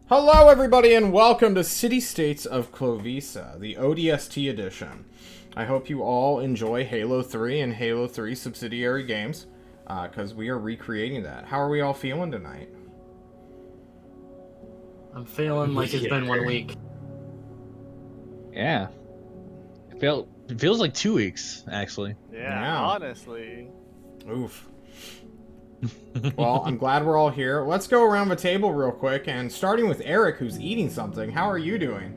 Hello, everybody, and welcome to City States of Klovisa, the ODST edition. I hope you all enjoy Halo 3 and Halo 3 subsidiary games, because we are recreating that. How are we all feeling tonight? I'm feeling like it's been 1 week. Yeah. It feels like 2 weeks, actually. Yeah, honestly. Oof. Well, I'm glad we're all here. Let's go around the table real quick, and starting with Eric, who's eating something. How are you doing?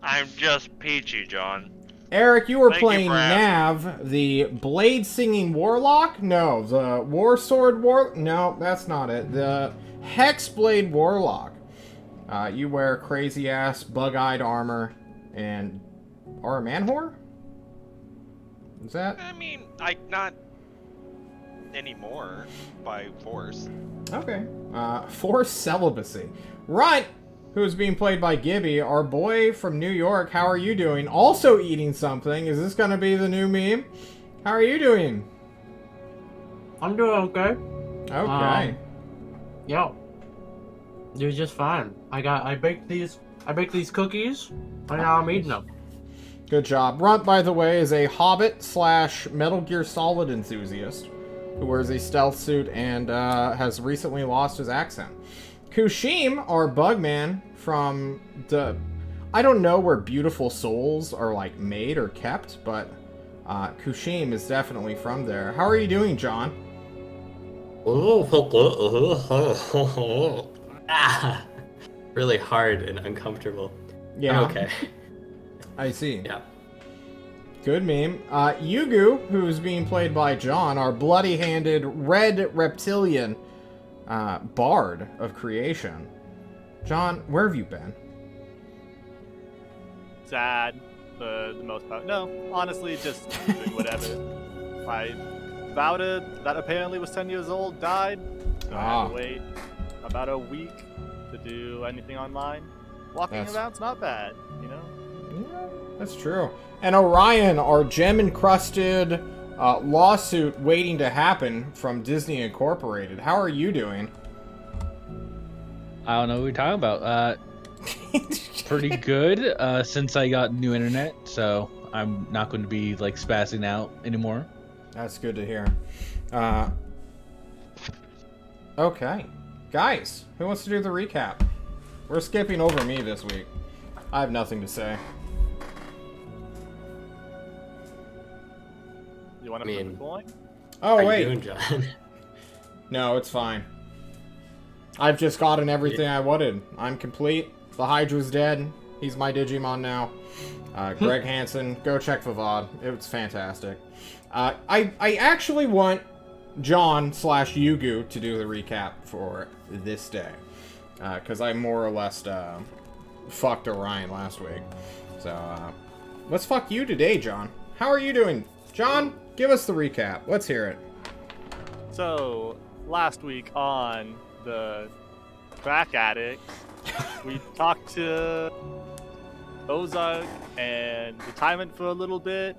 I'm just peachy, John. Eric, you were Thank you playing for asking. Nav, the blade-singing warlock? No, the war sword war... No, that's not it. The Hexblade warlock. You wear crazy-ass, bug-eyed armor, and are a man-whore? Is that... I mean, not anymore by force. Okay. Forced celibacy. Runt, who's being played by Gibby, our boy from New York. How are you doing? Also eating something. Is this gonna be the new meme? How are you doing? I'm doing okay. Okay. Yo, doing just fine. I baked these cookies, and now I'm eating them. Good job. Runt, by the way, is a Hobbit / Metal Gear Solid enthusiast who wears a stealth suit and has recently lost his accent. Kushim, our bugman from the... I don't know where beautiful souls are, like, made or kept, but Kushim is definitely from there. How are you doing, John? Really hard and uncomfortable. Yeah. I'm okay. I see. Yeah. Good meme. Yugu, who's being played by John, our bloody-handed red reptilian bard of creation. John, where have you been? Sad for the most part. No, honestly, just doing whatever. My Vouda, that apparently was 10 years old, died. So I had to wait about a week to do anything online. Walking around's not bad, you know? Yeah, that's true. And Orion, our gem-encrusted lawsuit waiting to happen from Disney Incorporated. How are you doing? I don't know what you're talking about. Pretty good, since I got new internet, so I'm not going to be, like, spazzing out anymore. That's good to hear. Okay. Guys, who wants to do the recap? We're skipping over me this week. I have nothing to say. You want to flip a coin? Oh, How wait. you doing, John? No, it's fine. I've just gotten everything I wanted. I'm complete. The Hydra's dead. He's my Digimon now. Greg Hansen, go check the VOD. It's fantastic. I actually want John / Yugu to do the recap for this day. Because I more or less fucked Orion last week. So, let's fuck you today, John. How are you doing? John, give us the recap. Let's hear it. So, last week on the Crack Addict, we talked to Ozark and Retirement for a little bit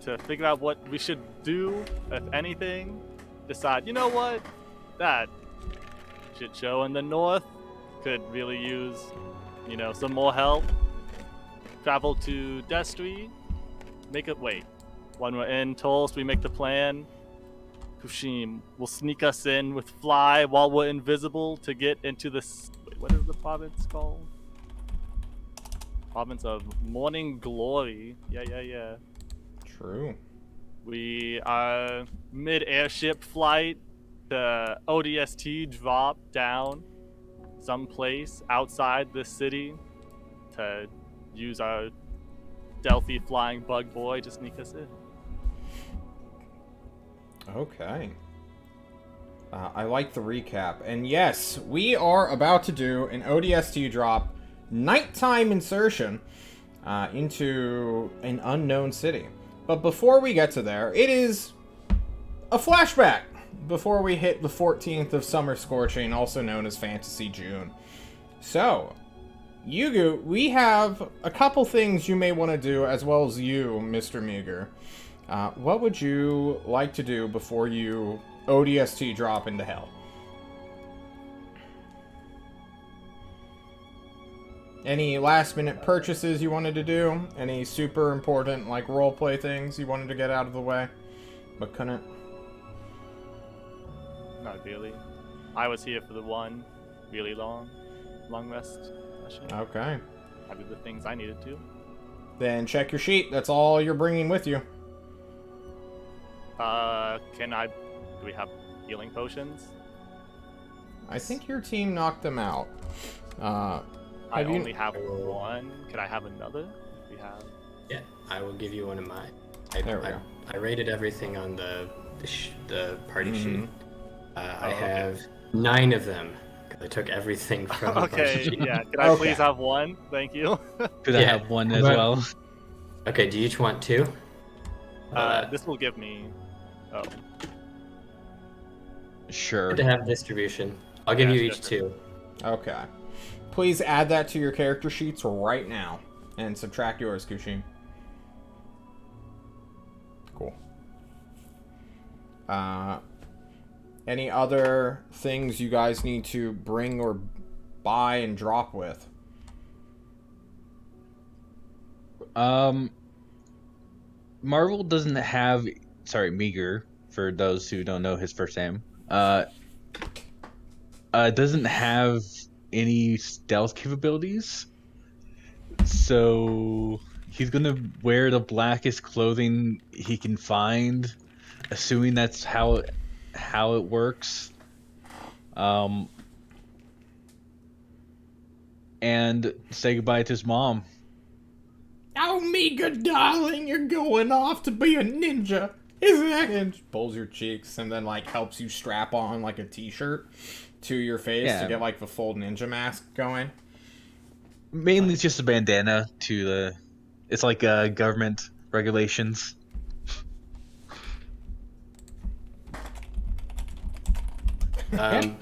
to figure out what we should do, if anything. Decide, you know what? That shit show in the north could really use, you know, some more help. Travel to Destry. When we're in Tulsa, we make the plan. Kushim will sneak us in with Fly while we're invisible to get into this. Wait, what is the province called? Province of Morning Glory. Yeah. True. We are mid-airship flight. The ODST drop down someplace outside the city to use our stealthy flying bug boy to sneak us in. Okay. I like the recap. And yes, we are about to do an ODST drop nighttime insertion into an unknown city. But before we get to there, it is a flashback before we hit the 14th of Summer Scorching, also known as Fantasy June. So, Yugu, we have a couple things you may want to do, as well as you, Mr. Meager. What would you like to do before you ODST drop into hell? Any last minute purchases you wanted to do? Any super important like roleplay things you wanted to get out of the way, but couldn't? Not really. I was here for the one really long rest session. Okay. I did the things I needed to. Then check your sheet. That's all you're bringing with you. Do we have healing potions? I think your team knocked them out. I Have you- only have one. Could I have another? We have. Yeah, I will give you one of mine. There we go. I rated everything on the party sheet. I okay. have 9 of them. 'Cause I took everything from the party Okay, sheet. yeah. Could I Okay. please have one? Thank you. Could I Yeah, have one as but- well? Okay, do you each want 2? This will give me. Oh, Sure. Good to have distribution. I'll give Yeah, you sure, each sure. 2. Okay. Please add that to your character sheets right now. And subtract yours, Kushin. Cool. Any other things you guys need to bring or buy and drop with? Marvel doesn't have, Meager, for those who don't know his first name, doesn't have any stealth capabilities. So he's gonna wear the blackest clothing he can find, assuming that's how it works. And say goodbye to his mom. Oh, Mika, darling, you're going off to be a ninja. Isn't that? And pulls your cheeks and then, like, helps you strap on, like, a t-shirt to your face to Yeah. get, like, the full ninja mask going. Mainly it's just a bandana to the. It's like government regulations. Okay.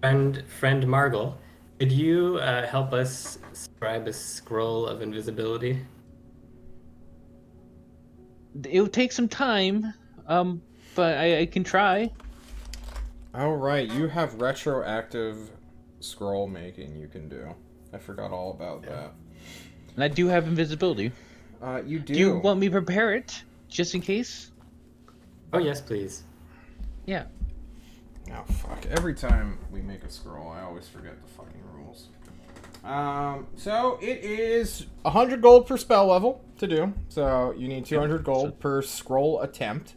Friend Margle, could you help us scribe a scroll of invisibility? It would take some time, but I can try. Oh, right. You have retroactive scroll making you can do. I forgot all about that. And I do have invisibility. You do. Do you want me to prepare it, just in case? Oh yes, please. Yeah. Oh, fuck. Every time we make a scroll, I always forget the fucking rules. So it is 100 gold per spell level to do. So you need 200 gold per scroll attempt.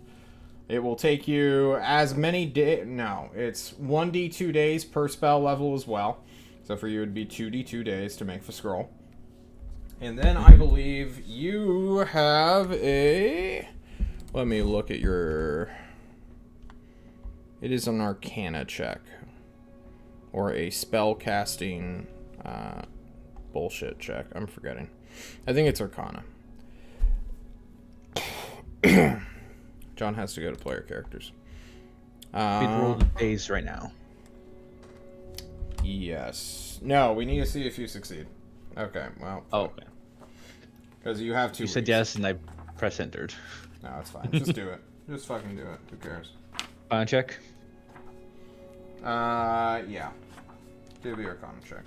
It will take you as many days. No, it's 1d2 days per spell level as well. So for you, it'd be 2d2 days to make the scroll. And then I believe you have a. Let me look at your. It is an Arcana check. Or a spell casting bullshit check. I'm forgetting. I think it's Arcana. John has to go to player characters. We roll the days right now. Yes. No, we need to see if you succeed. Okay, well. Oh, okay. Because you have 2 You said weeks. yes, and I press entered. No, it's fine. Just do it. Just fucking do it. Who cares? Fine check. Yeah. Do the Arcana check.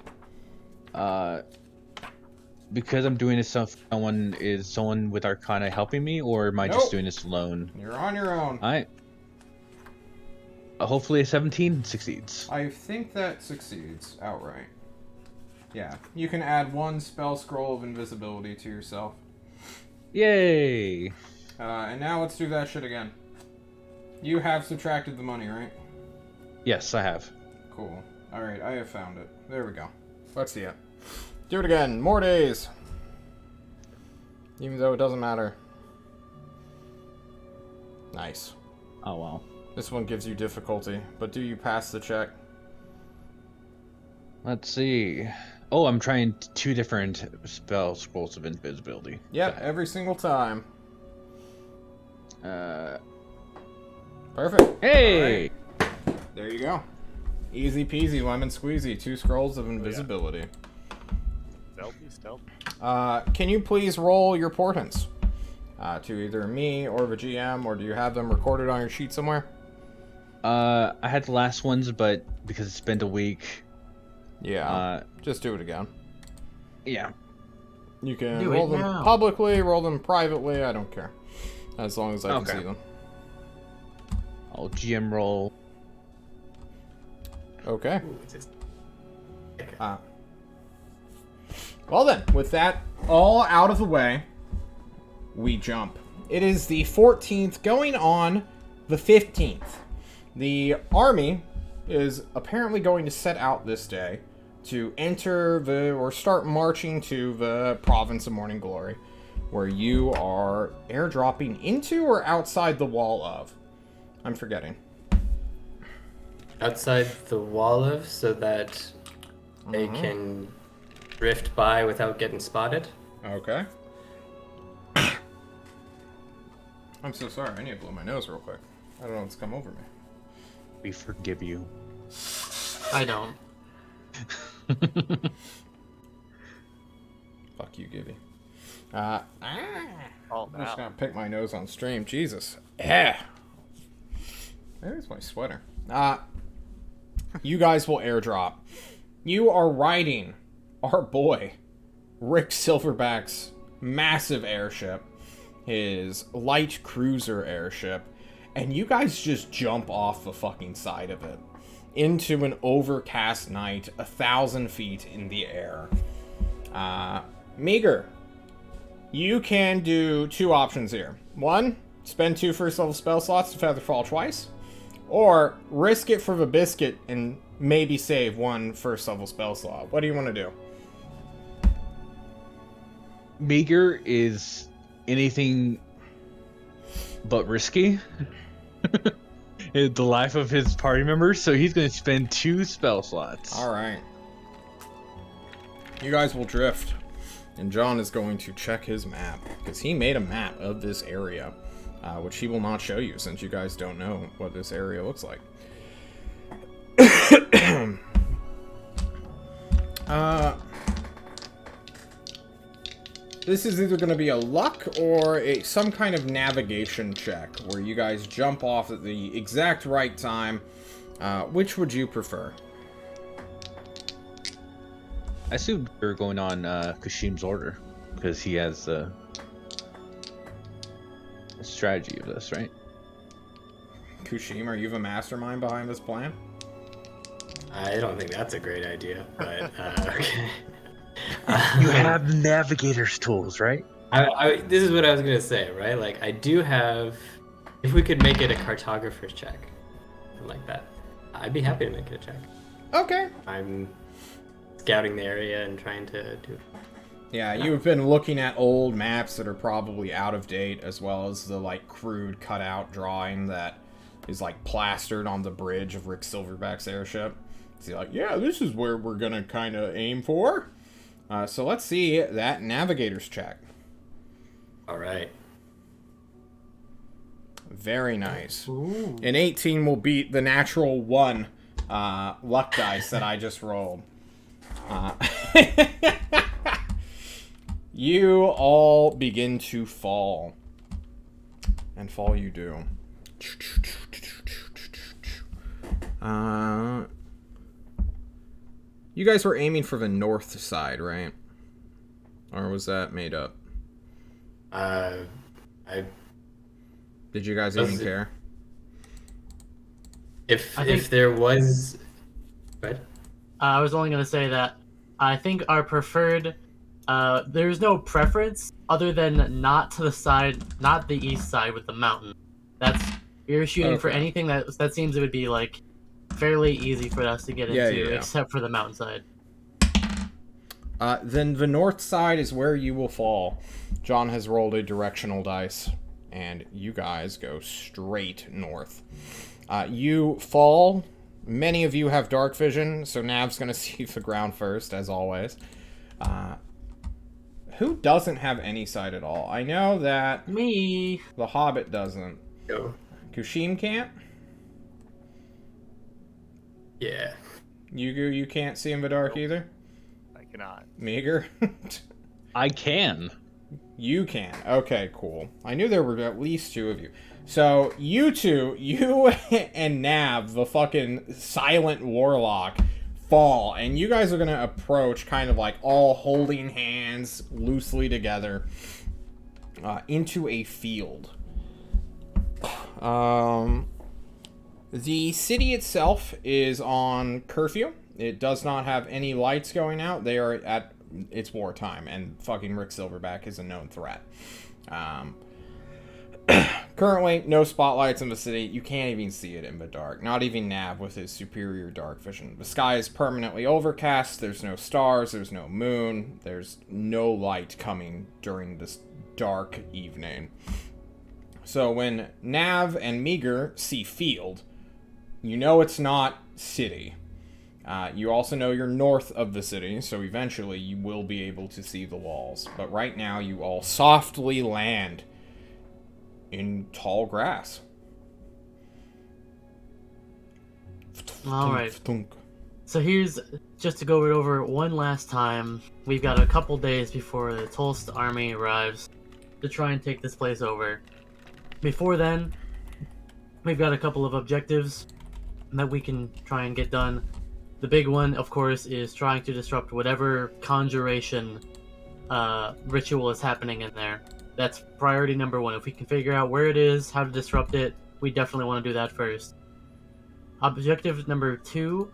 Because I'm doing this stuff, is someone with Arcana helping me, or am I Nope. just doing this alone? You're on your own. Alright. Hopefully a 17 succeeds. I think that succeeds outright. Yeah. You can add 1 spell scroll of invisibility to yourself. Yay! And now let's do that shit again. You have subtracted the money, right? Yes, I have. Cool. Alright, I have found it. There we go. Let's see it. Do it again. More days. Even though it doesn't matter. Nice. Oh, wow. This one gives you difficulty, but do you pass the check? Let's see. Oh, I'm trying 2 different spell scrolls of invisibility. Yep, Okay. every single time. Uh, Perfect. hey! There you go. Easy peasy, lemon squeezy. 2 scrolls of invisibility. Stealth. Can you please roll your portents? To either me or the GM, or do you have them recorded on your sheet somewhere? I had the last ones, but because it's been a week, Yeah. Just do it again. Yeah. You can Do roll it them now. publicly, roll them privately. I don't care, as long as I can Okay. see them. I'll GM roll. Okay. Ooh, it's just... Well then, with that all out of the way, we jump. It is the 14th, going on the 15th. The army is apparently going to set out this day to start marching to the province of Morning Glory, where you are airdropping into or outside the wall of. I'm forgetting. outside the wall of, so that they can drift by without getting spotted. Okay. I'm so sorry. I need to blow my nose real quick. I don't know what's come over me. We forgive you. I don't. Fuck you, Gibby. Oh, I'm just wow. gonna pick my nose on stream. Jesus. Yeah. There's my sweater. You guys will airdrop. You are riding our boy, Rick Silverback's massive airship, his light cruiser airship, and you guys just jump off the fucking side of it into an overcast night 1,000 feet in the air. Meager, you can do two options here. One, spend 2 first level spell slots to feather fall twice, or risk it for the biscuit and maybe save 1 first level spell slot. What do you want to do? Meager is anything but risky. The life of his party members, so he's going to spend 2 spell slots. All right. You guys will drift, and John is going to check his map, because he made a map of this area, which he will not show you since you guys don't know what this area looks like. This is either going to be a luck or some kind of navigation check, where you guys jump off at the exact right time. Which would you prefer? I assume you're going on Kashim's order, because he has the strategy of this, right? Kushim, are you the mastermind behind this plan? I don't think that's a great idea, but okay. You have navigator's tools, right? This is what I was gonna say, right? Like, I do have. If we could make it a cartographer's check, something like that, I'd be happy to make it a check. Okay. I'm scouting the area and trying to do. Yeah, you've been looking at old maps that are probably out of date, as well as the, like, crude cutout drawing that is, like, plastered on the bridge of Rick Silverback's airship. So you're like, yeah, this is where we're gonna kind of aim for. So let's see that navigator's check. All right. Very nice. Ooh. An 18 will beat the natural 1 luck dice that I just rolled. You all begin to fall. And fall you do. You guys were aiming for the north side, right? Or was that made up? I Did you guys Was even it- care? if I think- if there was, right? I was only gonna say that I think our preferred. There's no preference other than not to the side, not the east side with the mountain. That's you're shooting for Okay. anything that seems it would be like fairly easy for us to get Yeah, into, yeah. except for the mountainside. Then the north side is where you will fall. John has rolled a directional dice, and you guys go straight north. You fall. Many of you have dark vision, so Nav's going to see the ground first, as always. Who doesn't have any sight at all? I know that Me. the Hobbit doesn't. Go. Kushim can't? Yeah. Yugu, you can't see in the dark either? I cannot. Meager? I can. You can. Okay, cool. I knew there were at least 2 of you. So, you two, you and Nav, the fucking silent warlock, fall, and you guys are going to approach kind of like all holding hands loosely together into a field. The city itself is on curfew. It does not have any lights going out. They are at it's wartime, and fucking Rick Silverback is a known threat. Currently, no spotlights in the city. You can't even see it in the dark. Not even Nav with his superior dark vision. The sky is permanently overcast. There's no stars. There's no moon. There's no light coming during this dark evening. So when Nav and Meager see field, you know it's not city. You also know you're north of the city, so eventually you will be able to see the walls. But right now, you all softly land in tall grass. All right. So here's, just to go it over one last time, we've got a couple days before the Tolst army arrives to try and take this place over. Before then, we've got a couple of objectives that we can try and get done. The big one, of course, is trying to disrupt whatever conjuration ritual is happening in there. That's priority number one. If we can figure out where it is, how to disrupt it, we definitely want to do that first. Objective number 2,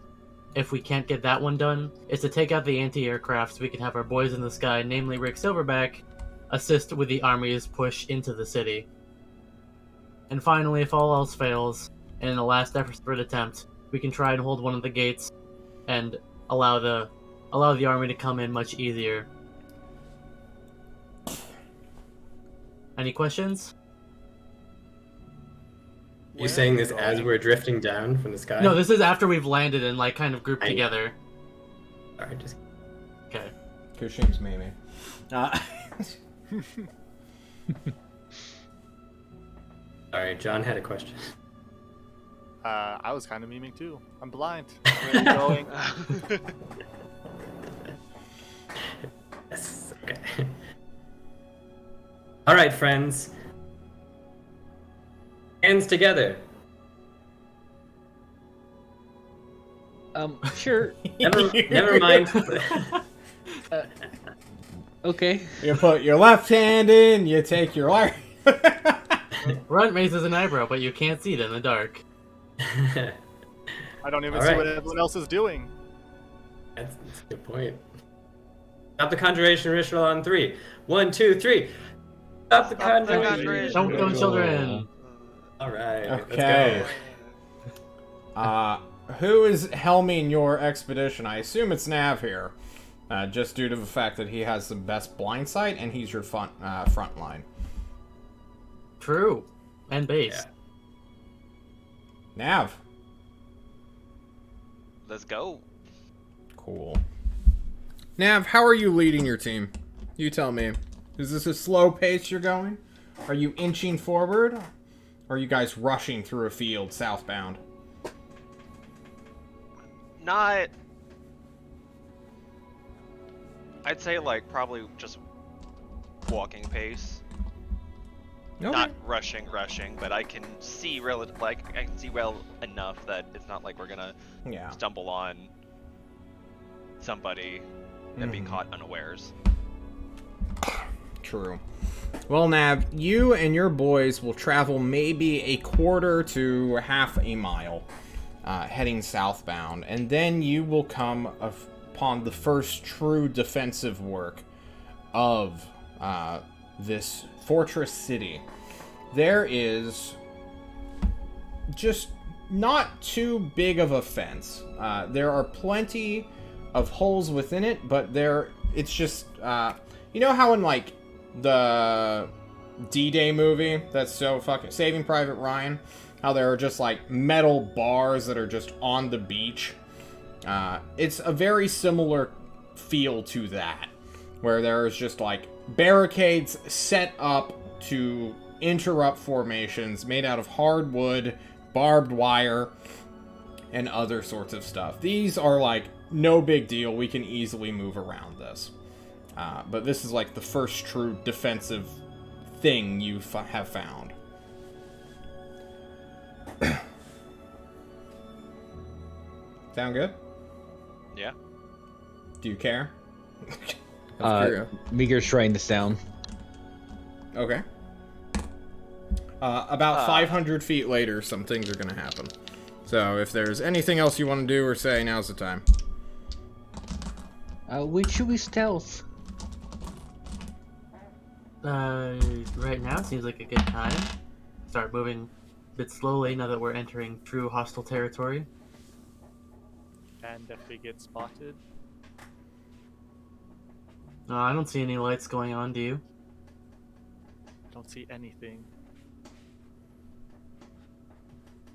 if we can't get that one done, is to take out the anti-aircraft so we can have our boys in the sky, namely Rick Silverback, assist with the army's push into the city. And finally, if all else fails, and in the last desperate attempt, we can try and hold one of the gates and allow the army to come in much easier. Any questions? You saying this as we're drifting down from the sky? No, this is after we've landed and like kind of grouped together. Alright, just... Okay. Cushing's Mimi. Sorry, John had a question. I was kind of memeing too. I'm blind. Where are you going? Yes, okay. Alright, friends. Hands together. Sure. Never mind. Okay. You put your left hand in, you take your right. Runt raises an eyebrow, but you can't see it in the dark. I don't even All see right. what everyone else is doing. That's a good point. Stop the conjuration ritual on 3. 1, 2, 3. Stop the conjuration. Don't go, children. Alright, Okay. let's go. Who is helming your expedition? I assume it's Nav here, just due to the fact that he has the best blind sight and he's your front line. True. And base. Yeah. Nav. Let's go. Cool. Nav, how are you leading your team? You tell me. Is this a slow pace you're going? Are you inching forward? Or are you guys rushing through a field southbound? Not. I'd say like probably just walking pace. Okay. Not rushing, but I can see well enough that it's not like we're gonna Yeah. stumble on somebody and be caught unawares. True. Well, Nav, you and your boys will travel maybe a quarter to half a mile, heading southbound, and then you will come upon the first true defensive work of this fortress city. There is just not too big of a fence. There are plenty of holes within it, but it's just, you know how in like the D-Day movie that's so fucking Saving Private Ryan, how there are just like metal bars that are just on the beach? It's a very similar feel to that, where there's just like barricades set up to interrupt formations made out of hardwood, barbed wire, and other sorts of stuff. These are like no big deal. We can easily move around this. But this is like the first true defensive thing you have found. Sound good? Yeah. Do you care? I'm curious. Meager's writing this down. Okay. About 500 feet later, some things are going to happen. So if there's anything else you want to do or say, now's the time. Should we stealth? Right now it seems like a good time. Start moving a bit slowly now that we're entering true hostile territory. And if we get spotted, I don't see any lights going on, do you? don't see anything.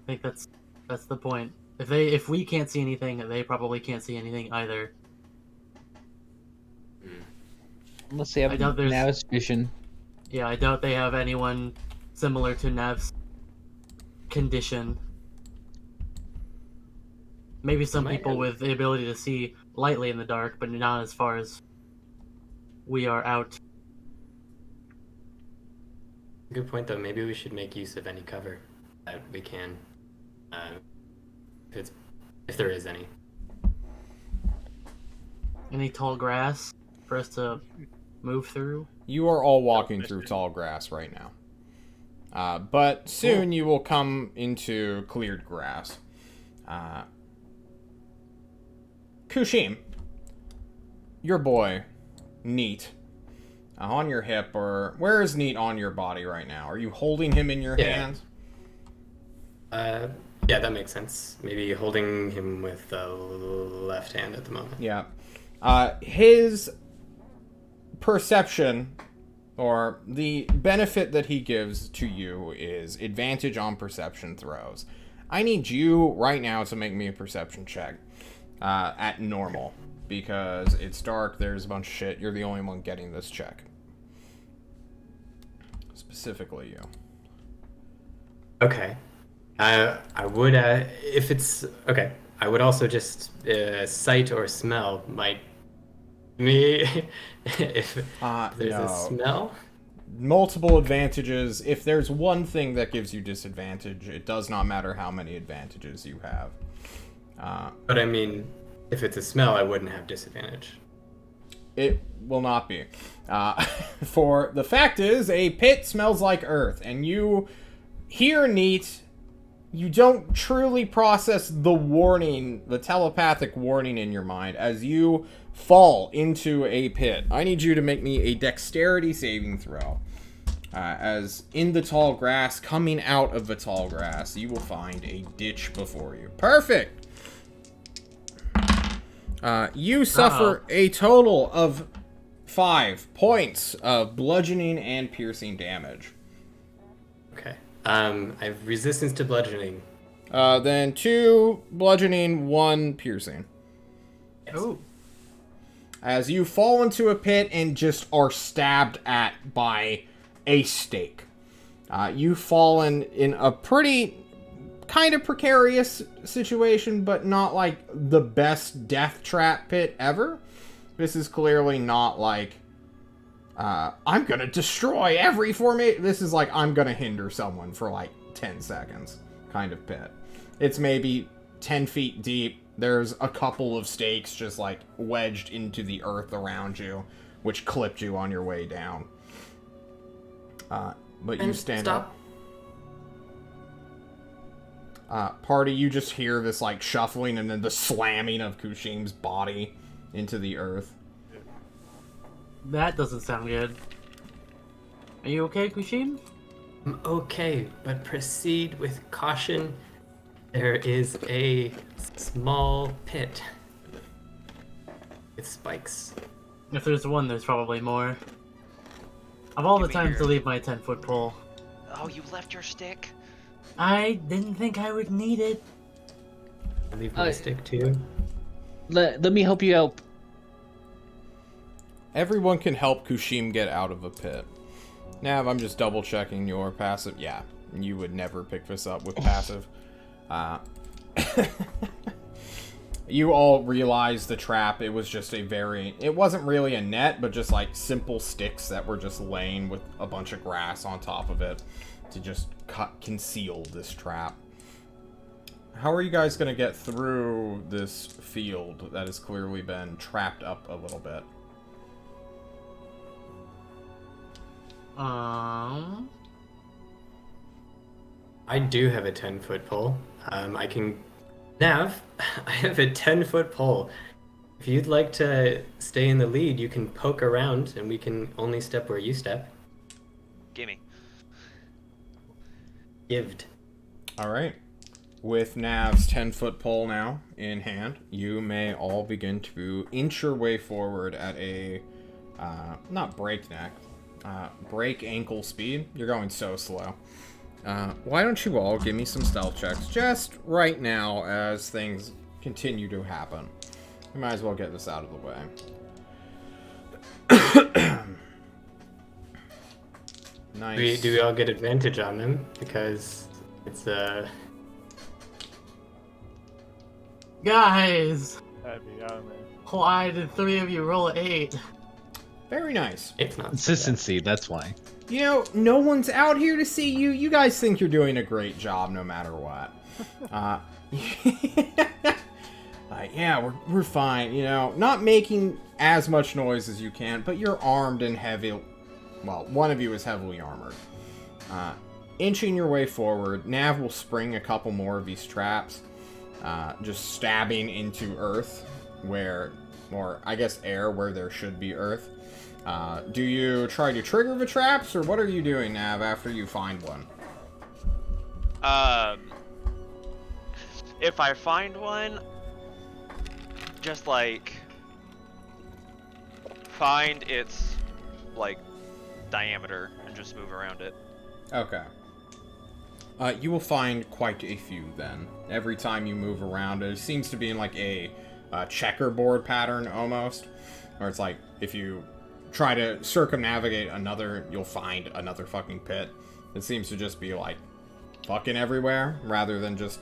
I think that's the point. If we can't see anything, they probably can't see anything either. Unless they have I doubt there's- Nav's vision. Yeah, I doubt they have anyone similar to Nev's condition. Maybe some people with the ability to see lightly in the dark, but not as far as we are out. Good point, though. Maybe we should make use of any cover that we can, if there is any. Any tall grass for us to move through? You are all walking through tall grass right now. But soon you will come into cleared grass. Kushim, your boy, Neat, on your hip, or where is Neat on your body right now? Are you holding him in your hands? Yeah, that makes sense. Maybe holding him with the left hand at the moment. Yeah. His perception, or the benefit that he gives to you, is advantage on perception throws. I need you right now to make me a perception check at normal, because it's dark, there's a bunch of shit, you're the only one getting this check. Specifically you. Okay. I would, if it's, okay, I would also just, sight or smell might me, if there's a smell. Multiple advantages. If there's one thing that gives you disadvantage, it does not matter how many advantages you have. But I mean, if it's a smell, I wouldn't have disadvantage. It will not be. For the fact is, a pit smells like earth, and you hear Neat. You don't truly process the warning, the telepathic warning in your mind as you fall into a pit. I need you to make me a dexterity saving throw. As in the tall grass, coming out of the tall grass, you will find a ditch before you. Perfect! You suffer a total of 5 points of bludgeoning and piercing damage. Okay. I have resistance to bludgeoning. Then 2 bludgeoning, 1 piercing. Yes. Oh. As you fall into a pit and just are stabbed at by a stake. You've fallen in a pretty kind of precarious situation, but not like the best death trap pit ever. This is clearly not like, I'm gonna destroy every formation. This is like, I'm gonna hinder someone for like 10 seconds kind of pit. It's maybe 10 feet deep. There's a couple of stakes just like wedged into the earth around you, which clipped you on your way down. But you stand up. Party, you just hear this like shuffling and then the slamming of Kushim's body into the earth. That doesn't sound good. Are you okay, Kushim? I'm okay, but proceed with caution. There is a small pit with spikes. If there's one, there's probably more. Of all the Give me times your- to leave my 10-foot pole, Oh, you left your stick? I didn't think I would need it. I leave my stick too. Let me help you out. Everyone can help Kushim get out of a pit. Nav, I'm just double checking your passive. Yeah, you would never pick this up with passive. You all realize the trap. It was just it wasn't really a net, but just like simple sticks that were just laying with a bunch of grass on top of it to just conceal this trap. how are you guys gonna get through this field that has clearly been trapped up a little bit? I do have a 10-foot pole. I can... Nav, I have a 10-foot pole. If you'd like to stay in the lead, you can poke around, and we can only step where you step. Gimme. Gived. All right. With Nav's 10-foot pole now in hand, you may all begin to inch your way forward at a, not breakneck, break ankle speed. You're going so slow. Why don't you all give me some stealth checks just right now as things continue to happen? We might as well get this out of the way. Nice. Do we all get advantage on them? Because it's Guys, That'd be man. why did 3 of you roll 8? Very nice. it's not Consistency, that's why. You know, no one's out here to see you. You guys think you're doing a great job no matter what. Yeah, we're fine. You know, not making as much noise as you can, but you're armed and heavy. Well, one of you is heavily armored. Inching your way forward, Nav will spring a couple more of these traps, just stabbing into earth where, or I guess air where there should be earth. Do you try to trigger the traps, or what are you doing, Nav, after you find one? If I find one, just like find its like diameter and just move around it. Okay. You will find quite a few then. Every time you move around, it seems to be in like a checkerboard pattern almost, where it's like if you try to circumnavigate another, you'll find another fucking pit. It seems to just be like fucking everywhere rather than just...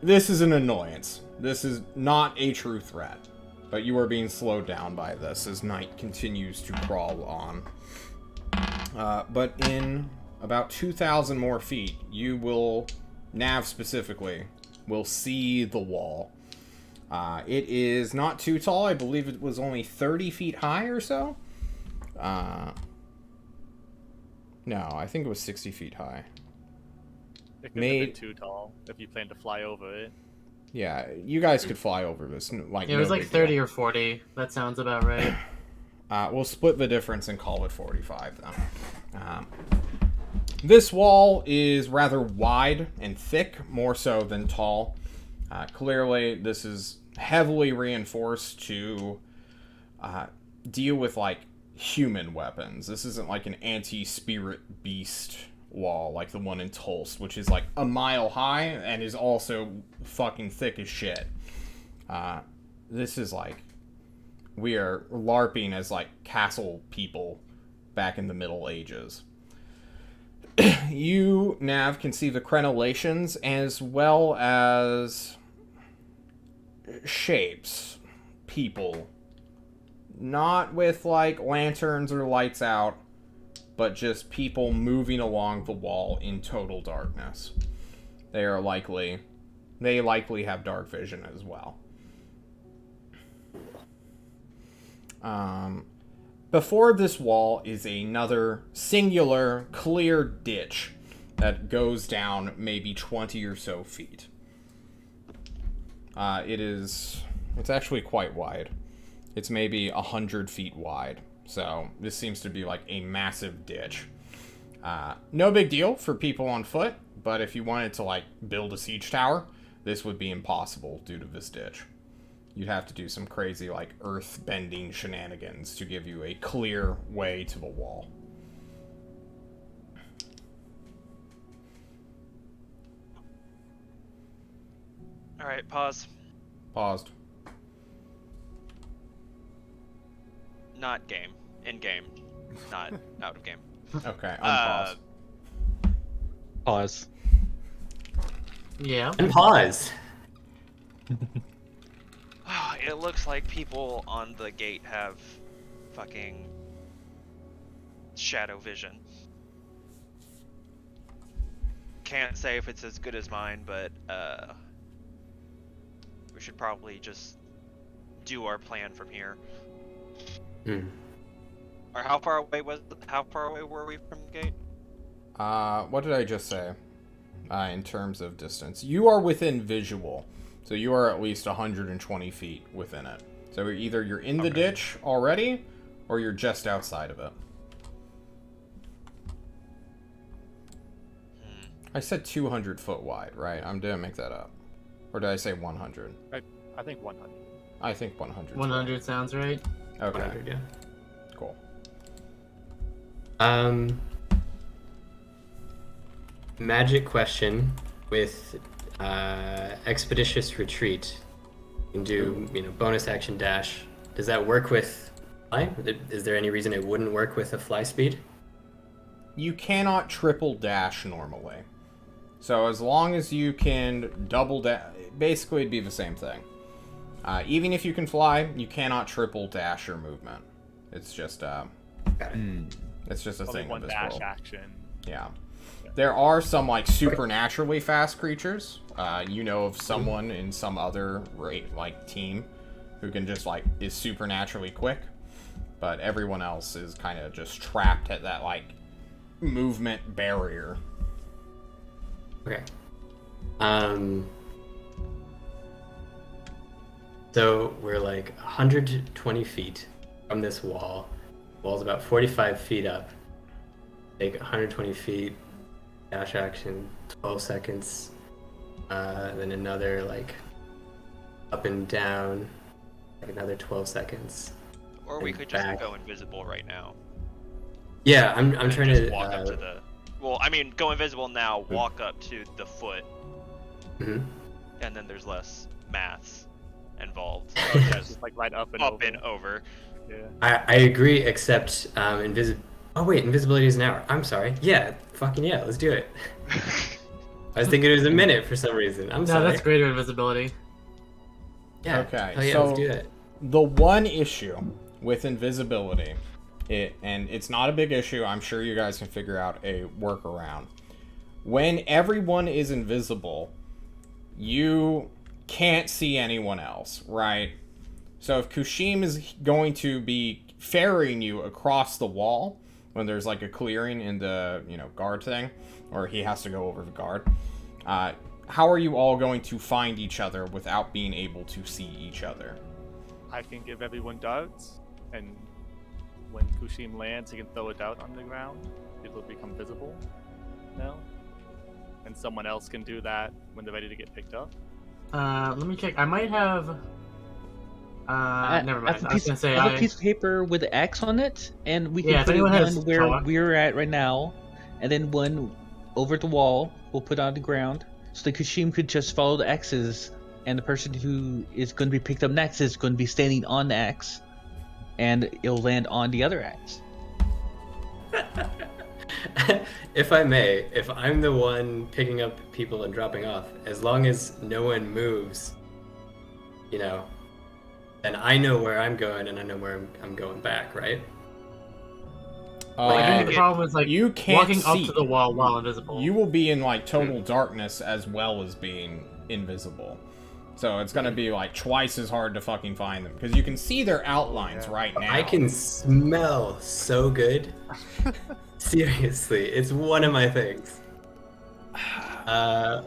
This is an annoyance. This is not a true threat. But you are being slowed down by this as night continues to crawl on. But in about 2,000 more feet, you will, Nav specifically, will see the wall. It is not too tall. I believe it was only 30 feet high or so. No, I think it was 60 feet high. It could have been too tall if you plan to fly over it. Yeah, you guys could fly over this. Like, It was no like big 30 deal. or 40. That sounds about right. We'll split the difference and call it 45, though. This wall is rather wide and thick, more so than tall. Clearly, this is heavily reinforced to deal with, like, human weapons. This isn't like an anti-spirit beast wall like the one in Tulsa, which is like a mile high and is also fucking thick as shit. This is like, we are LARPing as like castle people back in the Middle Ages. You, Nav, can see the crenellations as well as shapes, people. Not with like lanterns or lights out, but just people moving along the wall in total darkness. They likely have dark vision as well. Before this wall is another singular clear ditch that goes down maybe 20 or so feet. It's actually quite wide. It's maybe 100 feet wide. So this seems to be like a massive ditch. No big deal for people on foot, but if you wanted to like build a siege tower, this would be impossible due to this ditch. You'd have to do some crazy like earth bending shenanigans to give you a clear way to the wall. All right, pause. Paused. Not game. In game. Not out of game. Okay, unpause. Pause. Yeah. And pause. It looks like people on the gate have fucking shadow vision. can't say if it's as good as mine, but we should probably just do our plan from here. Hmm. Or how far away were we from the gate? What did I just say? In terms of distance, you are within visual, so you are at least 120 feet within it. So either you're in the ditch already, or you're just outside of it. I said 200 foot wide, right? I didn't make that up. Or did I say 100? I think 100. I think 100. 100 sounds right. Okay, 100, yeah. cool. Magic question with expeditious retreat. You can do, bonus action dash. Does that work with fly? Is there any reason it wouldn't work with a fly speed? You cannot triple dash normally. So as long as you can double dash, basically it'd be the same thing. Even if you can fly, you cannot triple dash your movement. It's just it's just a Only thing one of this dash world. action. Yeah. There are some like supernaturally fast creatures. You know of someone in some other team who can just is supernaturally quick, but everyone else is kind of just trapped at that movement barrier. Okay. So we're 120 feet from this wall. Wall's about 45 feet up. Take 120 feet. Dash action, 12 seconds. Then another up and down, another 12 seconds. Or we And could just back. go invisible right now. Yeah, I'm And trying just to walk up to the. Well, I mean, go invisible now. Walk up to the foot, mhm. and then there's less maths involved. Oh, yeah, it's just right up and Up over. and over. Yeah. I agree, except Oh wait, invisibility is an hour. I'm sorry. Yeah, fucking yeah, let's do it. I was thinking it was a minute for some reason. I'm No, sorry. that's greater invisibility. Yeah. Okay, Oh yeah, so let's do it. the one issue with invisibility, and it's not a big issue, I'm sure you guys can figure out a workaround. When everyone is invisible, you can't see anyone else, right? So if Kushim is going to be ferrying you across the wall when there's a clearing in the guard thing, or he has to go over the guard, how are you all going to find each other without being able to see each other? I can give everyone darts, and when Kushim lands, he can throw a dart on the ground. It'll become visible now. And someone else can do that when they're ready to get picked up. Let me check. I might have. Never mind. I was gonna say I have a piece of paper with the X on it, and we can Yeah, if put it anyone has one where chalk. we're at right now, and then one over the wall. We'll put on the ground, so the Kashim could just follow the X's, and the person who is going to be picked up next is going to be standing on the X, and it'll land on the other X. If I may, if I'm the one picking up people and dropping off, as long as no one moves, then I know where I'm going and I know where I'm going back, right? I think the problem is you can't walking see. up to the wall while invisible. You will be in total darkness as well as being invisible. So it's gonna be twice as hard to fucking find them because you can see their outlines right now. I can smell so good. Seriously, it's one of my things. Let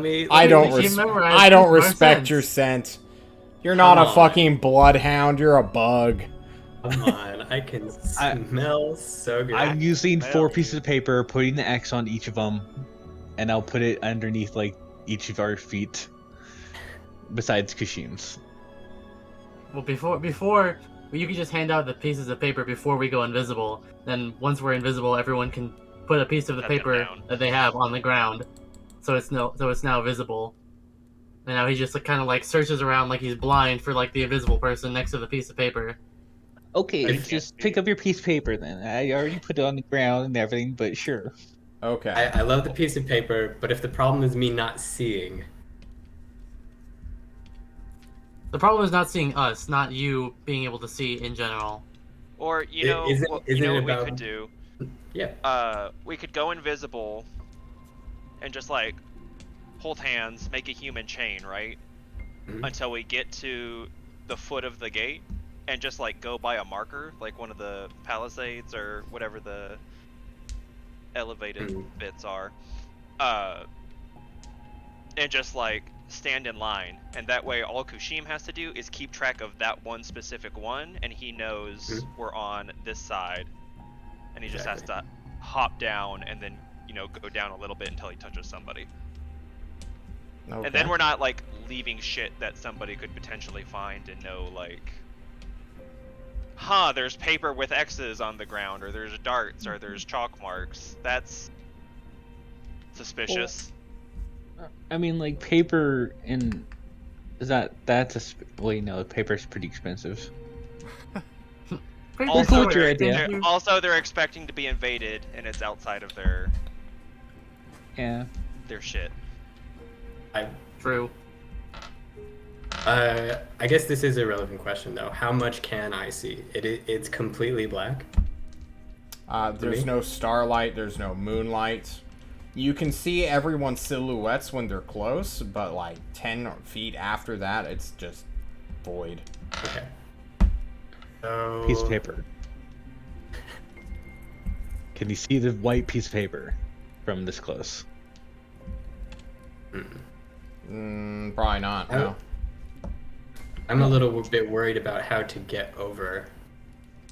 me. I don't She memorized I don't 2%. respect your scent. You're not Come a on. fucking bloodhound. You're a bug. Come on, I can smell so good. I'm using Hell, 4 dude. pieces of paper, putting the X on each of them, and I'll put it underneath each of our feet, besides Kashim's. Well, before you can just hand out the pieces of paper before we go invisible. Then once we're invisible, everyone can put a piece of the Set them paper down. that they have on the ground, so it's now visible. And now he just kind of searches around like he's blind for the invisible person next to the piece of paper. Okay, But you just can't pick see. up your piece of paper then. I already put it on the ground and everything, but sure. Okay. I love the piece of paper, but if the problem is me not seeing, The problem is not seeing us, not you being able to see in general. Or you know, Isn't what it we about- could do? yeah. We could go invisible, and just like hold hands, make a human chain, right? Mhm. Until we get to the foot of the gate, and just like go by a marker, like one of the palisades or whatever the elevated Mhm. bits are, and just like stand in line, and that way all Kushim has to do is keep track of that one specific one, and he knows Mhm. we're on this side, and he just has Exactly. to hop down and then go down a little bit until he touches somebody. Okay. And then we're not like leaving shit that somebody could potentially find and know, like, there's paper with X's on the ground, or there's darts, or there's chalk marks. That's suspicious. I mean, like paper and wait, no, paper's pretty expensive. Paper's cool not with your very idea. expensive. Also, they're expecting to be invaded, and it's outside of their Yeah. shit. True. I guess this is a relevant question though. How much can I see? It's completely black. There's me? no starlight, there's no moonlight. You can see everyone's silhouettes when they're close, but like 10 feet after that, it's just void. Okay. So Piece of paper. Can you see the white piece of paper from this close? Probably not, no. I'm a little bit worried about how to get over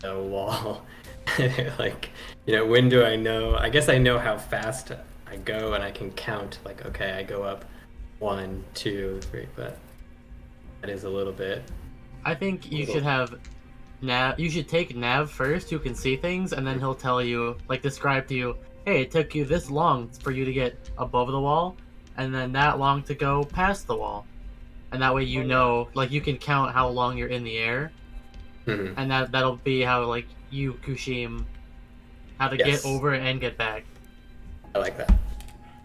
the wall. Like, when do I know? I guess I know how fast I go, and I can count. Like, okay, I go up 1, 2, 3, but that is a little bit. I think you should have Nav. You should take Nav first, who can see things, and then he'll tell you, like, describe to you, hey, it took you this long for you to get above the wall, and then that long to go past the wall. And that way you know, like, you can count how long you're in the air, Mhm. and that'll be how, like, you, Kushim, how to Yes. get over and get back. I like that.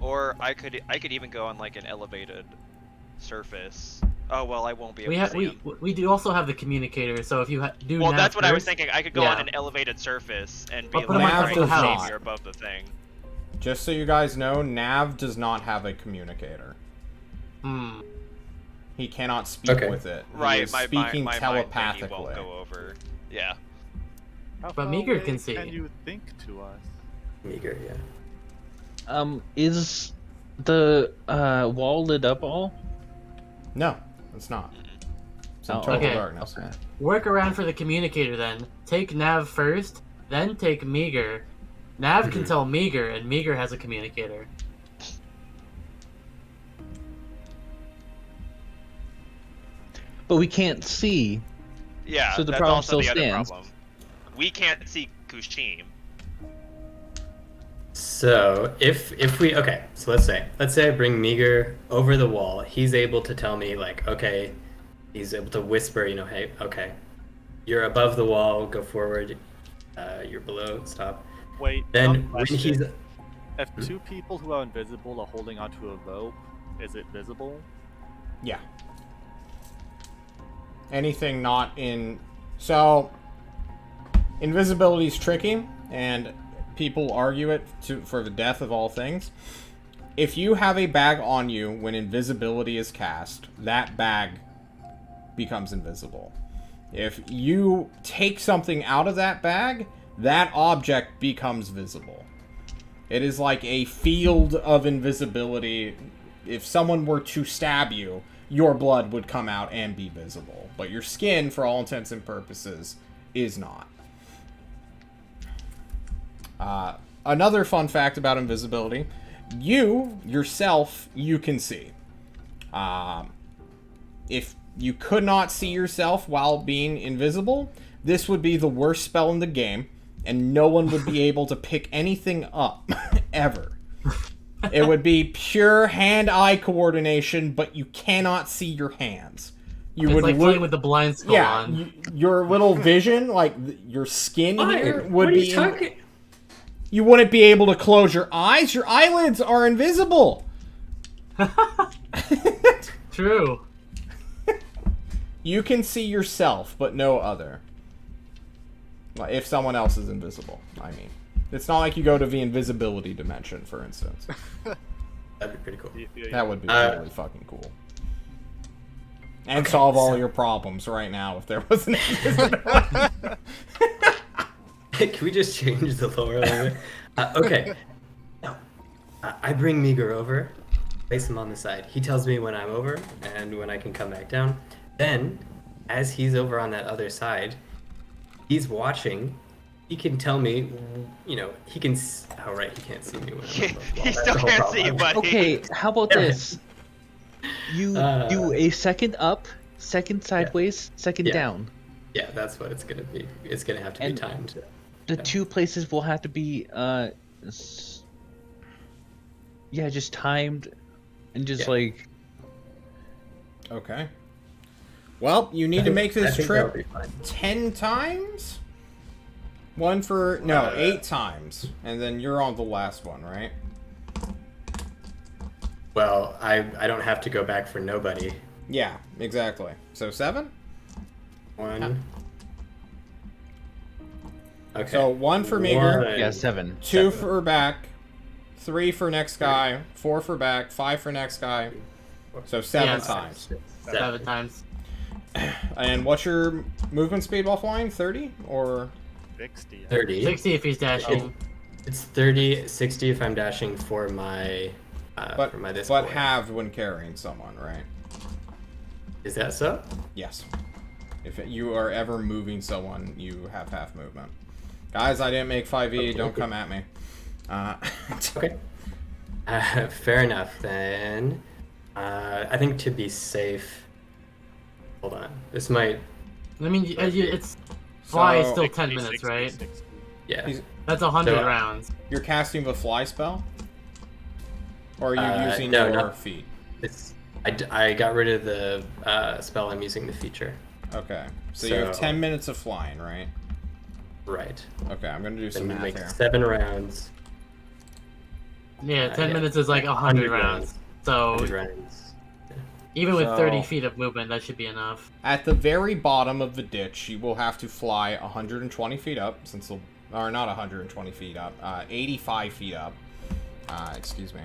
Or I could even go on like an elevated surface. Oh well, I won't be able We to have see we him. we do also have the communicator, so if you do Well, Nav that's what I was first- thinking. I could go yeah. on an elevated surface and be But put him on like top of the right house. you're above the thing. Just so you guys know, Nav does not have a communicator. Hmm. He cannot speak Okay. with it. He Right, is my speaking mind thingy telepathically. won't go over. Yeah. How But far Meeker away can see. Can you think to us? Meager, yeah. Is the wall lit up all? No, it's not. It's in Oh, total okay. darkness. Okay. Work around for the communicator then. Take Nav first, then take Meager. Nav can tell Meager, and Meager has a communicator. But we can't see. Yeah. So the that's problem also still the stands. other problem. We can't see Kushim. So if we so let's say I bring Meager over the wall. He's able to tell me, like, okay, he's able to whisper, hey, okay, you're above the wall, go forward. You're below, stop. Wait. Then dumb when question. he's If two people who are invisible are holding onto a rope, is it visible? Yeah. Anything not in... So, invisibility is tricky, and people argue it for the death of all things. If you have a bag on you when invisibility is cast, that bag becomes invisible. If you take something out of that bag, that object becomes visible. It is like a field of invisibility. If someone were to stab you, your blood would come out and be visible. But your skin, for all intents and purposes, is not. Another fun fact about invisibility, yourself, you can see. If you could not see yourself while being invisible, this would be the worst spell in the game, and no one would be able to pick anything up, ever. It would be pure hand-eye coordination, but you cannot see your hands. You It's would like look, playing with the blind skull yeah, on. your little vision, like your skin here, would what are be. you talking? You wouldn't be able to close your eyes. Your eyelids are invisible. True. You can see yourself, but no other. Like, if someone else is invisible, I mean. It's not like you go to the invisibility dimension, for instance. pretty cool. That would be Uh, really fucking cool. And solve all your problems right now if there was an Can we just change the lore a little bit? Okay. Now, I bring Meager over, place him on the side. He tells me when I'm over and when I can come back down. Then, as he's over on that other side, he's watching. He can tell me, he can. Oh, right, he can't see me when I'm above the wall. He That's still the whole can't see you, problem. buddy. Okay, how about this? You do a second up, second sideways, second Yeah. down. Yeah, that's what it's gonna be. It's gonna have to be And- timed. The Yeah. two places will have to be just timed and just Yeah. like Okay. Well, you need to make I this think that'll trip be fine. 10 times? 8 times. And then you're on the last one, right? Well, I don't have to go back for nobody. Yeah, exactly. So 7? One. Okay. So 1 for Meager, One. yeah 7. 2 7. for back, 3 for next guy, 4 for back, 5 for next guy. So 7 Yes. times. 7 times. And what's your movement speed while flying? 30? Or 60. 30. 60 if he's dashing. It's 30, 60 if I'm dashing for my but this but boy. halved when carrying someone, right? Is that so? Yes. If you are ever moving someone, you have half movement. Guys, I didn't make 5e. Don't come at me. Okay. Fair enough then. I think to be safe. Hold on. This might. I mean, it's fly is So- still 10 minutes, right? Yeah. He's- That's 100 So- rounds. You're casting the fly spell? Or are you using no, your not- feet? It's. I got rid of the spell. I'm using the feature. Okay. So you have So- 10 minutes of flying, right? Right. Okay, I'm gonna do Then some we math make here. 7 rounds. Yeah, 10 yeah. minutes is like 100 rounds. So 100 rounds. even with So- 30 feet of movement, that should be enough. At the very bottom of the ditch, you will have to fly 120 feet up, or not 120 feet up, 85 feet up. Excuse me.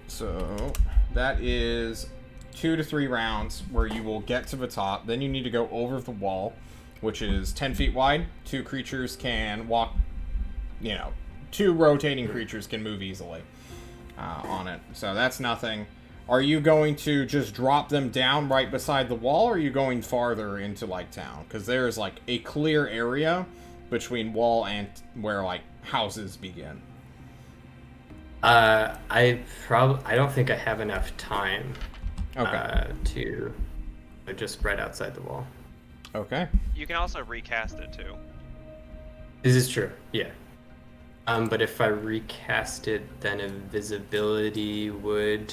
So that is 2 to 3 rounds where you will get to the top. Then you need to go over the wall, which is 10 feet wide. 2 creatures can walk, 2 rotating creatures can move easily on it. So that's nothing. Are you going to just drop them down right beside the wall, or are you going farther into, town? Because there's, a clear area between wall and where, houses begin. I don't think I have enough time. Okay. To just spread outside the wall. Okay. You can also recast it too. This is true. Yeah. But if I recast it, then invisibility would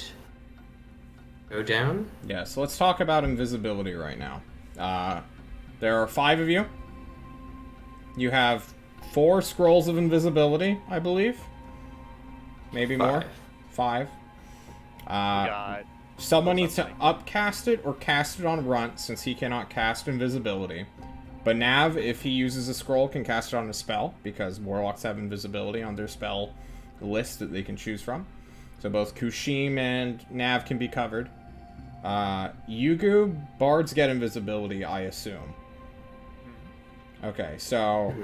go down. Yeah, so let's talk about invisibility right now. There are 5 of you. You have 4 scrolls of invisibility, I believe. Maybe more. 5. God. Someone needs to upcast it or cast it on Runt, since he cannot cast invisibility. But Nav, if he uses a scroll, can cast it on a spell, because Warlocks have invisibility on their spell list that they can choose from. So both Kushim and Nav can be covered. Yugu, Bards get invisibility, I assume. Okay, so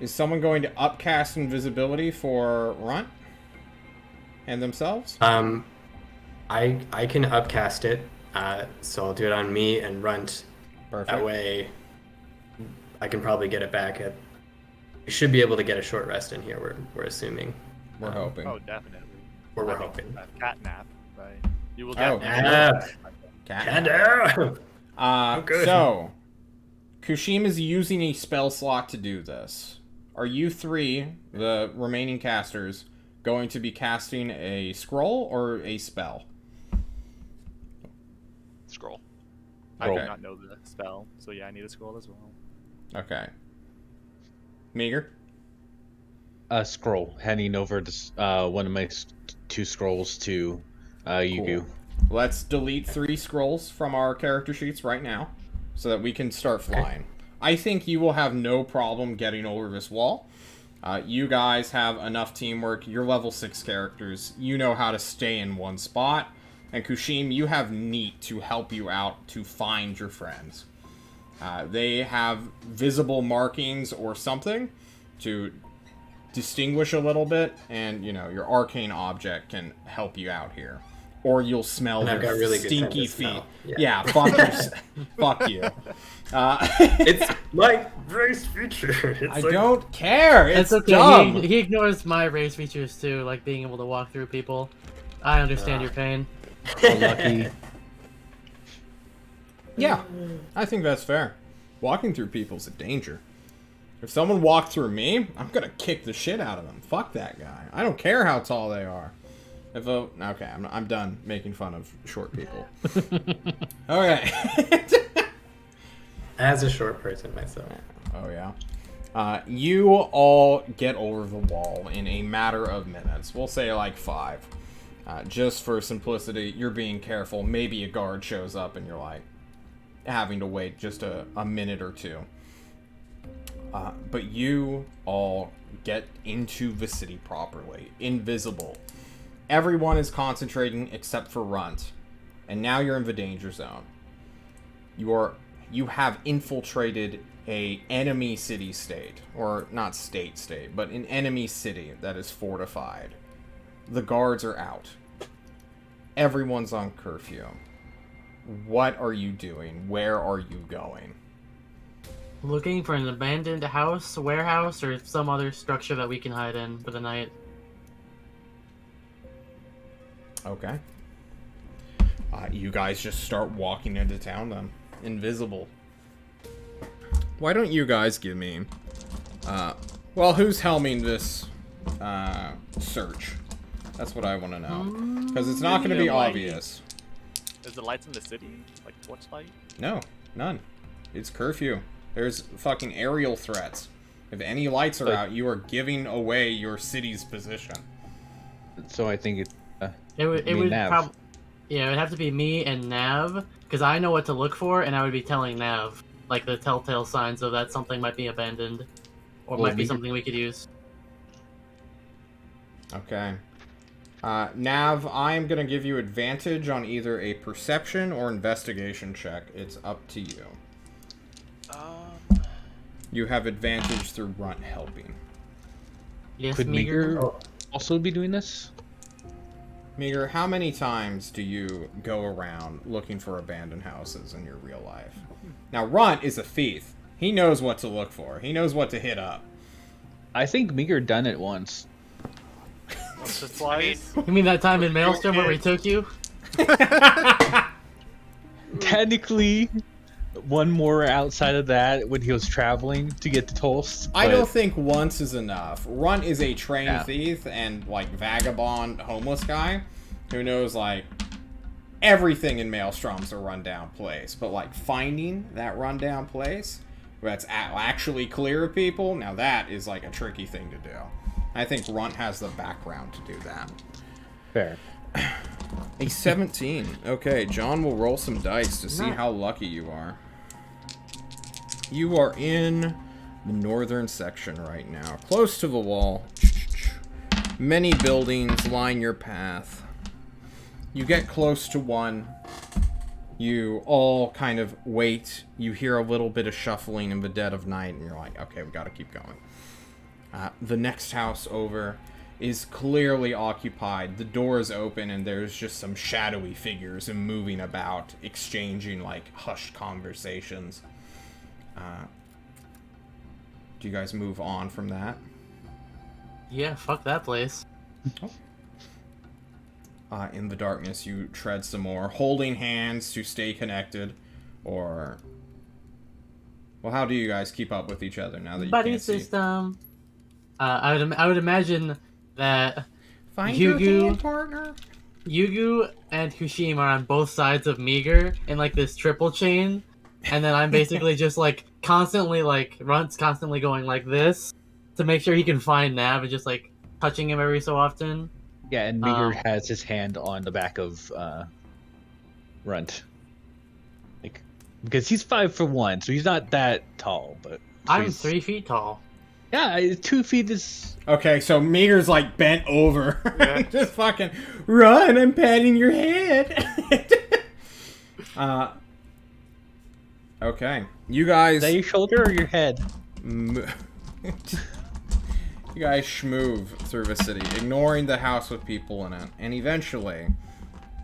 is someone going to upcast invisibility for Runt and themselves? I can upcast it, so I'll do it on me and Runt. Perfect. That way, I can probably get it back at. We should be able to get a short rest in here. We're assuming. We're hoping. Oh, definitely. We're I think hoping. a cat nap, right? You will Oh, definitely. nap. Cat. Hello. good. So, Kushim is using a spell slot to do this. Are you 3, the remaining casters, going to be casting a scroll or a spell? Scroll. I do Okay. not know the spell, so yeah, I need a scroll as well. Okay. Meager? Scroll, handing over this, one of my 2 scrolls to Yugu. Cool. Let's delete 3 scrolls from our character sheets right now, so that we can start flying. I think you will have no problem getting over this wall. You guys have enough teamwork. You're level 6 characters. You know how to stay in one spot. And Kushim, you have Neat to help you out to find your friends. They have visible markings or something to distinguish a little bit. And, you know, your arcane object can help you out here. Or you'll smell And I've their got really good scent stinky to feet. smell. Yeah, fuck you. Fuck you. It's my race feature. It's I don't care. It's That's okay. dumb. He ignores my race features too, like being able to walk through people. I understand your pain. Oh, lucky. Yeah, I think that's fair. Walking through people's a danger. If someone walked through me, I'm gonna kick the shit out of them. Fuck that guy. I don't care how tall they are. Okay, I'm done making fun of short people. Okay. As a short person myself. Oh yeah. You all get over the wall in a matter of minutes. We'll say like 5. Just for simplicity, you're being careful. Maybe a guard shows up and you're like having to wait just a minute or 2. But you all get into the city properly. Invisible. Everyone is concentrating except for Runt. And now you're in the danger zone. You have infiltrated a enemy city-state. Or not state-state, but an enemy city that is fortified. The guards are out. Everyone's on curfew. What are you doing? Where are you going? Looking for an abandoned house, warehouse, or some other structure that we can hide in for the night. Okay. You guys just start walking into town then. Invisible. Why don't you guys give me... well, who's helming this search? That's what I want to know. Because it's not going to be obvious. Is there lights in the city? Like torchlight? No, none. It's curfew. There's fucking aerial threats. If any lights are out, you are giving away your city's position. So I think it's. It would Nav. probably, yeah, it would have to be me and Nav, because I know what to look for, and I would be telling Nav, like the telltale signs of that something might be abandoned, or Well, might be we- something we could use. Okay. Nav, I am going to give you advantage on either a perception or investigation check. It's up to you. You have advantage through Runt helping. Yes, Could Meager. Meager also be doing this? Meager, how many times do you go around looking for abandoned houses in your real life? Now, Runt is a thief. He knows what to look for. He knows what to hit up. I think Meager done it once. Once or twice? You mean that time in Maelstrom where we took you? Technically, one more outside of that when he was traveling to get to Tulsa. I don't think once is enough. Runt is a trained Yeah. thief and, like, vagabond homeless guy who knows, like, everything in Maelstrom's a rundown place. But, like, finding that rundown place that's actually clear of people, now that is, like, a tricky thing to do. I think Runt has the background to do that. Fair. A 17. Okay, John will roll some dice to see how lucky you are. You are in the northern section right now, close to the wall. Many buildings line your path. You get close to one. You all kind of wait. You hear a little bit of shuffling in the dead of night, and you're like, okay, we gotta keep going. The next house over is clearly occupied. The door is open, and there's just some shadowy figures and moving about, exchanging, like, hushed conversations. Do you guys move on from that? Yeah, fuck that place. In the darkness, you tread some more, holding hands to stay connected, or... Well, how do you guys keep up with each other now that you Buddy can't see? system. I would imagine that Find your Yugu- game partner. Yugu and Kushim are on both sides of Meager in like this triple chain, and then I'm basically just like constantly like Runt's constantly going like this to make sure he can find Nav and just like touching him every so often. Yeah, and Meager has his hand on the back of Runt. Like, because he's 5'1", so he's not that tall, but so I'm he's- 3 feet tall. Yeah, 2 feet is. Okay, so Meager's like bent over. Yeah. Just fucking run, I'm patting your head. Okay. You guys Is that your shoulder or your head? you guys schmoove through the city, ignoring the house with people in it. And eventually,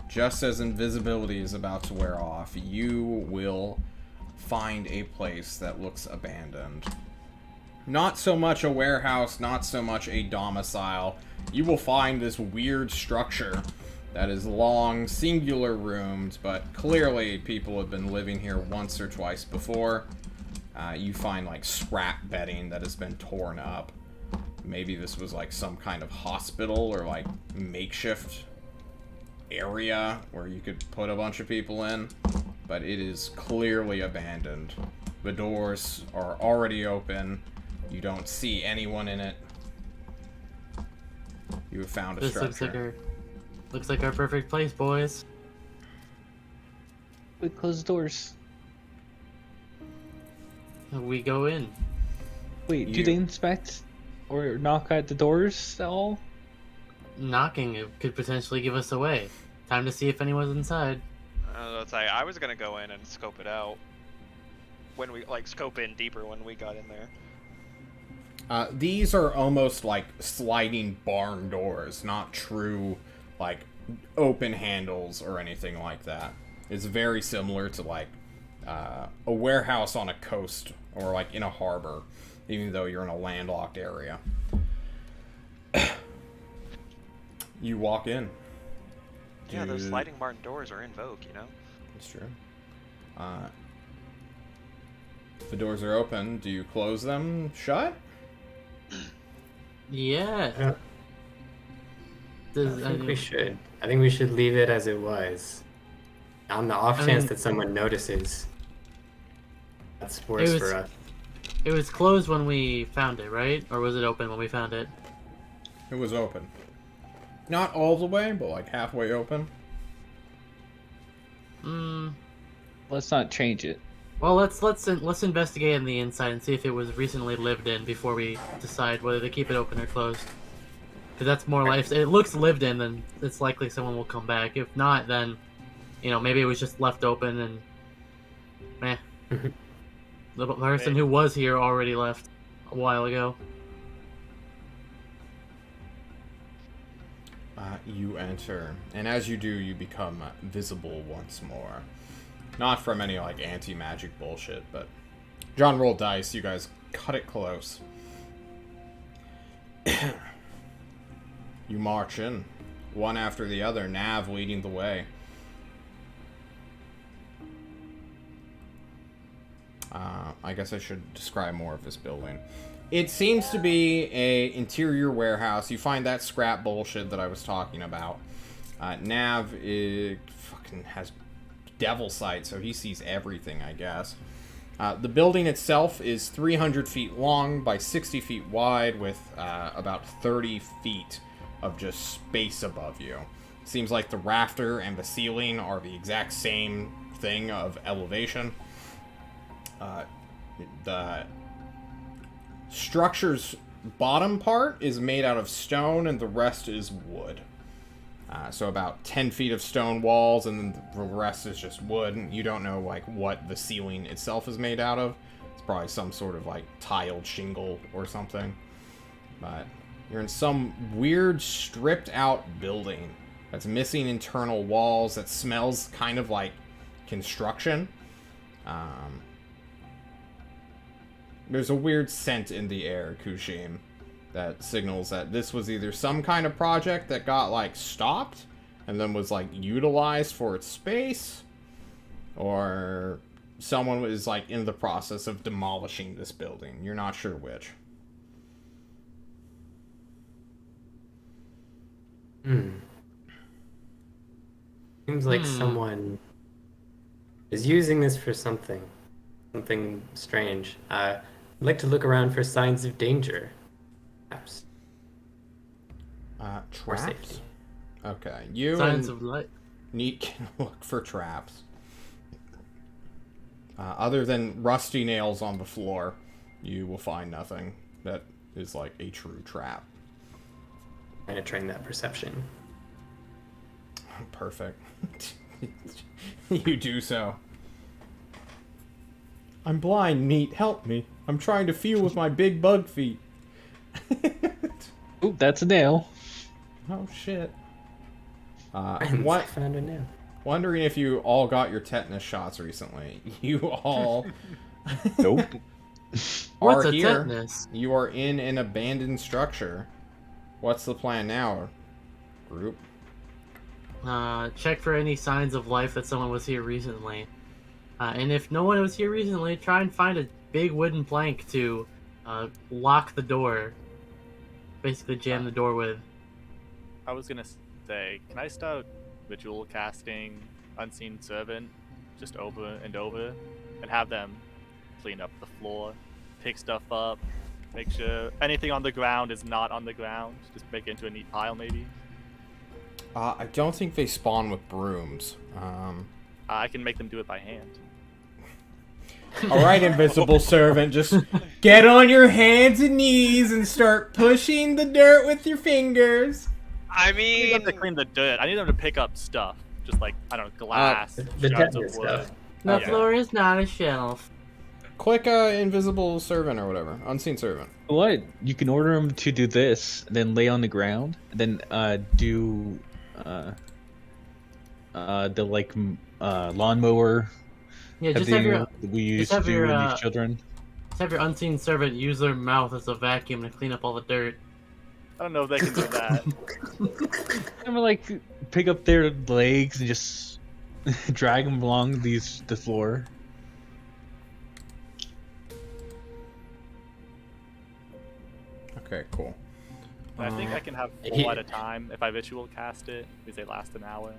just as invisibility is about to wear off, you will find a place that looks abandoned. Not so much a warehouse, not so much a domicile. You will find this weird structure that is long, singular rooms, but clearly people have been living here once or twice before. You find like scrap bedding that has been torn up. Maybe this was like some kind of hospital or like makeshift area where you could put a bunch of people in, but it is clearly abandoned. The doors are already open. You don't see anyone in it. You have found a This structure. looks like our perfect place, boys. We close the doors. We go in. Wait, do You- they inspect or knock at the doors at all? Knocking it could potentially give us away. Time to see if anyone's inside. Let's say I was gonna go in and scope it out when we scope in deeper when we got in there. These are almost like sliding barn doors, not true, like, open handles or anything like that. It's very similar to, like, a warehouse on a coast or, like, in a harbor, even though you're in a landlocked area. You walk in. Yeah, those Dude. sliding barn doors are in vogue, you know? That's true. The doors are open. Do you close them shut? Yeah. Yeah. Does, I think we should. I think we should leave it as it was. On the off I chance mean- that someone notices. That's worse was- for us. It was closed when we found it, right? Or was it open when we found it? It was open. Not all the way, but like halfway open. Hmm. Let's not change it. Well, let's investigate on the inside and see if it was recently lived in before we decide whether to keep it open or closed. Because that's more like if it looks lived in, then it's likely someone will come back. If not, then maybe it was just left open and the person who was here already left a while ago. You enter, and as you do, you become visible once more. Not from any, like, anti-magic bullshit, but... John rolled dice, you guys cut it close. You march in, one after the other, Nav leading the way. I guess I should describe more of this building. It seems to be a interior warehouse. You find that scrap bullshit that I was talking about. Nav fucking has devil sight, so he sees everything, I guess. The building itself is 300 feet long by 60 feet wide with about 30 feet of just space above you. Seems like the rafter and the ceiling are the exact same thing of elevation. The structure's bottom part is made out of stone and the rest is wood. So about 10 feet of stone walls and then the rest is just wood. And you don't know like what the ceiling itself is made out of. It's probably some sort of like tiled shingle or something. But you're in some weird stripped out building that's missing internal walls that smells kind of like construction. There's a weird scent in the air, Kushim, that signals that this was either some kind of project that got, like, stopped and then was, like, utilized for its space, or someone was, like, in the process of demolishing this building. You're not sure which. Seems like someone is using this for something strange. I'd like to look around for signs of danger. Perhaps. Or Traps? safety. Okay, you Signs and of light. Neat can look for traps. Other than rusty nails on the floor, you will find nothing that is like a true trap. Trying to train that perception. Perfect. You do so. I'm blind, Neat. Help me. I'm trying to feel with my big bug feet. Ooh, that's a nail. Oh, shit. And What? I found a nail. Wondering if you all got your tetanus shots recently. You all Nope. What's are a here. tetanus? You are in an abandoned structure. What's the plan now, group? Check for any signs of life that someone was here recently. And if no one was here recently, try and find a big wooden plank to lock the door. Basically jam the door with. I was gonna say, can I start ritual casting Unseen Servant just over and over and have them clean up the floor, pick stuff up, make sure anything on the ground is not on the ground, just make it into a neat pile maybe? I don't think they spawn with brooms. I can make them do it by hand. All right, invisible servant, just get on your hands and knees and start pushing the dirt with your fingers. I I need them mean, to clean the dirt. I need them to pick up stuff. Just like, I don't know, glass, the shards of tetanus wood. stuff. The Yeah. floor is not a shelf. Click invisible servant or whatever, unseen servant. What? You can order them to do this, then lay on the ground, and then do the lawnmower. Yeah, just have your that we used to have do your, when these children. just have your unseen servant use their mouth as a vacuum to clean up all the dirt. I don't know if they can do that. I'm like pick up their legs and just drag them along the floor. Okay, cool. I think I can have 4 at a time if I ritual cast it, because they last an hour.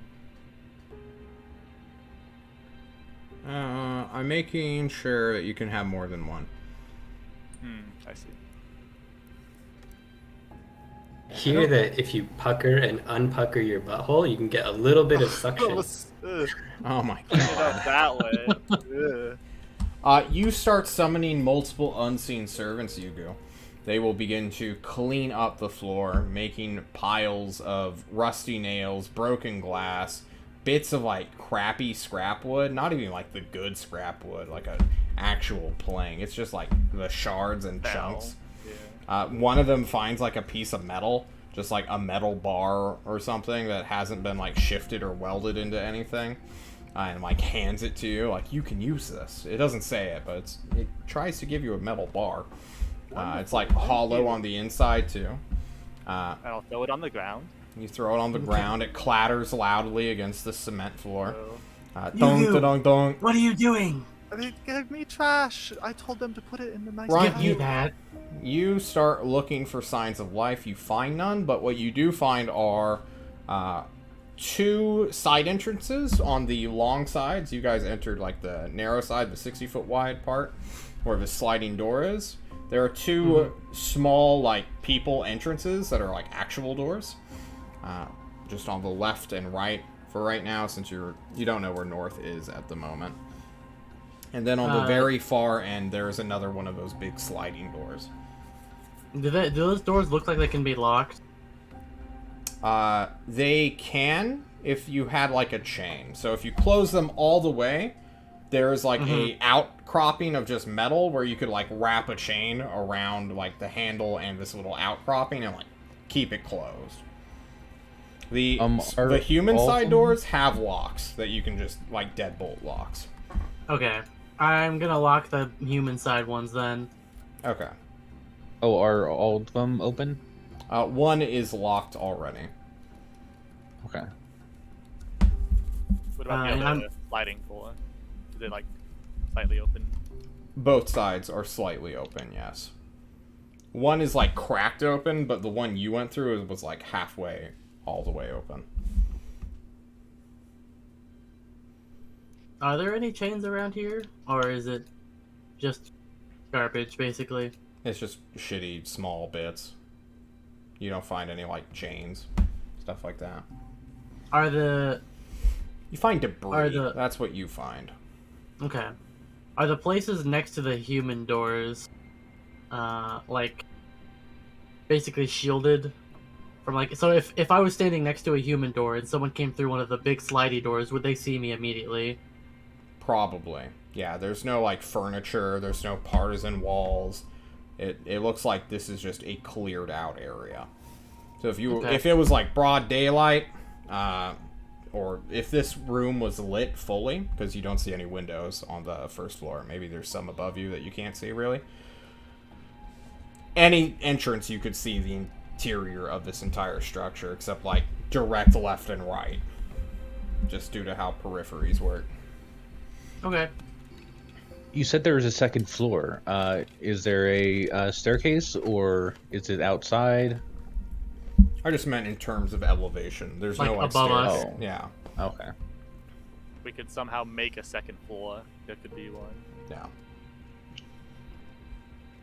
I'm making sure that you can have more than one. I see. Hear that if you pucker and unpucker your butthole, you can get a little bit of suction. Ugh, Oh my it god. up that way. Ugh. You start summoning multiple unseen servants, Yugu. They will begin to clean up the floor, making piles of rusty nails, broken glass, bits of like crappy scrap wood, not even like the good scrap wood, like an actual plank. It's just like the shards and chunks. Yeah. One of them finds like a piece of metal, just like a metal bar or something that hasn't been like shifted or welded into anything, and like hands it to you, like you can use this. It doesn't say it, but it tries to give you a metal bar. It's like hollow on the inside too. And I'll throw it on the ground. You throw it on the ground, it clatters loudly against the cement floor. So... Dong, dong, dong. What are you doing? They gave me trash. I told them to put it in the nice Right, pile. you- that. You start looking for signs of life. You find none, but what you do find are 2 side entrances on the long sides. You guys entered like the narrow side, the 60-foot wide part, where the sliding door is. There are 2 small like people entrances that are like actual doors, just on the left and right for right now, since you don't know where north is at the moment. And then on the very far end, there's another one of those big sliding doors. Do those doors look like they can be locked? They can if you had like a chain. So if you close them all the way, there's like a outcropping of just metal where you could like wrap a chain around like the handle and this little outcropping and like keep it closed. The Are human all of side them- doors have locks that you can just like deadbolt locks. Okay. I'm gonna lock the human side ones then. Okay. Oh, are all of them open? One is locked already. Okay. What about and the I'm- other sliding door? Is it like slightly open? Both sides are slightly open, yes. One is like cracked open, but the one you went through was like halfway, all the way open. Are there any chains around here? Or is it just garbage, basically? It's just shitty small bits. You don't find any like chains, stuff like that. Are the... You find debris. the- That's what you find. Okay. Are the places next to the human doors, like, basically shielded from like. So if I was standing next to a human door and someone came through one of the big slidey doors, would they see me immediately? Probably. Yeah, there's no, like, furniture, there's no partisan walls. It looks like this is just a cleared out area. So if it was, like, broad daylight, or if this room was lit fully, because you don't see any windows on the first floor, maybe there's some above you that you can't see, really. Any entrance, you could see the interior of this entire structure, except, like, direct left and right. Just due to how peripheries work. Okay. You said there was a second floor. Is there a staircase, or is it outside? I just meant in terms of elevation. There's Like no, like, above us? stairs. Oh. Yeah. Okay. We could somehow make a second floor. There could be one. Yeah.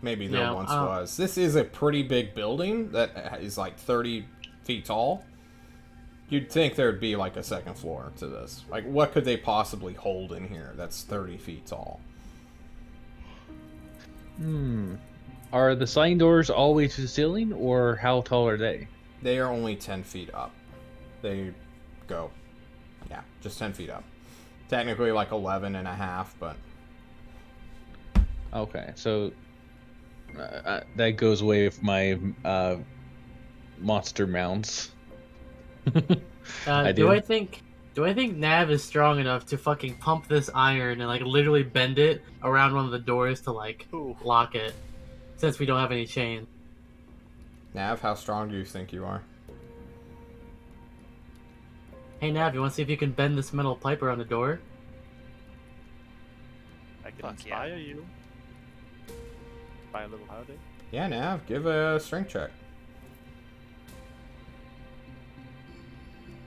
Maybe there Yeah, once was. This is a pretty big building that is like 30 feet tall. You'd think there'd be like a second floor to this. Like, what could they possibly hold in here that's 30 feet tall? Are the sliding doors all the way to the ceiling, or how tall are they? They are only 10 feet up. They go, yeah, just 10 feet up. Technically like 11 and a half, but... Okay, so that goes away with my monster mounts. Do I think Nav is strong enough to fucking pump this iron and like literally bend it around one of the doors to like lock it? Since we don't have any chain. Nav, how strong do you think you are? Hey Nav, you want to see if you can bend this metal pipe around the door? I can Fuck inspire you. By a little howdy. Yeah, Nav, give a strength check.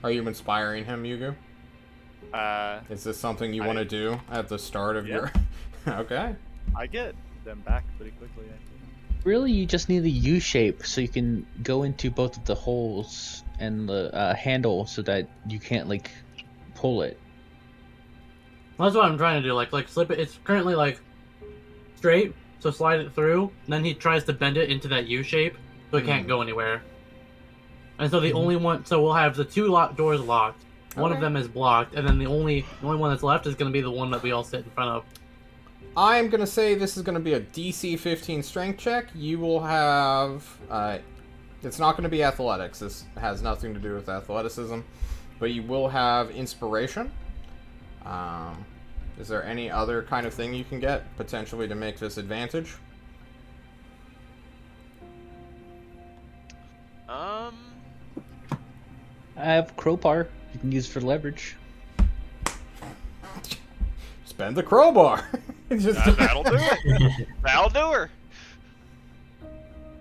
Are you inspiring him, Yugu? Is this something you want to do at the start of your... Okay. I get them back pretty quickly, I think. Really, you just need the U shape so you can go into both of the holes and the handle so that you can't like pull it. That's what I'm trying to do. Like slip it. It's currently like straight, so slide it through. And then he tries to bend it into that U shape, so it can't go anywhere. And so the only one, so we'll have the two doors locked. One of them is blocked, and then the only one that's left is going to be the one that we all sit in front of. I'm going to say this is going to be a DC 15 strength check. You will have... it's not going to be athletics. This has nothing to do with athleticism. But you will have inspiration. Is there any other kind of thing you can get, potentially, to make this advantage? I have crowbar you can use for leverage. Spend the crowbar. That'll do it. That'll do her.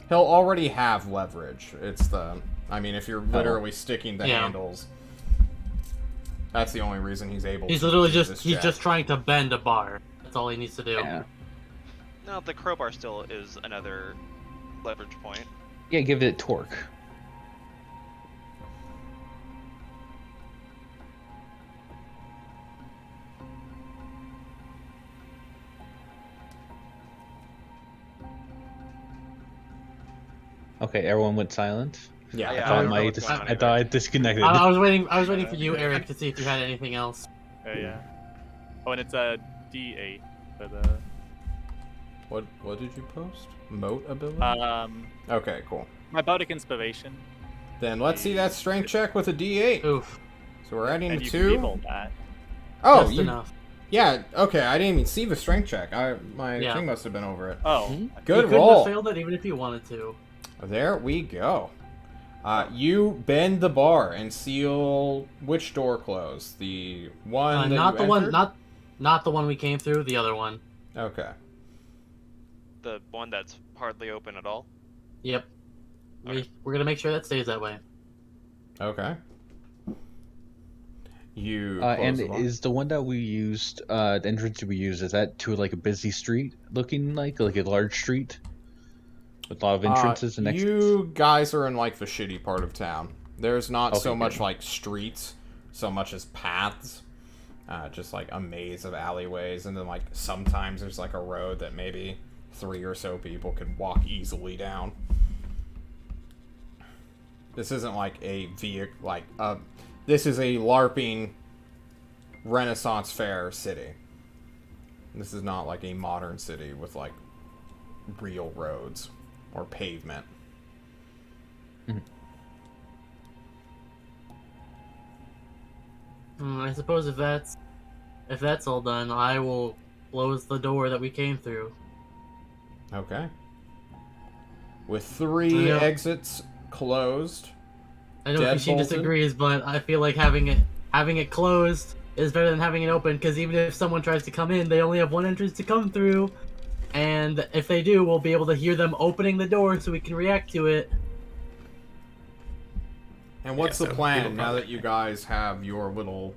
He'll already have leverage. It's the... I mean, if you're literally sticking the handles... That's the only reason he's able He's to literally use just this he's check. just trying to bend a bar. That's all he needs to do. Yeah. No, the crowbar still is another leverage point. Yeah, give it torque. Okay, everyone went silent. Yeah. Yeah, I thought don't know I what's going on thought I disconnected. I was waiting for you, Eric, to see if you had anything else. Yeah. Oh, and it's a D8 for the... What did you post? Moat ability? Okay, cool. My Bodic Inspiration. Then let's see that strength check with a D8. Oof. So we're adding And the you 2. can reroll that. Oh, Just you... enough. Yeah, okay, I didn't even see the strength check. My Yeah. thing must have been over it. Oh. You Good couldn't roll. have failed it even if you wanted to. There we go. You bend the bar and seal which door closed? The one that Not you the one, entered? not the one we came through. The other one. Okay. The one that's hardly open at all. Yep. Okay. We're gonna make sure that stays that way. Okay. You And close the bar. is the one that we used, the entrance we used, is that to like a busy street looking like a large street? With a lot of entrances and exits? You guys are in like the shitty part of town. There's not Okay, so much good. like streets, so much as paths. Just like a maze of alleyways, and then like sometimes there's like a road that maybe 3 or so people could walk easily down. This isn't like a vehicle, this is a LARPing Renaissance fair city. This is not like a modern city with like real roads or pavement. I suppose if that's all done, I will close the door that we came through. Okay. With 3 Yeah. exits closed. I know Dead Christine bolted? disagrees, but I feel like having it closed is better than having it open, because even if someone tries to come in, they only have one entrance to come through, and if they do, we'll be able to hear them opening the door so we can react to it. And what's Yeah, the so plan people now probably- that you guys have your little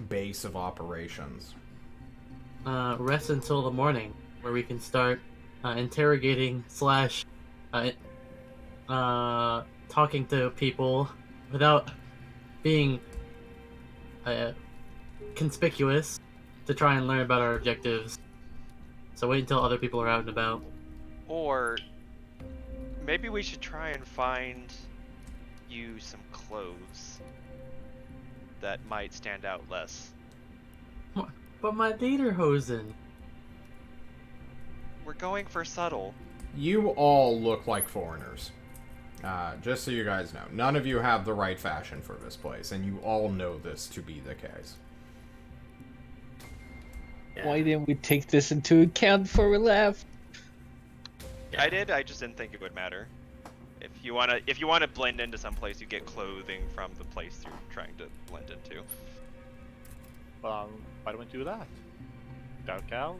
base of operations? Rest until the morning, where we can start interrogating slash talking to people without being conspicuous, to try and learn about our objectives. So wait until other people are out and about. Or maybe we should try and find you some clothes that might stand out less. But my lederhosen. We're going for subtle. You all look like foreigners. Just so you guys know. None of you have the right fashion for this place, and you all know this to be the case. Yeah. Why didn't we take this into account before we left? Yeah. I did. I just didn't think it would matter. If you wanna blend into some place, you get clothing from the place you're trying to blend into. Why don't we do that? Dark out?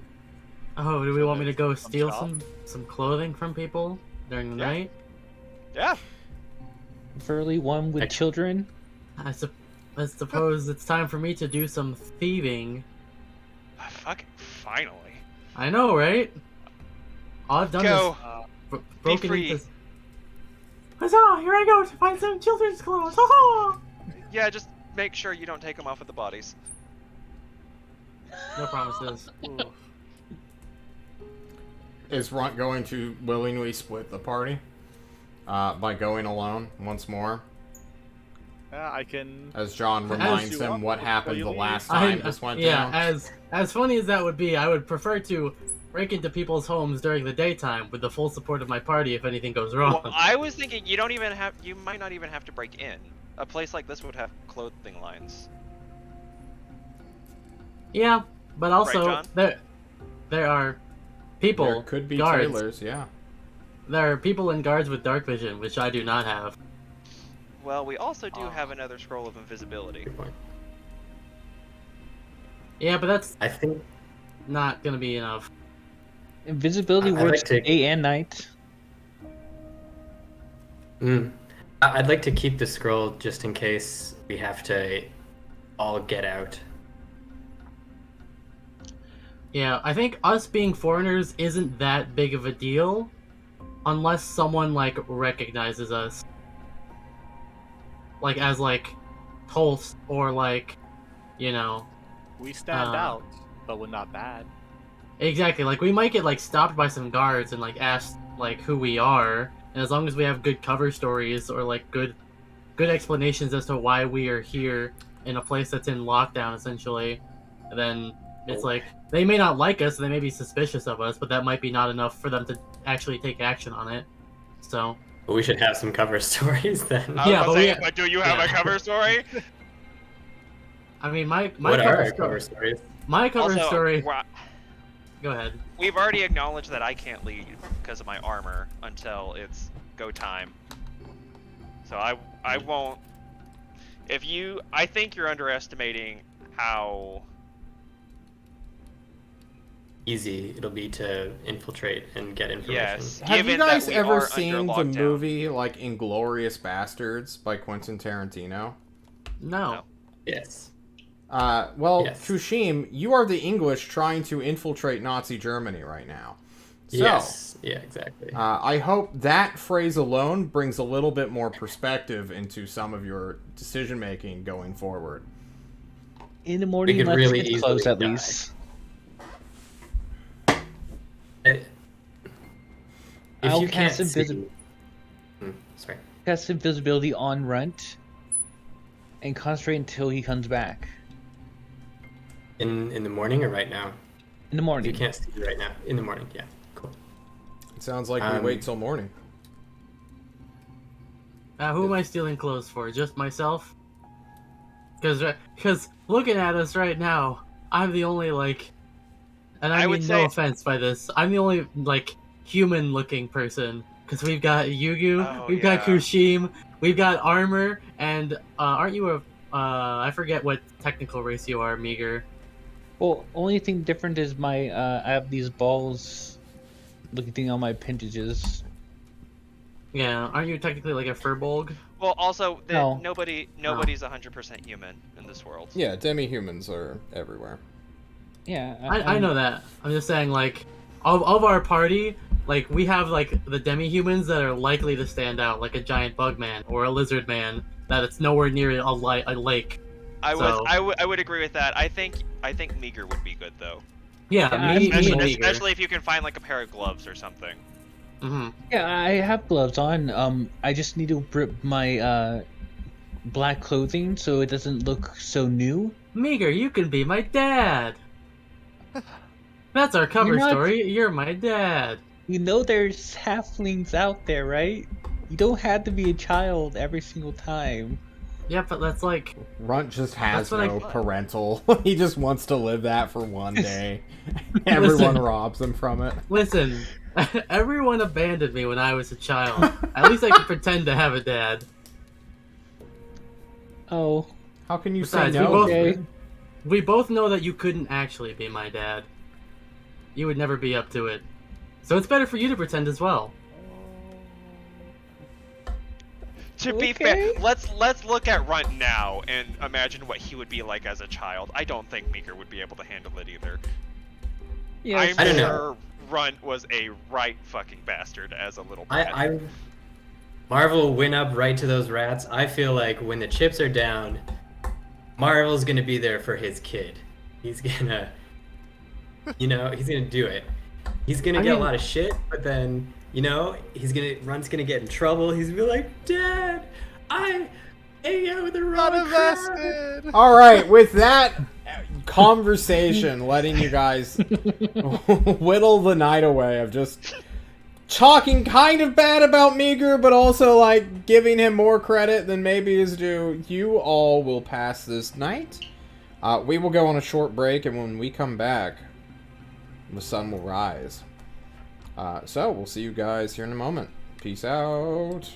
Oh, do we want me to go Some steal shop? some clothing from people during the Yeah. night? Yeah. Preferably one with I- children. I suppose it's time for me to do some thieving. Fucking finally. I know, right? All I've done Go. is broken free. into. Huzzah! Here I go to find some children's clothes. Ha Yeah, just make sure you don't take them off with the bodies. No promises. Ooh. Is Runt going to willingly split the party? By going alone once more? Yeah, I can. As John reminds him what happened the last time this went yeah, down? as funny as that would be, I would prefer to break into people's homes during the daytime with the full support of my party if anything goes wrong. Well, I was thinking you might not even have to break in. A place like this would have clothing lines. Yeah, but also John? there are people, There could be guards. tailors, yeah. There are people and guards with dark vision, which I do not have. Well, we also do have another scroll of invisibility. Good point. Yeah, but that's I think not gonna be enough. Invisibility I'd like works to- day and night. I'd like to keep the scroll just in case we have to all get out. Yeah, I think us being foreigners isn't that big of a deal, unless someone like recognizes us, like as like Tulst or like, you know, We stand Uh, out, but we're not bad. exactly. Like we might get like stopped by some guards and like asked like who we are, and as long as we have good cover stories or like good explanations as to why we are here in a place that's in lockdown essentially, then it's like they may not like us, they may be suspicious of us, but that might be not enough for them to actually take action on it. So But we should have some cover stories then. I was Yeah, about but to say, we- but do you have a yeah. cover story? I mean, my What cover are our story. cover stories? My cover Also, story. we're- Go ahead. we've already acknowledged that I can't lead because of my armor until it's go time. So I won't. I think you're underestimating how. Easy it'll be to infiltrate and get information. Yes. Have you Given that guys we ever are seen under the lockdown. movie, like, Inglorious Bastards by Quentin Tarantino? No. No. Yes. Well, Yes. Kushim, you are the English trying to infiltrate Nazi Germany right now. So, Yes. Yeah, exactly. I hope that phrase alone brings a little bit more perspective into some of your decision making going forward. In the morning, could let's really get close easily at die. least. If I'll you can't cast see... invisi- Sorry. cast invisibility on Runt and concentrate until he comes back In the morning or right now? in the You morning. can't see right now. In the morning, yeah. Cool. It sounds like we wait till morning. Who am I stealing clothes for? Just myself? Because looking at us right now, I'm the only, like... And I would mean say- no offense by this. I'm the only, like, human-looking person. Because we've got Yugu, Oh, we've got yeah. Kushim, we've got Armor, and aren't you a... I forget what technical race you are, Meager. Well, only thing different is my I have these balls looking thing on my appendages. Yeah, aren't you technically like a Furbolg? Well, also, No. nobody's 100% human in this world. Yeah, demi-humans are everywhere. Yeah, I know that. I'm just saying, like, of our party, like, we have, like, the demi-humans that are likely to stand out, like a giant bug man or a lizard man, that it's nowhere near a lake. I would agree with that. I think Meager would be good though. Yeah, Yeah, me I'm- and Meager. Especially if you can find like a pair of gloves or something. Mm-hmm. Yeah, I have gloves on. I just need to rip my black clothing so it doesn't look so new. Meager, you can be my dad. That's our cover You're not- story. You're my dad. You know there's halflings out there, right? You don't have to be a child every single time. Yeah, but that's like... Runt just has That's what no I- parental. He just wants to live that for one day. Everyone Listen. robs him from it. Listen, everyone abandoned me when I was a child. At least I could pretend to have a dad. Oh, How can you Besides, say we no? both- okay. We both know that you couldn't actually be my dad. You would never be up to it. So it's better for you to pretend as well. To be fair, let's look at Runt now and imagine what he would be like as a child. I don't think Meeker would be able to handle it either. Yeah, I'm I don't know. sure Runt was a right fucking bastard as a little brat. I Marvel went up right to those rats. I feel like when the chips are down, Marvel's gonna be there for his kid. He's gonna, he's gonna do it. He's gonna I get mean- a lot of shit, but then, Runt's gonna get in trouble. He's gonna be like, Dad, I hang out with the Not wrong crowd." invested. All right, with that conversation, letting you guys whittle the night away of just talking kind of bad about Meager, but also like giving him more credit than maybe is due. You all will pass this night. We will go on a short break, and when we come back, the sun will rise. So we'll see you guys here in a moment. Peace out.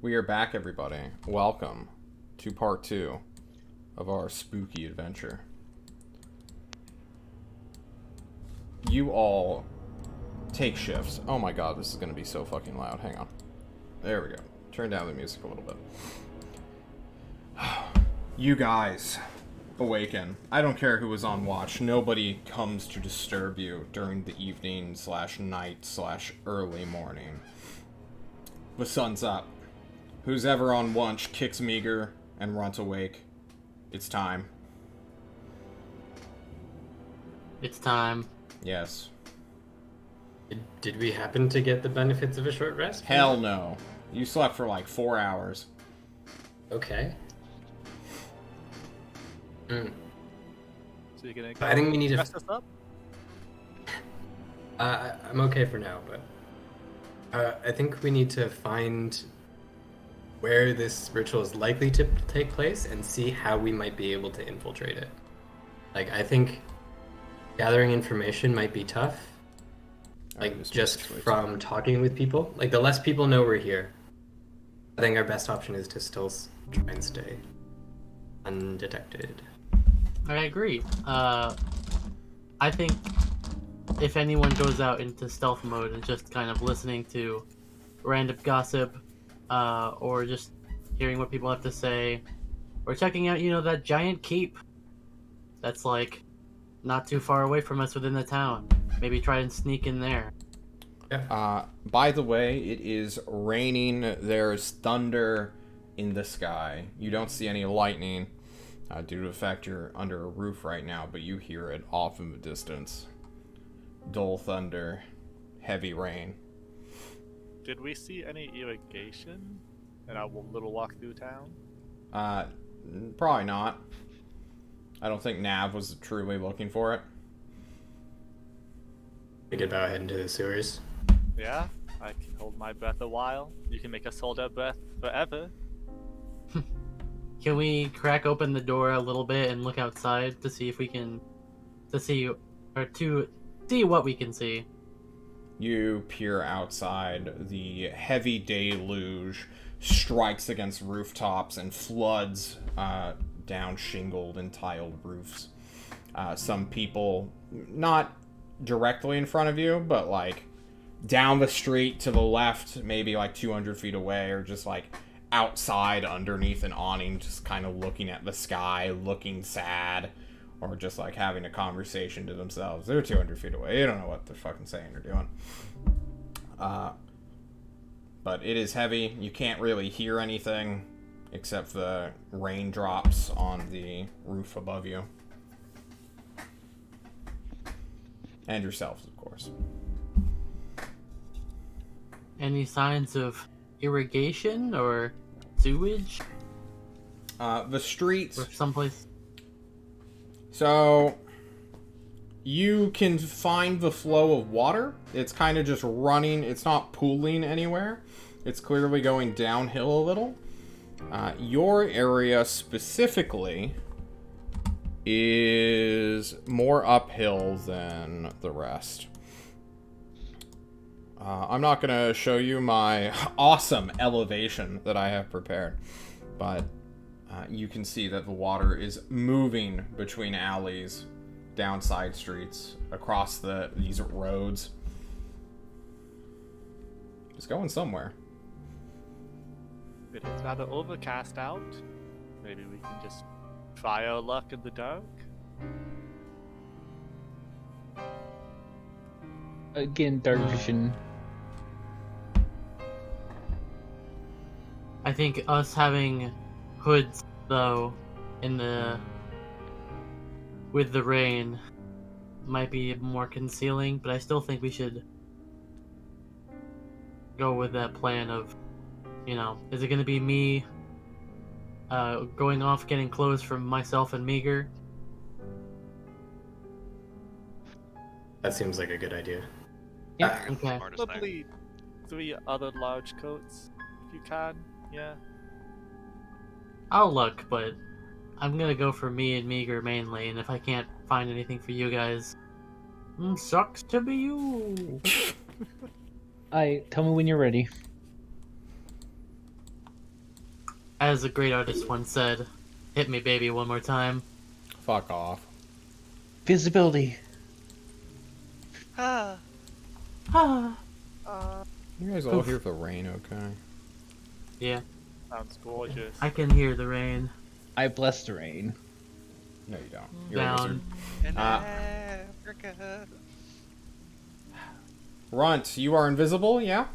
We are back, everybody. Welcome to part 2 of our spooky adventure. You all take shifts. Oh my god, this is gonna be so fucking loud. Hang on. There we go. Turn down the music a little bit. You guys awaken. I don't care who is on watch. Nobody comes to disturb you during the evening / night / early morning. The sun's up. Who's ever on lunch kicks Meager and runs awake. It's time. It's time. Yes. Did we happen to get the benefits of a short rest? Hell no. You slept for like 4 hours. Okay. So you're gonna go I think we need to... rest us up? I'm okay for now, but... I think we need to find where this ritual is likely to take place and see how we might be able to infiltrate it. Like, I think gathering information might be tough. Like, just from talking with people. Like, the less people know we're here, I think our best option is to still try and stay undetected. I agree. I think if anyone goes out into stealth mode and just kind of listening to random gossip, or just hearing what people have to say, or checking out, that giant keep that's like not too far away from us within the town. Maybe try and sneak in there. By the way, it is raining. There's thunder in the sky. You don't see any lightning due to the fact you're under a roof right now, but you hear it off in the distance. Dull thunder, heavy rain. Did we see any irrigation in our little walk through town? Probably not. I don't think Nav was truly looking for it. We could bow ahead into the sewers. Yeah, I can hold my breath a while. You can make us hold our breath forever. Can we crack open the door a little bit and look outside to see if we can, to see what we can see? You peer outside. The heavy deluge strikes against rooftops and floods down shingled and tiled roofs. Some people, not directly in front of you, but like down the street to the left, maybe like 200 feet away, or just like outside underneath an awning, just kind of looking at the sky, looking sad, or just like having a conversation to themselves. They're 200 feet away. You don't know what they're fucking saying or doing. But it is heavy. You can't really hear anything except the raindrops on the roof above you. And yourselves, of course. Any signs of irrigation or sewage? The streets... Or someplace... So, you can find the flow of water. It's kind of just running. It's not pooling anywhere. It's clearly going downhill a little. Your area specifically is more uphill than the rest. I'm not going to show you my awesome elevation that I have prepared, but you can see that the water is moving between alleys, down side streets, across these roads. It's going somewhere. It is rather overcast out. Maybe we can just try our luck in the dark. Again, dark vision. I think us having hoods, though, with the rain might be more concealing, but I still think we should go with that plan of, is it going to be me going off getting clothes from myself and Meager? That seems like a good idea. Yeah. Okay. Smartest thing. Probably 3 other large coats, if you can. Yeah. I'll look, but I'm going to go for me and Meager mainly, and if I can't find anything for you guys, sucks to be you. Tell me when you're ready. As a great artist once said, "Hit me, baby, one more time." Fuck off. Visibility. Ah. Ah. You guys all hear the rain, okay? Yeah, Sounds gorgeous. I can hear the rain. I bless the rain. No, you don't. You're a Down. wizard. In Ah. Africa. Runt, you are invisible, yeah?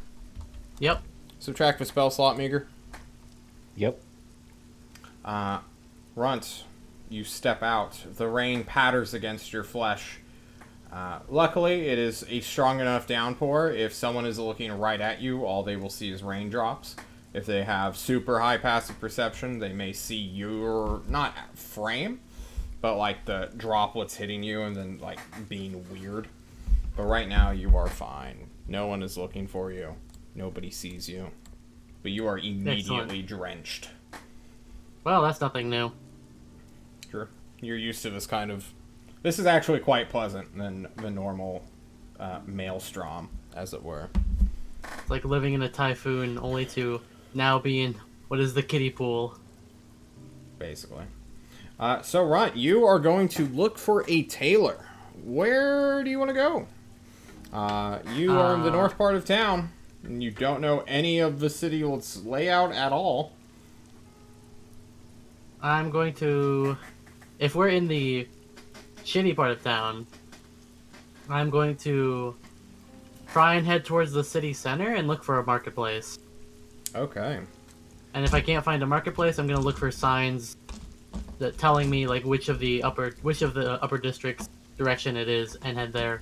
Yep. Subtract the spell slot meager. Yep. Runt, you step out. The rain patters against your flesh. Luckily, it is a strong enough downpour. If someone is looking right at you, all they will see is raindrops. If they have super high passive perception, they may see your, not frame, but like the droplets hitting you and then like being weird. But right now, you are fine. No one is looking for you. Nobody sees you. But you are immediately drenched. Well, that's nothing new. Sure. You're used to this kind of... This is actually quite pleasant than the normal maelstrom, as it were. It's like living in a typhoon, only to now be in what is the kiddie pool. Basically. So, Runt, you are going to look for a tailor. Where do you want to go? You are in the north part of town, and you don't know any of the city's layout at all. I'm going to... If we're in the shitty part of town, I'm going to try and head towards the city center and look for a marketplace. Okay. And if I can't find a marketplace, I'm going to look for signs that telling me like which of the upper districts direction it is and head there.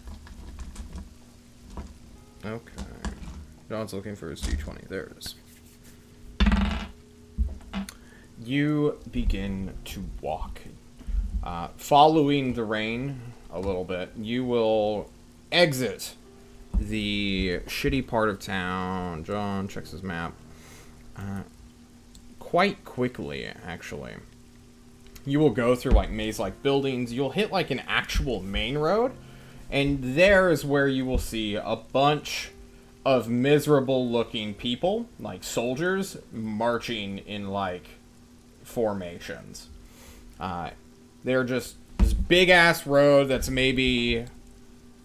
Okay. John's looking for his D20. There it is. You begin to walk. Following the rain a little bit, you will exit the shitty part of town. John checks his map. Quite quickly, actually. You will go through like maze-like buildings. You'll hit like an actual main road. And there is where you will see a bunch of miserable-looking people, like soldiers, marching in like formations. They're just this big-ass road that's maybe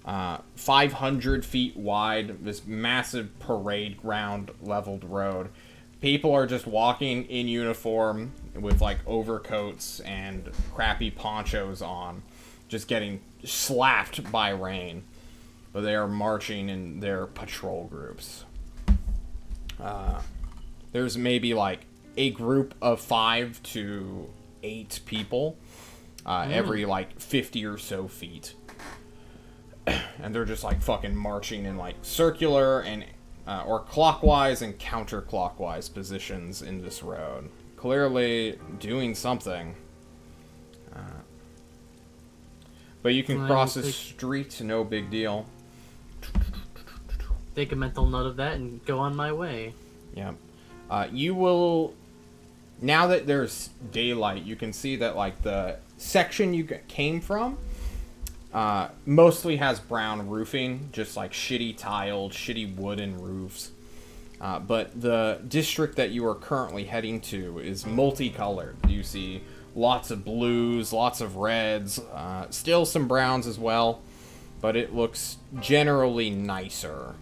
500 feet wide, this massive parade ground leveled road. People are just walking in uniform with like overcoats and crappy ponchos on, just getting slapped by rain. But they are marching in their patrol groups. There's maybe like a group of 5 to 8 people every like 50 or so feet. And they're just like fucking marching in like circular and or clockwise and counterclockwise positions in this road. Clearly doing something. But you can cross the street, no big deal. Take a mental note of that and go on my way. Yeah. You will... Now that there's daylight, you can see that like the section you came from mostly has brown roofing, just like shitty tiled, shitty wooden roofs. But the district that you are currently heading to is multicolored. You see lots of blues, lots of reds, still some browns as well, but it looks generally nicer.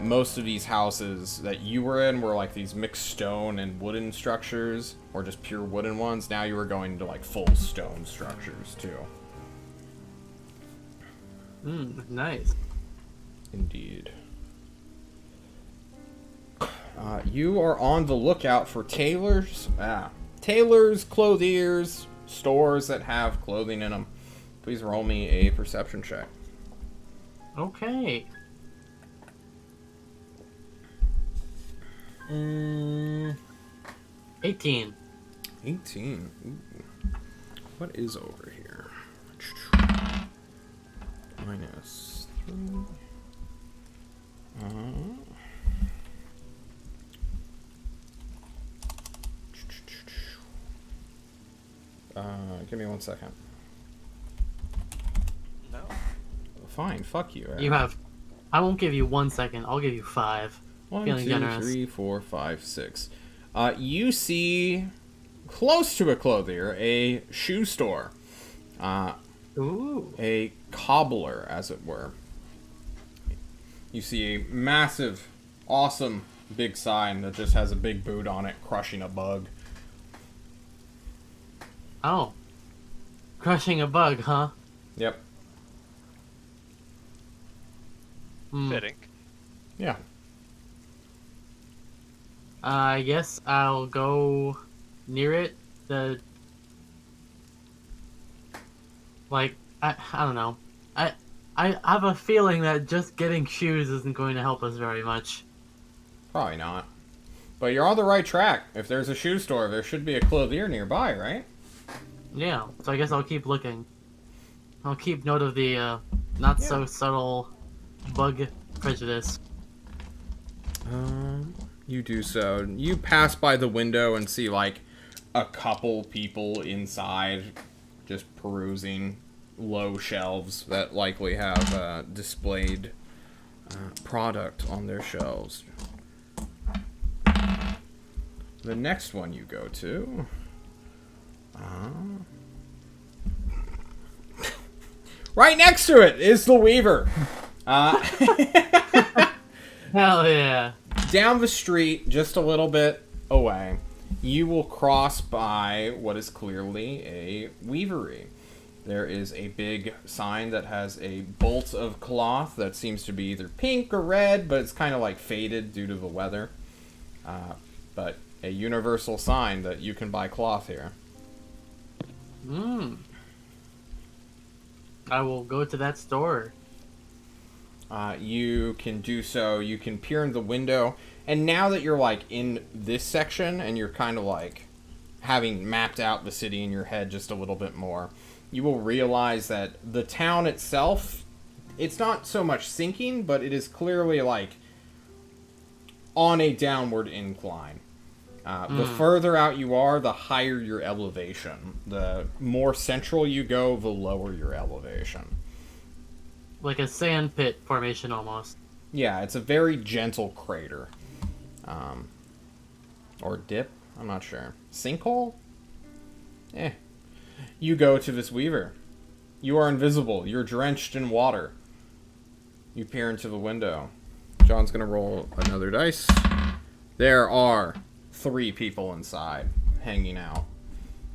Most of these houses that you were in were like these mixed stone and wooden structures, or just pure wooden ones. Now you are going to like full stone structures too. Nice. Indeed. You are on the lookout for tailors. Tailors, clothiers, stores that have clothing in them. Please roll me a perception check. Okay. 18. 18. Ooh. What is over here? -3. Give me 1 second. No. Fine, fuck you. You have... I won't give you 1 second. I'll give you 5. 1, Feeling 2, generous. 3, 4, 5, 6. You see, close to a clothier, a shoe store. Ooh. A cobbler, as it were. You see a massive, awesome, big sign that just has a big boot on it, crushing a bug. Oh. Crushing a bug, huh? Yep. Hmm. Fitting. Yeah. I guess I'll go near it. I don't know. I have a feeling that just getting shoes isn't going to help us very much. Probably not. But you're on the right track. If there's a shoe store, there should be a clothier nearby, right? Yeah, so I guess I'll keep looking. I'll keep note of the not so subtle bug prejudice. You do so. You pass by the window and see, like, a couple people inside just perusing low shelves that likely have displayed product on their shelves. The next one you go to... right next to it is the Weaver. Hell yeah. Down the street, just a little bit away, you will cross by what is clearly a weavery. There is a big sign that has a bolt of cloth that seems to be either pink or red, but it's kind of like faded due to the weather. But a universal sign that you can buy cloth here. I will go to that store. You can do so. You can peer in the window. And now that you're, like, in this section and you're kind of, like, having mapped out the city in your head just a little bit more, you will realize that the town itself, it's not so much sinking, but it is clearly, like, on a downward incline. The further out you are, the higher your elevation. The more central you go, the lower your elevation. Like a sand pit formation almost. Yeah, it's a very gentle crater. Or dip? I'm not sure. Sinkhole? You go to this weaver. You are invisible. You're drenched in water. You peer into the window. John's gonna roll another dice. There are 3 people inside, hanging out,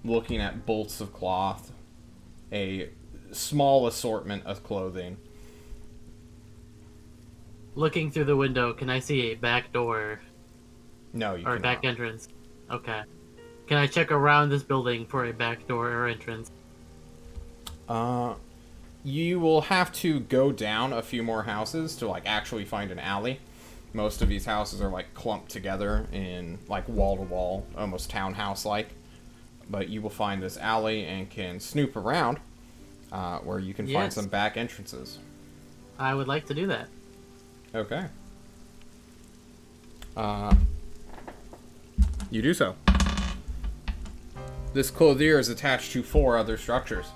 looking at bolts of cloth, a small assortment of clothing. Looking through the window, can I see a back door? No, you Or a cannot. back entrance? Okay. Can I check around this building for a back door or entrance? You will have to go down a few more houses to, like, actually find an alley. Most of these houses are, like, clumped together in, like, wall-to-wall, almost townhouse-like. But you will find this alley and can snoop around, where you can find Yes. some back entrances. I would like to do that. Okay. You do so. This clothier is attached to 4 other structures.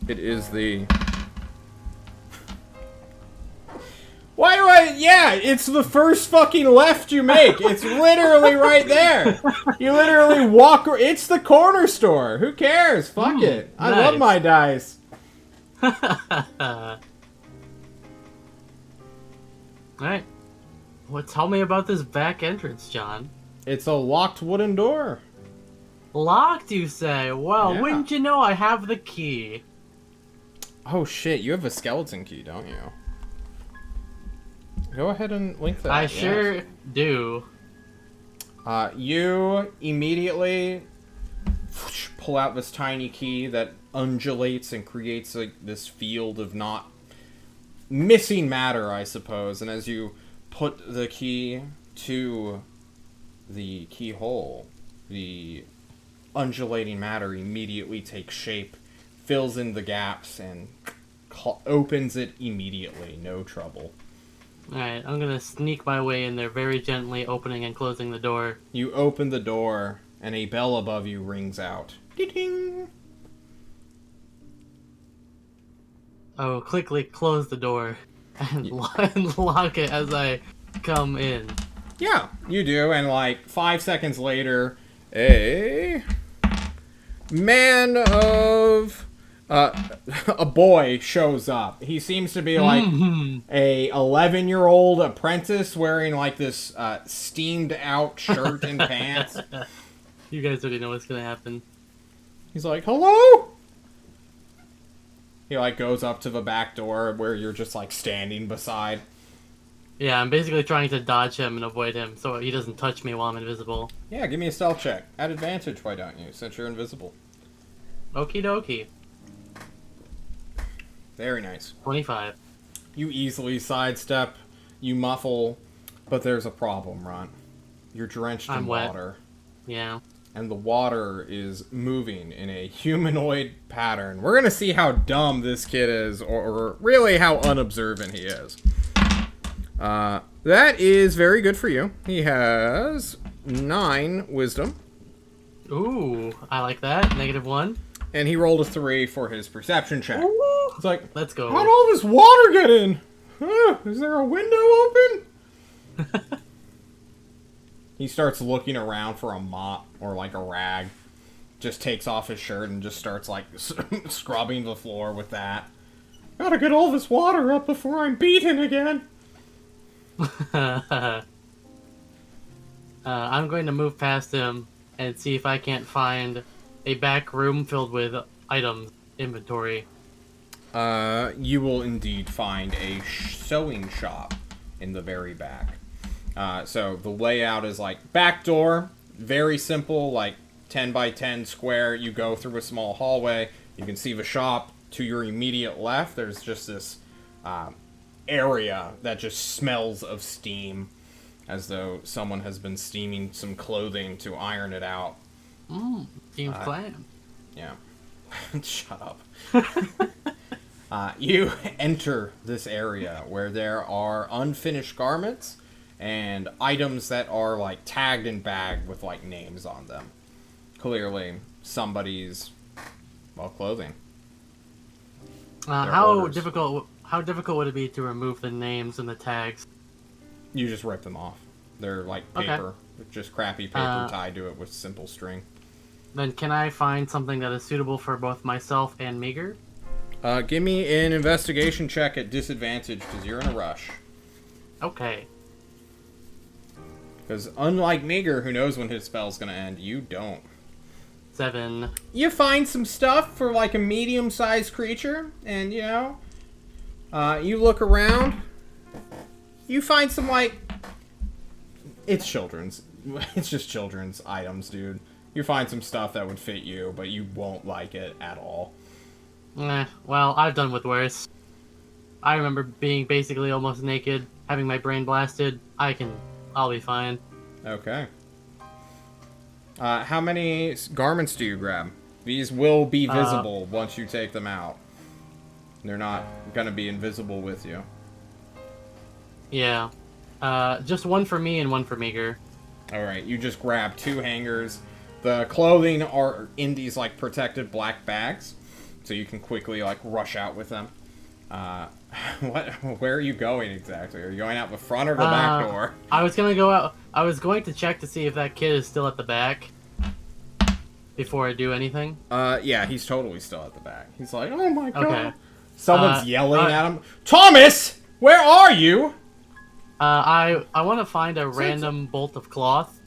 It is the... Why do I... Yeah, it's the first fucking left you make. It's literally right there. You literally walk... It's the corner store. Who cares? Fuck it. I love nice. my dice. Alright. Well, tell me about this back entrance, John. It's a locked wooden door. Locked, you say? Well, Yeah. wouldn't you know I have the key? Oh shit, you have a skeleton key, don't you? Go ahead and link that. I yes. sure do. You immediately pull out this tiny key that undulates and creates like this field of not missing matter, I suppose. And as you put the key to the keyhole, the undulating matter immediately takes shape, fills in the gaps, and opens it immediately. No trouble. Alright, I'm gonna sneak my way in there very gently, opening and closing the door. You open the door, and a bell above you rings out. Ding! I will quickly close the door and lock it as I come in. Yeah, you do, and like 5 seconds later, a man of a boy shows up. He seems to be like a 11-year-old apprentice wearing like this steamed out shirt and pants. You guys already know what's gonna happen. He's like, "Hello?" He like goes up to the back door where you're just like standing beside. Yeah, I'm basically trying to dodge him and avoid him so he doesn't touch me while I'm invisible. Yeah, give me a stealth check. At advantage, why don't you? Since you're invisible. Okie dokie. Very nice. 25. You easily sidestep, you muffle, but there's a problem, Ron. You're drenched I'm in wet. water. Yeah. And the water is moving in a humanoid pattern. We're gonna see how dumb this kid is, or really how unobservant he is. That is very good for you. He has 9 wisdom. Ooh, I like that. -1. And he rolled a 3 for his perception check. Ooh. It's like, Let's go. how'd all this water get in? Is there a window open? He starts looking around for a mop or like a rag. Just takes off his shirt and just starts like scrubbing the floor with that. Gotta get all this water up before I'm beaten again. I'm going to move past him and see if I can't find a back room filled with items inventory. You will indeed find a sewing shop in the very back. So the layout is like back door, very simple, like 10 by 10 square. You go through a small hallway. You can see the shop to your immediate left. There's just this area that just smells of steam, as though someone has been steaming some clothing to iron it out. Seems planned. Yeah. Shut up. You enter this area where there are unfinished garments and items that are like tagged and bagged with like names on them. Clearly somebody's, well, clothing. How orders. difficult would it be to remove the names and the tags? You just rip them off. They're like paper, with just crappy paper tied to it with simple string. Then can I find something that is suitable for both myself and Meager? Give me an investigation check at disadvantage because you're in a rush. Okay. Because unlike Meager, who knows when his spell's gonna end, you don't. 7. You find some stuff for like a medium-sized creature, and you know, you look around. You find some like, it's children's. It's just children's items, dude. You find some stuff that would fit you, but you won't like it at all. Well, I've done with worse. I remember being basically almost naked, having my brain blasted. I'll be fine. Okay. How many garments do you grab? These will be visible once you take them out. They're not gonna be invisible with you. Yeah. Just one for me and one for Meager. Alright, you just grab 2 hangers. The clothing are in these like protected black bags, so you can quickly like rush out with them. Where are you going exactly? Are you going out the front or the back door? I was gonna go out. I was going to check to see if that kid is still at the back before I do anything. Yeah, he's totally still at the back. He's like, oh my god. Okay. Someone's yelling at him. Thomas! Where are you? I want to find a random bolt of cloth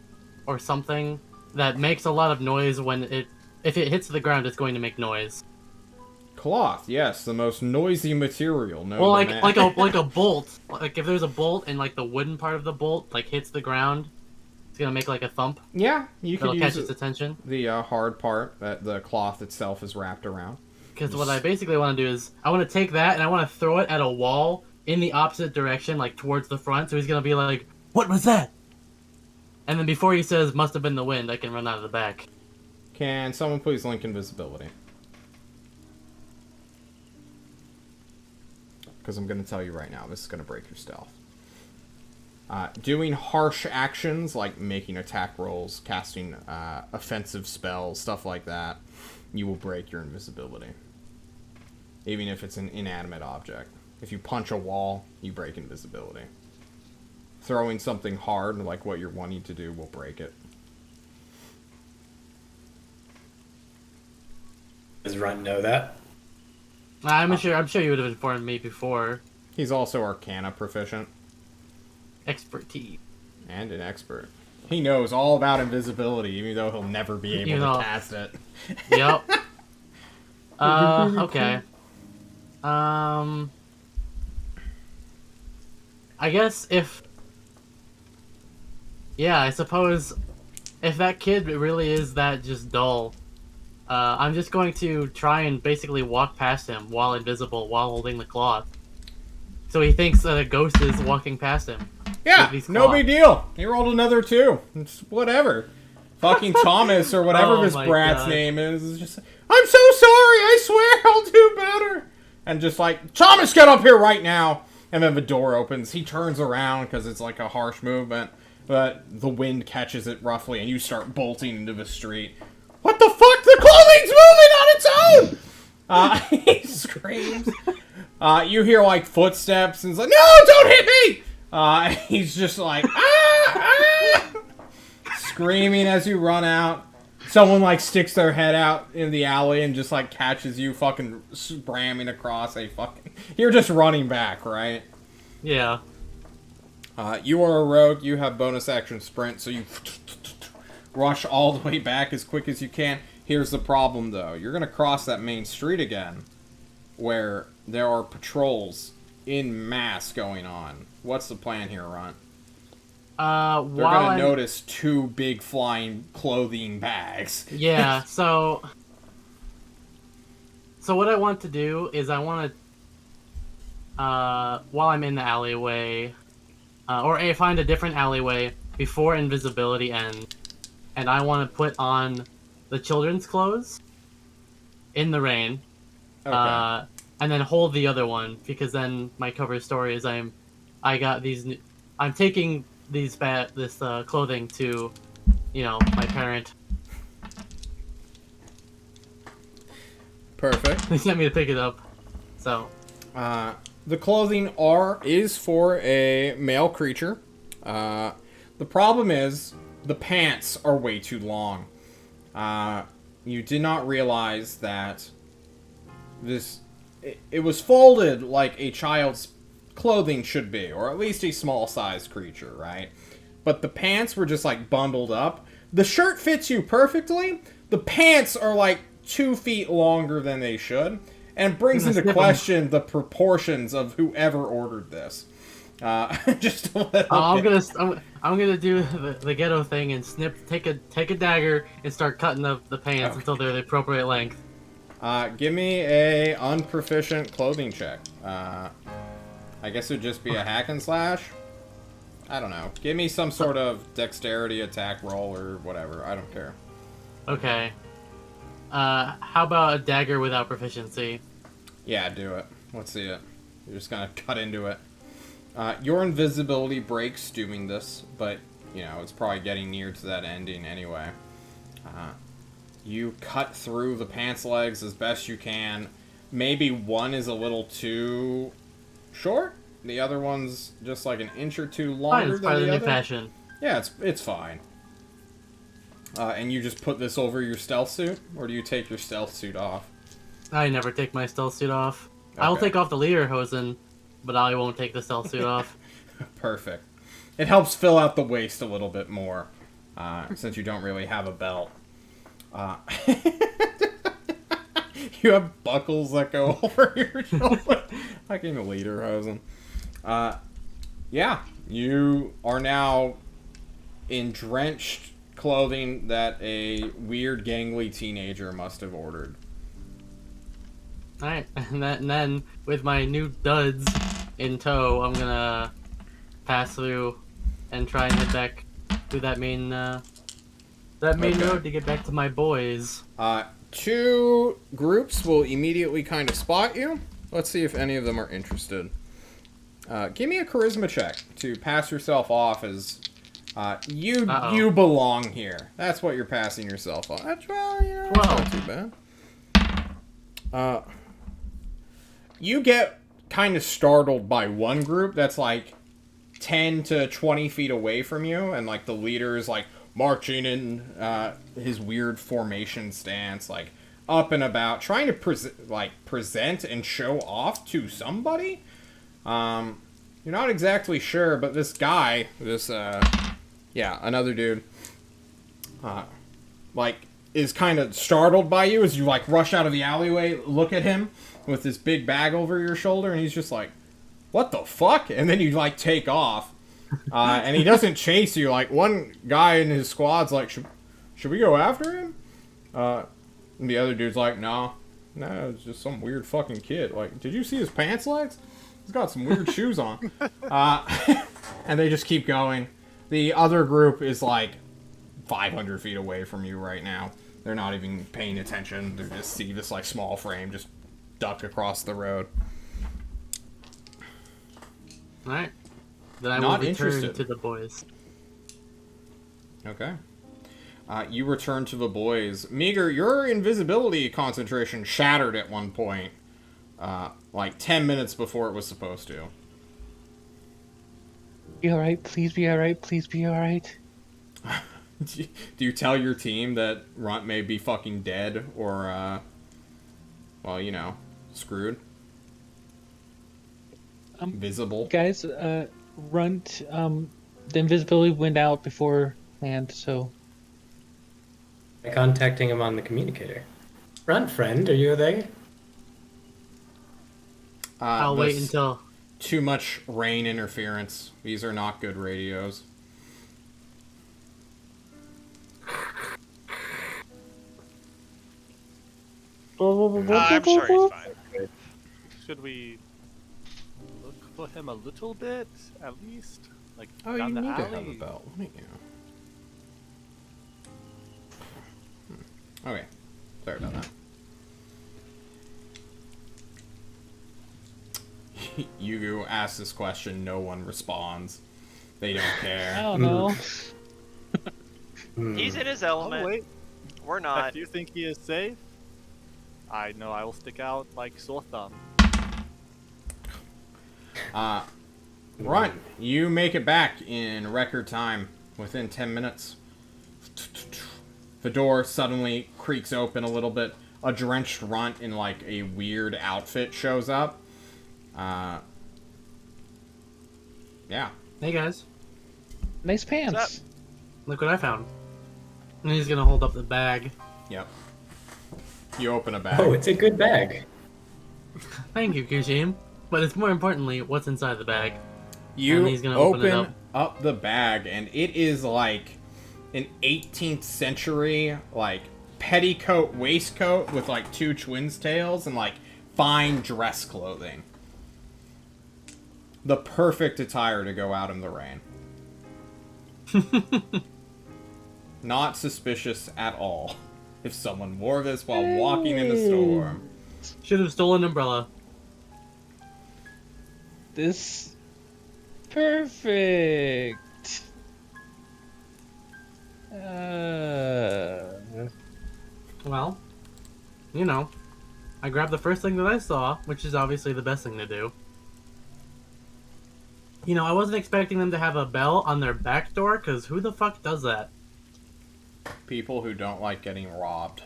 or something that makes a lot of noise when if it hits the ground, it's going to make noise. Cloth, yes, the most noisy material known Well, to man. like a bolt. Like if there's a bolt and like the wooden part of the bolt like hits the ground, it's gonna make like a thump. Yeah, you It'll can catch use its attention. the hard part that the cloth itself is wrapped around. Because what I basically want to do is I want to take that and I want to throw it at a wall in the opposite direction, like towards the front. So he's gonna be like, "What was that?" And then before he says, "Must have been the wind," I can run out of the back. Can someone please link invisibility? Because I'm going to tell you right now, this is going to break your stealth. Doing harsh actions, like making attack rolls, casting offensive spells, stuff like that, you will break your invisibility. even if it's an inanimate object. If you punch a wall, you break invisibility. Throwing something hard, like what you're wanting to do, will break it. Does Runt know that? I'm sure you would have informed me before. He's also Arcana proficient. Expertise. And an expert. He knows all about invisibility, even though he'll never be able to cast it. Yep. Okay. I guess if... Yeah, I suppose if that kid really is that just dull, I'm just going to try and basically walk past him while invisible, while holding the cloth. So he thinks that a ghost is walking past him. Yeah, no big deal. He rolled another 2. It's whatever. Fucking Thomas or whatever this brat's name is just, I'm so sorry, I swear I'll do better. And just like, Thomas, get up here right now. And then the door opens. He turns around because it's like a harsh movement. But the wind catches it roughly, and you start bolting into the street. What the fuck? The clothing's moving on its own! He screams. You hear, like, footsteps, and it's like, no, don't hit me! He's just like, screaming as you run out. Someone, like, sticks their head out in the alley and just, like, catches you fucking ramming across a fucking... You're just running back, right? Yeah. You are a rogue, you have bonus action sprint, so you rush all the way back as quick as you can. Here's the problem, though. You're going to cross that main street again, where there are patrols in mass going on. What's the plan here, Runt? They're going to notice 2 big flying clothing bags. Yeah, so what I want to do is I want to, while I'm in the alleyway... or find a different alleyway before invisibility ends, and I want to put on the children's clothes in the rain, Okay. and then hold the other one, because then my cover story is I'm taking this clothing to, my parent. Perfect. They sent me to pick it up, so. The clothing is for a male creature. The problem is the pants are way too long. You did not realize that it was folded like a child's clothing should be, or at least a small-sized creature, right? But the pants were just like bundled up. The shirt fits you perfectly. The pants are like 2 feet longer than they should. And brings into question the proportions of whoever ordered this. Just a little bit. I'm gonna do the ghetto thing and take a dagger and start cutting the pants until they're the appropriate length. Give me a unproficient clothing check. I guess it would just be a hack and slash. I don't know. Give me some sort of dexterity attack roll or whatever. I don't care. Okay. How about a dagger without proficiency? Yeah, do it. Let's see it. You're just gonna cut into it. Your invisibility breaks doing this, but, it's probably getting near to that ending anyway. You cut through the pants legs as best you can. Maybe one is a little too short. The other one's just like an inch or 2 longer than the other. Fashion. Yeah, it's fine. And you just put this over your stealth suit? Or do you take your stealth suit off? I never take my stealth suit off. Okay. I will take off the lederhosen, but I won't take the stealth suit off. Perfect. It helps fill out the waist a little bit more, since you don't really have a belt. You have buckles that go over your shoulder. Fucking lederhosen. Yeah, you are now in drenched clothing that a weird gangly teenager must have ordered. Alright, and then with my new duds in tow, I'm gonna pass through and try and head back through that main road to get back to my boys. 2 groups will immediately kind of spot you. Let's see if any of them are interested. Give me a charisma check to pass yourself off as you belong here. That's what you're passing yourself off. That's, well, not too bad. you get kind of startled by one group that's like 10 to 20 feet away from you, and like the leader is like marching in his weird formation stance, like up and about, trying to present and show off to somebody. You're not exactly sure, but this guy, another dude, like, is kind of startled by you as you, like, rush out of the alleyway, look at him with this big bag over your shoulder, and he's just like, what the fuck? And then you, like, take off. And he doesn't chase you. Like, one guy in his squad's like, should we go after him? And the other dude's like, no, it's just some weird fucking kid. Like, did you see his pants legs? He's got some weird shoes on. And they just keep going. The other group is like 500 feet away from you right now. They're not even paying attention. They just see this like small frame just duck across the road. Alright. Then I Not will return interested. to the boys. Okay. You return to the boys. Meager, your invisibility concentration shattered at one point. Like 10 minutes before it was supposed to. Be alright, please be alright, please be alright. Do you tell your team that Runt may be fucking dead or, well, you know, screwed? Visible? Guys, Runt, the invisibility went out beforehand, so... By contacting him on the communicator. Runt friend, are you there? I'll wait There's until... Too much rain interference. These are not good radios. I'm sure he's fine. Should we look for him a little bit, at least? Like, Oh, down you the need to alley? have a belt. Let me, Okay. Sorry about that. You ask this question, no one responds. They don't I care. don't know. He's in his Oh, element. wait. We're not. If you think he is safe, I know I will stick out like sore thumb. Runt, you make it back in record time, within 10 minutes. The door suddenly creaks open a little bit. A drenched Runt in like a weird outfit shows up. Yeah. Hey guys, Nice pants. What's look what I found. And he's gonna hold up the bag. Yep. You open a bag. Oh, it's a good bag. Thank you, Kushim. But it's more importantly, what's inside the bag. You And he's gonna open it up the bag, and it is like an 18th century, like, petticoat waistcoat with, like, 2 twins' tails and, like, fine dress clothing. The perfect attire to go out in the rain. Not suspicious at all. If someone wore this while walking in the storm. Should have stolen an umbrella. This... Perfect. Well, you know, I grabbed the first thing that I saw, which is obviously the best thing to do. You know, I wasn't expecting them to have a bell on their back door, because who the fuck does that? People who don't like getting robbed.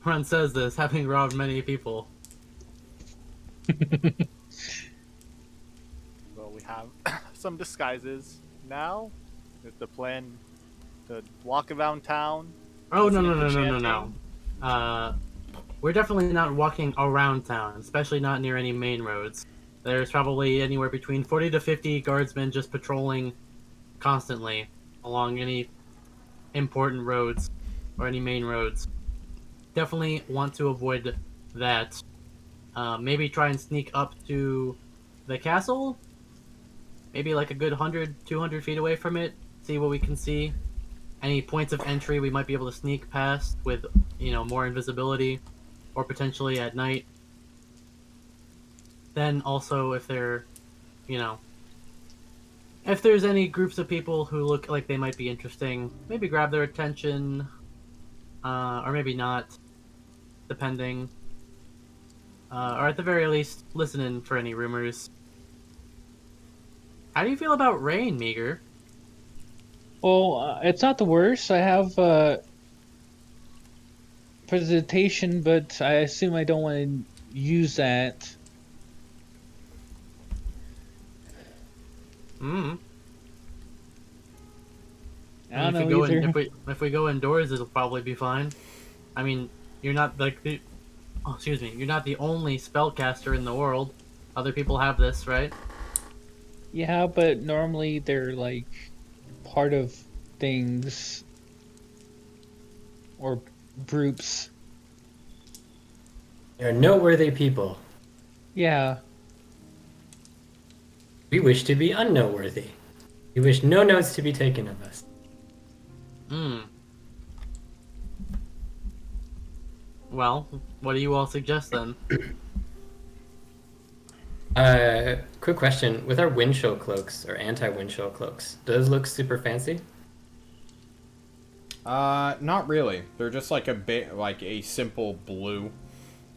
Ron says this, having robbed many people. Well, we have some disguises now. Is the plan to walk around town? Oh, no, See no, if no, the no, no, no. We're definitely not walking around town, especially not near any main roads. There's probably anywhere between 40 to 50 guardsmen just patrolling constantly along any important roads or any main roads. Definitely want to avoid that. Maybe try and sneak up to the castle. Maybe like a good 100, 200 feet away from it. See what we can see. Any points of entry we might be able to sneak past with, you know, more invisibility. Or potentially at night. Then also if they're, you know, if there's any groups of people who look like they might be interesting, maybe grab their attention, or maybe not, depending. or at the very least, listening for any rumors. How do you feel about rain, Meager? Well, it's not the worst. I have presentation, but I assume I don't want to use that. Hmm. I don't if we know go either. if we go indoors, it'll probably be fine. I mean, you're not oh, excuse me, you're not the only spellcaster in the world. Other people have this, right? Yeah, but normally they're like part of things or groups. They are noteworthy people. Yeah. We wish to be unnoteworthy. We wish no notes to be taken of us. Hmm. Well, what do you all suggest then? Quick question. With our wind chill cloaks, or anti-wind chill cloaks, do those look super fancy? Not really. They're just like a bit, like a simple blue.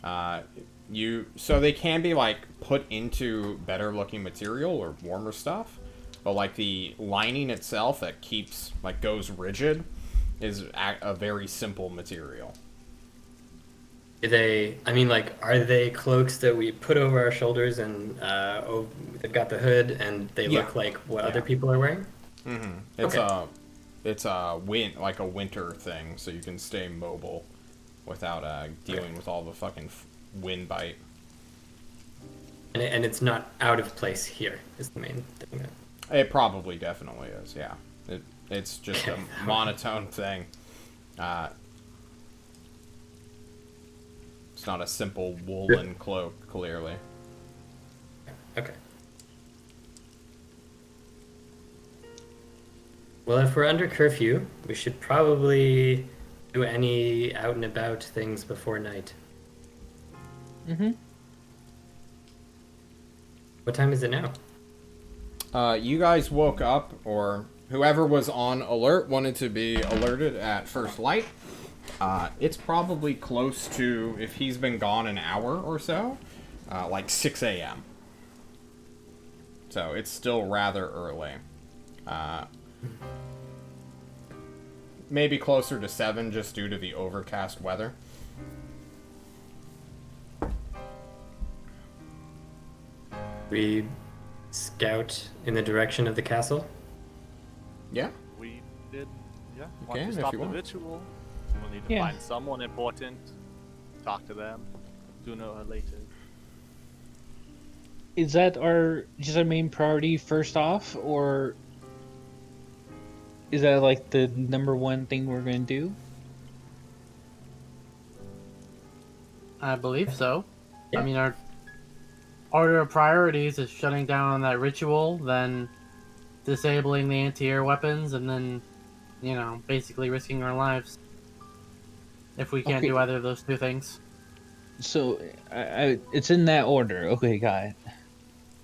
So they can be like put into better looking material or warmer stuff, but like the lining itself that keeps, like goes rigid is a very simple material. I mean, like, are they cloaks that we put over our shoulders and, they've got the hood and they Yeah. look like what other people are wearing? Mm-hmm. Okay. It's a like a winter thing, so you can stay mobile without dealing with all the fucking wind bite. And it's not out of place here, is the main thing. It probably definitely is, yeah. It's just a monotone thing. It's not a simple woolen cloak, clearly. Okay. Well, if we're under curfew, we should probably do any out and about things before night. Mm-hmm. What time is it now? You guys woke up, or whoever was on alert wanted to be alerted at first light. It's probably close to, if he's been gone an hour or so, like 6 a.m. So it's still rather early. Maybe closer to 7 just due to the overcast weather. We scout in the direction of the castle? Yeah. We did, yeah. You Once can, we if stop you the want. ritual, we'll need to Yeah. find someone important, talk to them, sooner or later. Is that just our main priority first off, or is that like the number one thing we're gonna do? I believe so. Yeah. I mean, our order of priorities is shutting down that ritual, then disabling the anti-air weapons, and then, basically risking our lives. If we can't Okay. do either of those two things. So, it's in that order. Okay, got it.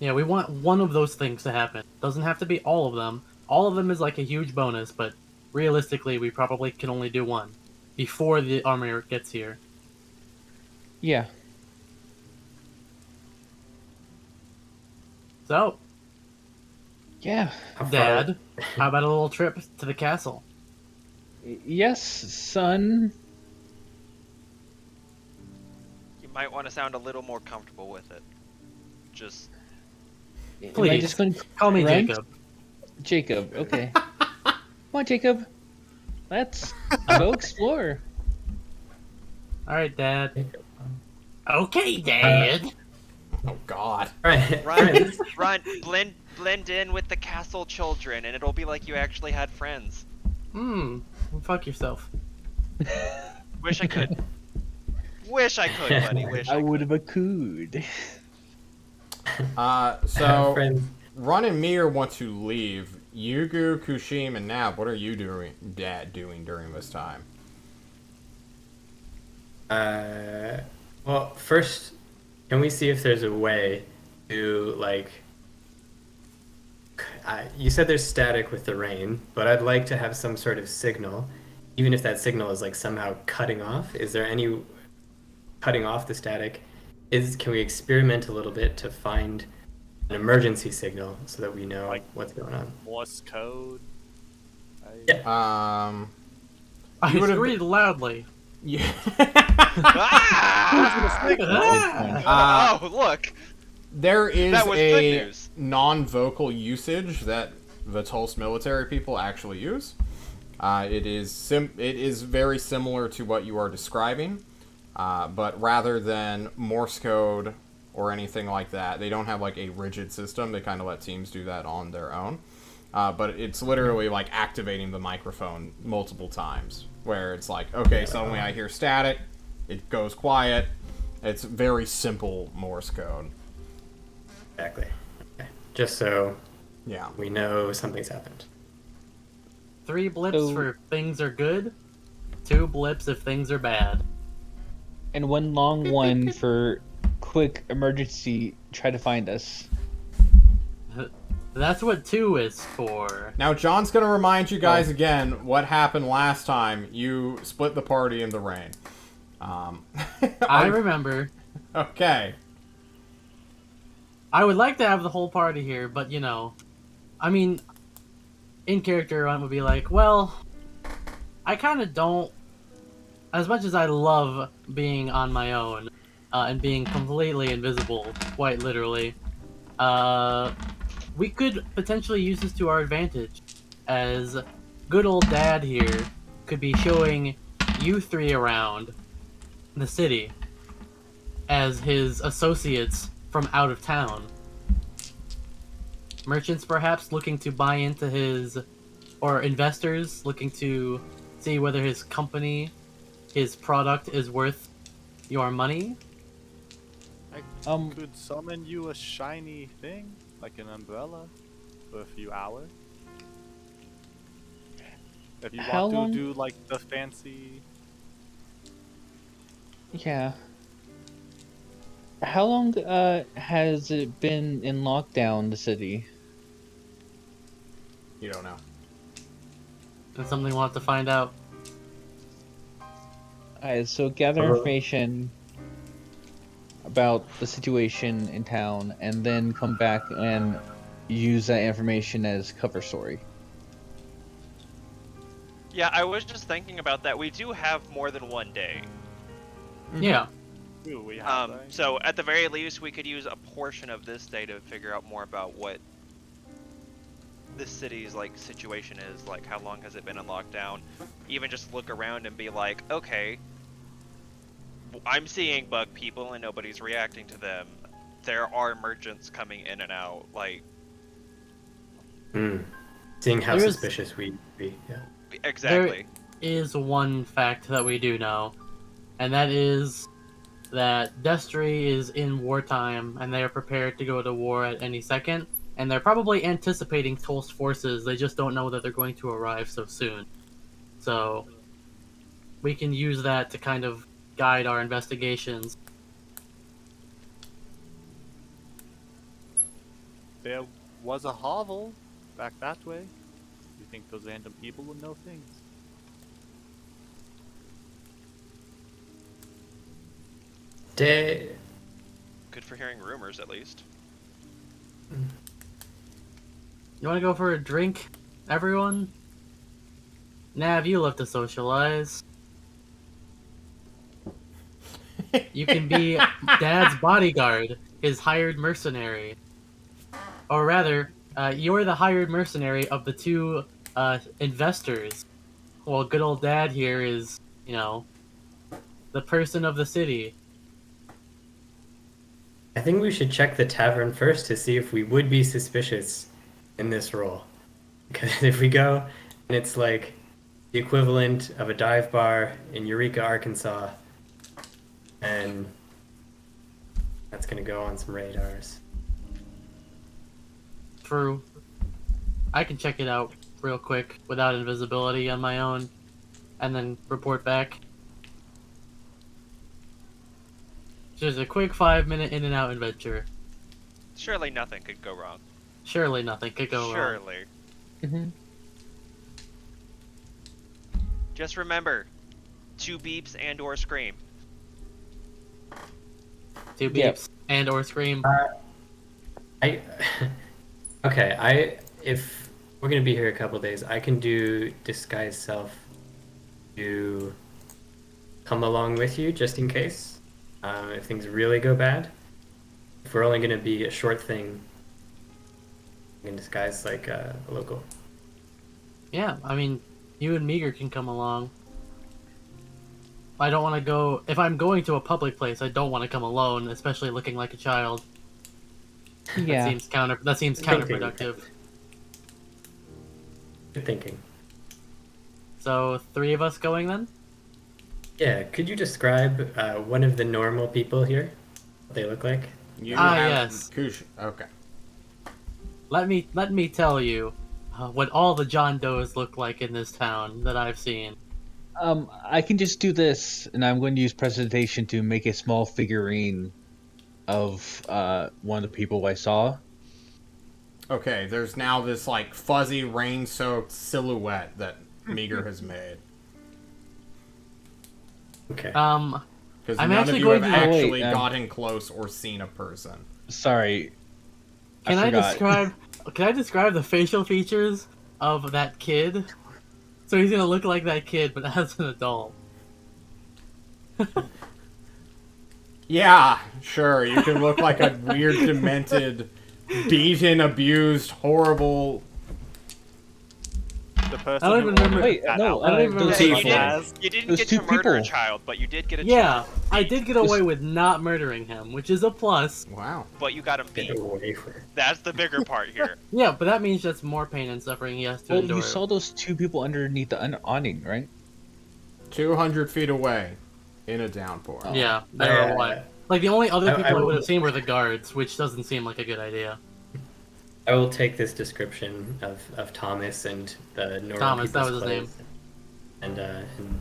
Yeah, we want one of those things to happen. Doesn't have to be all of them. All of them is like a huge bonus, but realistically, we probably can only do one before the armor gets here. Yeah. So, Yeah. How far- Dad, how about a little trip to the castle? Yes, son. You might want to sound a little more comfortable with it. Just Am I Please, just going to call me grunt? Jacob. Jacob, okay. Come on, Jacob. Let's go explore. All right, Dad. Okay, Dad. Oh, God. Alright, run, run, blend in with the castle children, and it'll be like you actually had friends. Fuck yourself. Wish I could. Wish I could, buddy. Wish I would could. have cooed. So, friends. Run and Mir want to leave. Yugu, Kushim, and Nab, what are you doing during this time? Well, first, can we see if there's a way to, like... you said there's static with the rain, but I'd like to have some sort of signal, even if that signal is, like, somehow cutting off. Is there any cutting off the static can we experiment a little bit to find an emergency signal so that we know Like- what's going on? Morse code. Yeah. I You would've- screamed loudly. Yeah. Ah! Oh, look! There is That was good a news. non-vocal usage that the Tulsa military people actually use. It is very similar to what you are describing, but rather than Morse code or anything like that, they don't have like a rigid system. They kind of let teams do that on their own. But it's literally like activating the microphone multiple times, where it's like, okay, suddenly I hear static, it goes quiet. It's very simple Morse code. Exactly. Okay. Just so Yeah. we know something's happened. 3 blips So- for things are good, 2 blips if things are bad. And one long one for quick emergency. Try to find us. That's what 2 is for. Now, John's going to remind you guys again what happened last time you split the party in the rain. I remember. Okay. I would like to have the whole party here, but you know, I mean, in character, I would be like, well, I kind of don't. As much as I love being on my own and being completely invisible, quite literally, we could potentially use this to our advantage, as good old Dad here could be showing you 3 around the city as his associates from out of town. Merchants perhaps looking to buy into his, or investors looking to see whether his company, his product is worth your money. I could summon you a shiny thing, like an umbrella, for a few hours. If you How want long- to do like the fancy. Yeah. How long has it been in lockdown, the city? You don't know. That's something we'll have to find out. Alright, so gather information about the situation in town, and then come back and use that information as cover story. Yeah, I was just thinking about that. We do have more than one day. Yeah. Ooh, we have So at the very least, we could use a portion of this day to figure out more about what this city's like situation is. Like, how long has it been in lockdown? Even just look around and be like, okay, I'm seeing bug people and nobody's reacting to them. There are merchants coming in and out. Like, Seeing how There's- suspicious we'd be. Yeah. exactly. Is one fact that we do know, and that is that Destry is in wartime and they are prepared to go to war at any second, and they're probably anticipating Tul's forces, they just don't know that they're going to arrive so soon. So we can use that to kind of guide our investigations. There was a hovel back that way. You think those random people would know things? Day. Good for hearing rumors, at least. You want to go for a drink, everyone? Nav, you love to socialize. You can be Dad's bodyguard, his hired mercenary. Or rather, you're the hired mercenary of the 2 investors. Well, good old Dad here is, you know, the person of the city. I think we should check the tavern first to see if we would be suspicious in this role. Because if we go and it's like the equivalent of a dive bar in Eureka, Arkansas, and that's gonna go on some radars. True. I can check it out real quick without invisibility on my own, and then report back. Just a quick 5-minute in and out adventure. Surely nothing could go wrong. Surely nothing could go wrong. Surely. Mm-hmm. Just remember, 2 beeps and/or scream. 2 beeps Yep. and or scream. I okay. If we're gonna be here a couple days, I can do disguise self to come along with you just in case. If things really go bad. If we're only gonna be a short thing, I can disguise like a local. Yeah, I mean, you and Meager can come along. I don't want to go. If I'm going to a public place, I don't want to come alone, especially looking like a child. Yeah. That seems counterproductive. Good thinking. So 3 of us going then? Yeah, could you describe one of the normal people here? What they look like? You yes. Okay. Let me tell you what all the John Does look like in this town that I've seen. I can just do this, and I'm going to use presentation to make a small figurine of one of the people I saw. Okay, there's now this, like, fuzzy, rain-soaked silhouette that Meager has made. Okay. Because I'm none actually of you going have to- actually Wait, gotten close or seen a person. Sorry. Can I forgot. describe the facial features of that kid? So he's gonna look like that kid, but as an adult. Yeah, sure, you can look like a weird, demented, beaten, abused, horrible... The person I don't who even remember- ordered Wait, that no, out. I don't even those remember. people. You didn't Those get two to murder a people. child, but you did get a Yeah, child. I did get away with not murdering him, which is a plus. Wow. But you got him beat. Get away from. That's the bigger part here. Yeah, but that means just more pain and suffering he has to Well, endure. you saw those 2 people underneath the awning, right? 200 feet away, in a downpour. Yeah, there were one. Like the only other I people I will- would have seen were the guards, which doesn't seem like a good idea. I will take this description of Thomas and the normal Thomas, that people's was his name. clothes. And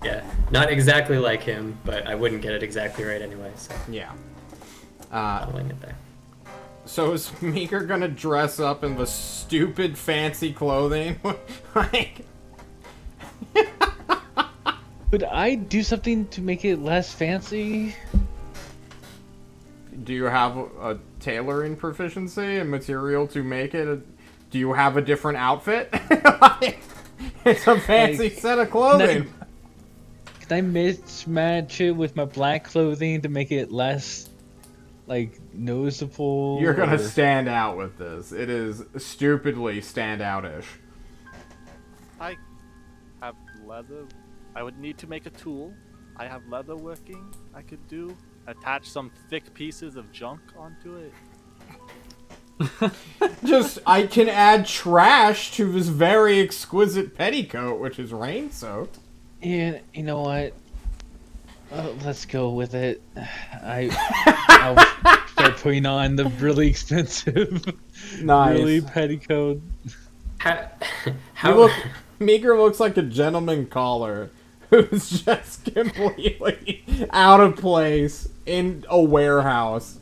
yeah, not exactly like him, but I wouldn't get it exactly right anyway, so Yeah. I'll wing it there. So is Meeker gonna dress up in the stupid fancy clothing? Like... Could I do something to make it less fancy? Do you have a tailoring proficiency and material to make it? Do you have a different outfit? It's a fancy Like, set of clothing. Can I mismatch it with my black clothing to make it less, like, noticeable? You're gonna or- stand out with this. It is stupidly stand-out-ish. I have leather. I would need to make a tool. I have leather working. I could do. Attach some thick pieces of junk onto it. Just, I can add trash to this very exquisite petticoat, which is rain-soaked. Yeah, you know what? Let's go with it. I'll start putting on the really expensive, Nice. really petticoat. Meeker looks like a gentleman caller who's just completely out of place in a warehouse.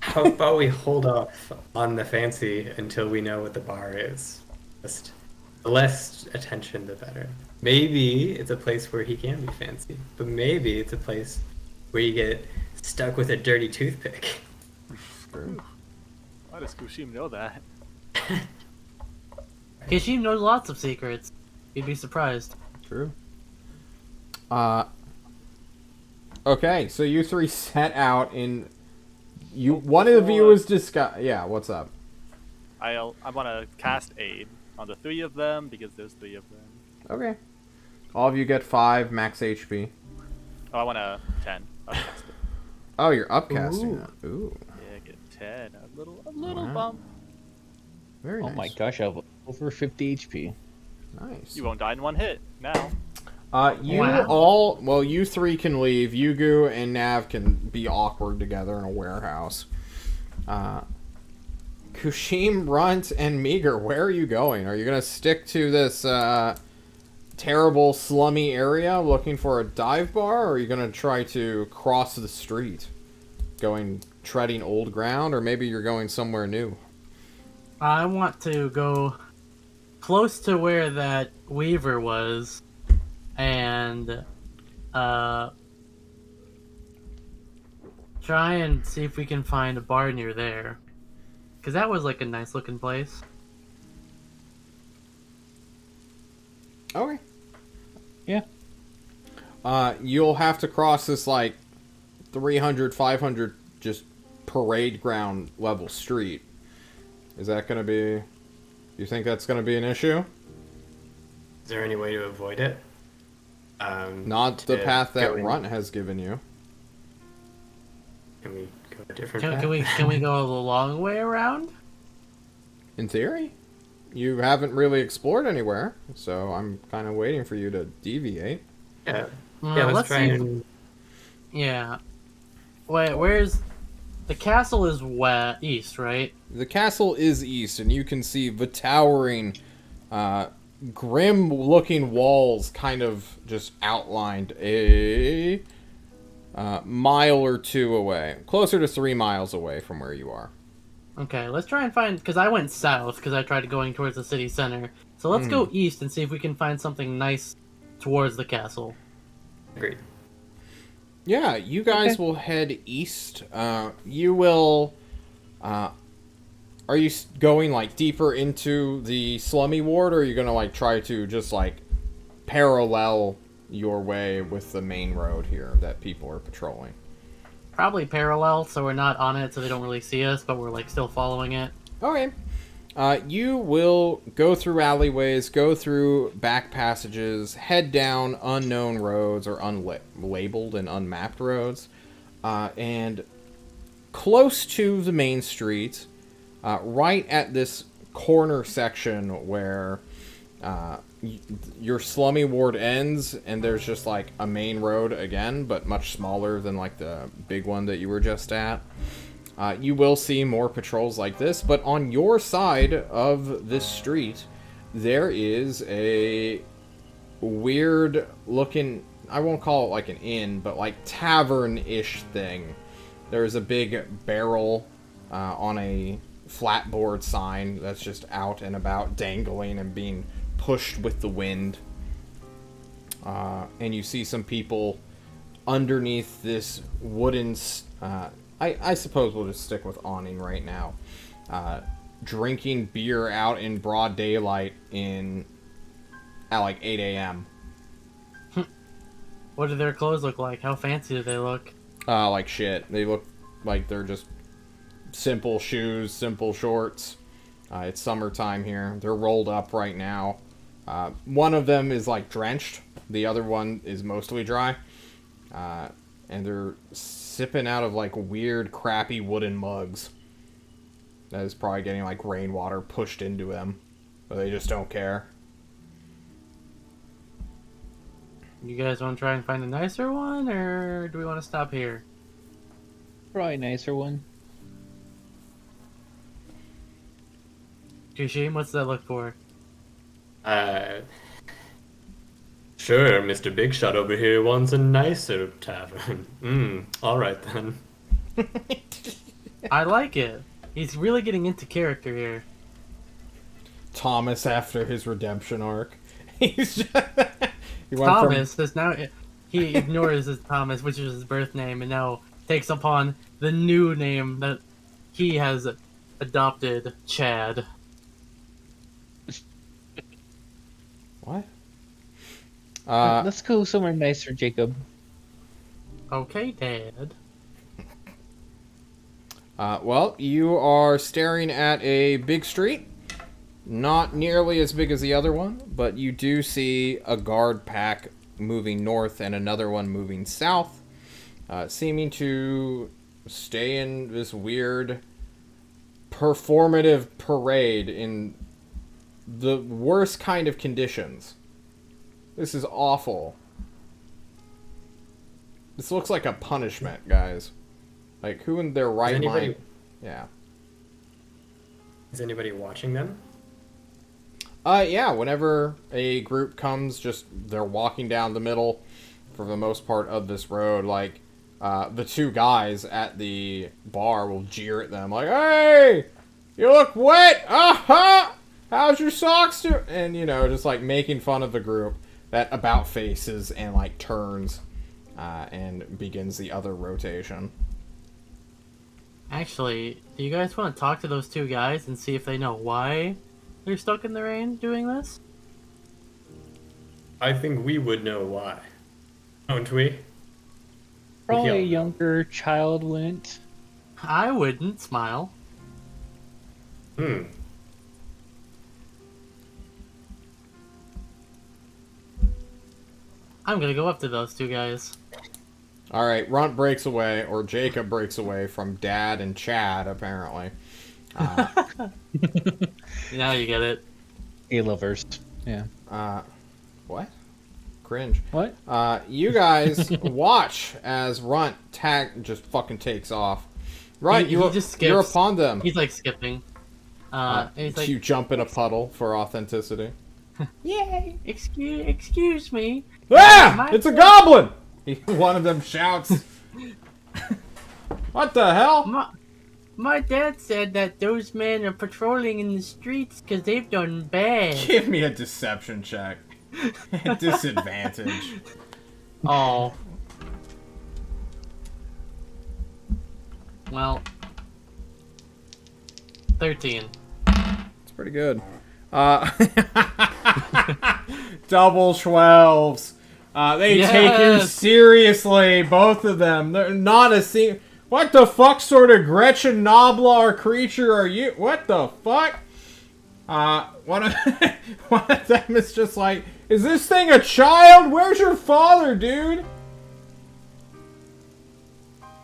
How about we hold off on the fancy until we know what the bar is? Just the less attention, the better. Maybe it's a place where he can be fancy, but maybe it's a place where you get stuck with a dirty toothpick. Why does Kushim know that? Kishim knows lots of secrets. You'd be surprised. True. Okay, so you 3 set out in... One of you is Yeah, what's up? I want to cast aid on the 3 of them because there's 3 of them. Okay. All of you get 5 max HP. Oh, I want a 10. I'll cast it. Oh, you're upcasting Ooh. that. Ooh. Yeah, get 10. A little Wow. bump. Very Oh nice. my gosh, I have over 50 HP. Nice. You won't die in one hit now. You 3 can leave. Yugu and Nav can be awkward together in a warehouse. Kushim, Runt, and Meager, where are you going? Are you going to stick to this terrible, slummy area looking for a dive bar, or are you going to try to cross the street, treading old ground, or maybe you're going somewhere new? I want to go close to where that Weaver was, and try and see if we can find a bar near there. Because that was like a nice looking place. Okay. Yeah. You'll have to cross this like 300, 500 just parade ground level street. Is that going to be... You think that's going to be an issue? Is there any way to avoid it? Not the to path that go in- Runt has given you. Can we go a different Can, path? can we go the long way around? In theory. You haven't really explored anywhere, so I'm kind of waiting for you to deviate. Yeah. Well, Yeah, let's let's try see. and... Yeah. Wait, where's the castle? Is east, right? The castle is east, and you can see the towering, grim-looking walls kind of just outlined a mile or two away. Closer to 3 miles away from where you are. Okay, let's try and find, because I went south because I tried going towards the city center. So let's go east and see if we can find something nice towards the castle. Agreed. Yeah, you guys will head east. You will... are you going, like, deeper into the slummy ward, or are you going to, like, try to just, like, parallel your way with the main road here that people are patrolling? Probably parallel, so we're not on it, so they don't really see us, but we're, like, still following it. Okay. You will go through alleyways, go through back passages, head down unknown roads or unlabeled and unmapped roads, and close to the main street, right at this corner section where your slummy ward ends, and there's just like a main road again, but much smaller than like the big one that you were just at. You will see more patrols like this, but on your side of this street, there is a weird looking, I won't call it like an inn, but like tavern-ish thing. There's a big barrel on a flatboard sign that's just out and about, dangling and being pushed with the wind. And you see some people underneath this wooden... I suppose we'll just stick with awning right now. Drinking beer out in broad daylight at like 8 a.m. What do their clothes look like? How fancy do they look? Like shit. They look like they're just simple shoes, simple shorts. It's summertime here. They're rolled up right now. One of them is like drenched. The other one is mostly dry. And they're sipping out of like weird, crappy wooden mugs. That is probably getting like rainwater pushed into them. But they just don't care. You guys want to try and find a nicer one, or do we want to stop here? Probably a nicer one. Kushim, what's that look for? Sure, Mr. Big Shot over here wants a nicer tavern. Alright then. I like it. He's really getting into character here. Thomas after his redemption arc. He's just, he went Thomas is now... He ignores his Thomas, which is his birth name, and now takes upon the new name that he has adopted, Chad. What? Let's go somewhere nicer, Jacob. Okay, Dad. Well, you are staring at a big street. Not nearly as big as the other one, but you do see a guard pack moving north and another one moving south, seeming to stay in this weird performative parade in the worst kind of conditions. This is awful. This looks like a punishment, guys. Like, who in their right mind... Yeah. Is anybody watching them? Yeah, whenever a group comes, just they're walking down the middle for the most part of this road. Like, the two guys at the bar will jeer at them, like, "Hey, you look wet! Aha! How's your socks do?" And, you know, just like making fun of the group that about faces and like turns and begins the other rotation. Actually, do you guys want to talk to those two guys and see if they know why they're stuck in the rain doing this? I think we would know why, don't we? Probably a He'll know. younger child wouldn't. I wouldn't smile. Hmm. I'm gonna go up to those two guys. All right, Runt breaks away, or Jacob breaks away from Dad and Chad, apparently. Now you get it. A-lovers. Yeah. What? Cringe. What? You guys watch as Runt just fucking takes off. Runt, He just skips. you're upon them. He's like skipping. And he's like, You jump in a puddle for authenticity. "Yay! Excuse me." Ah! My It's a bad. goblin! One of them shouts. What the hell? My dad said that those men are patrolling in the streets because they've done bad. Give me a deception check. Disadvantage. Oh. Well. 13. It's pretty good. Double 12s. They take you Yes. seriously, both of them. They're not a What the fuck sort of Gretchen Knoblar creature are you? What the fuck? One of one of them is just like, is this thing a child? Where's your father, dude?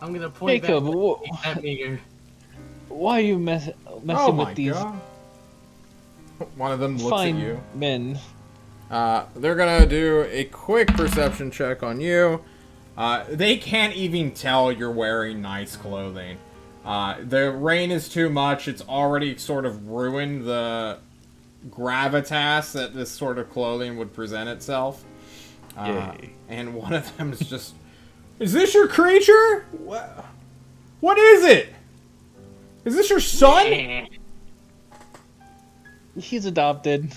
I'm gonna point Jacob, back at Meager. why are you messing Oh my with these god. One of them looks fine at you. men? They're gonna do a quick perception check on you. They can't even tell you're wearing nice clothing. The rain is too much. It's already sort of ruined the gravitas that this sort of clothing would present itself. Yay. And one of them is just, is this your creature? What is it? Is this your son? He's adopted.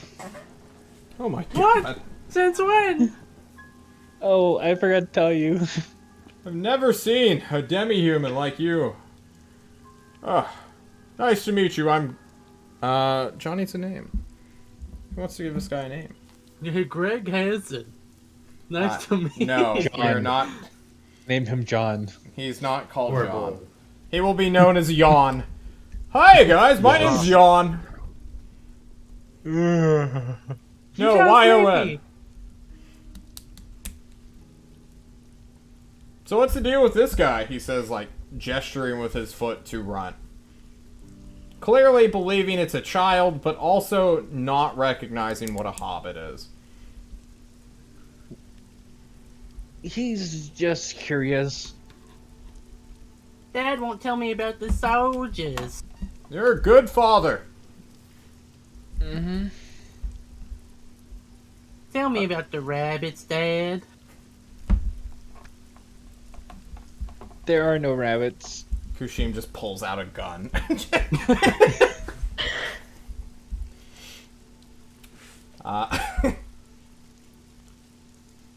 Oh my god. What? Since when? Oh, I forgot to tell you. I've never seen a demi-human like you. Nice to meet you. I'm... John needs a name. Who wants to give this guy a name? Hey, Greg Hansen. Nice to meet No, you. we're not... Name him John. He's not called Horrible. John. He will be known as Yawn. Hi, guys. My name's Yawn. No, Y-O-N. So what's the deal with this guy? He says, like, gesturing with his foot to Runt. Clearly believing it's a child, but also not recognizing what a hobbit is. He's just curious. Dad won't tell me about the soldiers. You're a good father. Mm-hmm. Tell me about the rabbits, Dad. There are no rabbits. Kushim just pulls out a gun.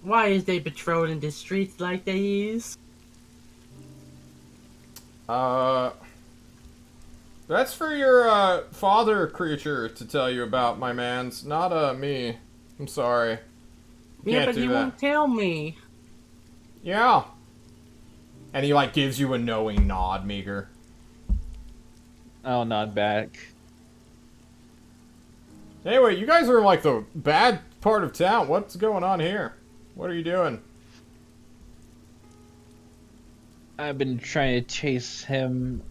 Why is they patrolling the streets like they is? That's for your, father creature to tell you about, my mans. Not, me. I'm sorry. Yeah, Can't but do you that. won't tell me. Yeah. And he, like, gives you a knowing nod, Meager. I'll nod back. Anyway, you guys are, like, the bad part of town. What's going on here? What are you doing? I've been trying to chase him.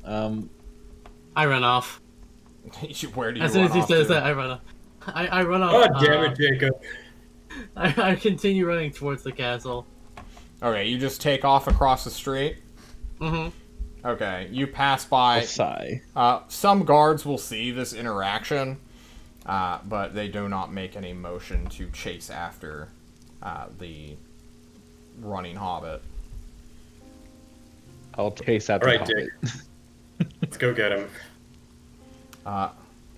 I run off. Where do you As soon run as he off says to? that, I run off. I run off. God damn it, Jacob. I continue running towards the castle. Okay, you just take off across the street? Mm-hmm. Okay, you pass by. I'll sigh. Some guards will see this interaction, but they do not make any motion to chase after the running hobbit. I'll chase out All the right, hobbit. Let's go get him.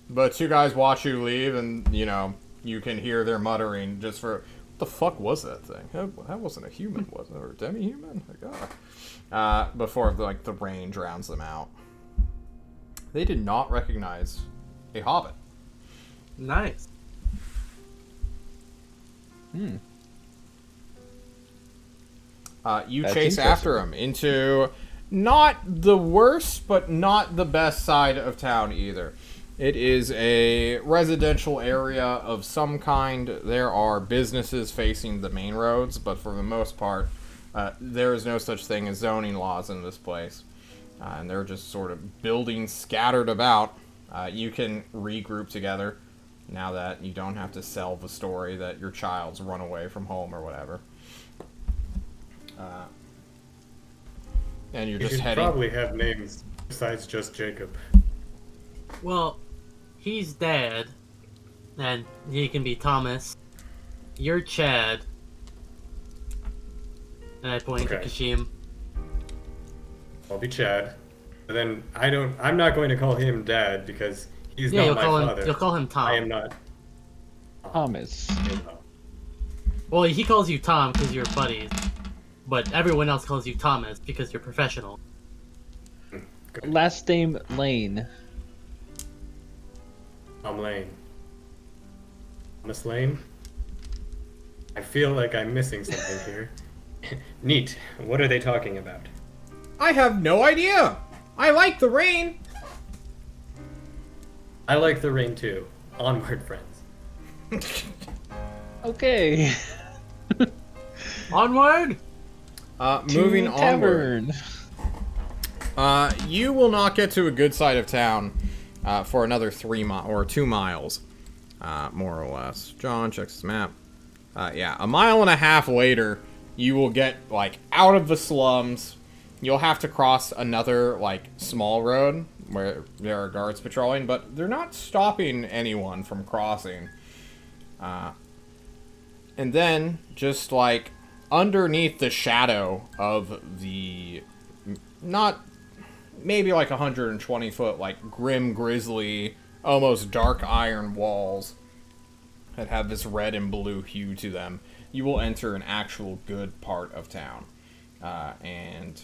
But two guys watch you leave, and, you know, you can hear their muttering just for... What the fuck was that thing? That wasn't a human, was it? Or a demi-human? My God. Before, like, the rain drowns them out. They did not recognize a hobbit. Nice. You That's chase after him into not the worst, but not the best side of town either. It is a residential area of some kind. There are businesses facing the main roads, but for the most part, there is no such thing as zoning laws in this place. And they're just sort of buildings scattered about. You can regroup together now that you don't have to sell the story that your child's run away from home or whatever. And you're You just should heading. probably have names besides just Jacob. Well, he's Dad, and he can be Thomas. You're Chad. And I point to Okay. Kashim. I'll be Chad. But then I'm not going to call him Dad because he's Yeah, not my father. you'll call him Tom. I am not. Thomas. Well, he calls you Tom because you're buddies, but everyone else calls you Thomas because you're professional. Last name Lane. Tom Lane. Thomas Lane? I feel like I'm missing something here. Neat. What are they talking about? I have no idea. I like the rain. I like the rain too. Onward, friends. Okay. Onward! Moving To onward. tavern. You will not get to a good side of town for another 2 miles, more or less. John checks his map. Yeah, 1.5 miles later, you will get like out of the slums. You'll have to cross another like small road where there are guards patrolling, but they're not stopping anyone from crossing. And then just like underneath the shadow of the not maybe like 120 foot like grim grisly almost dark iron walls that have this red and blue hue to them, you will enter an actual good part of town and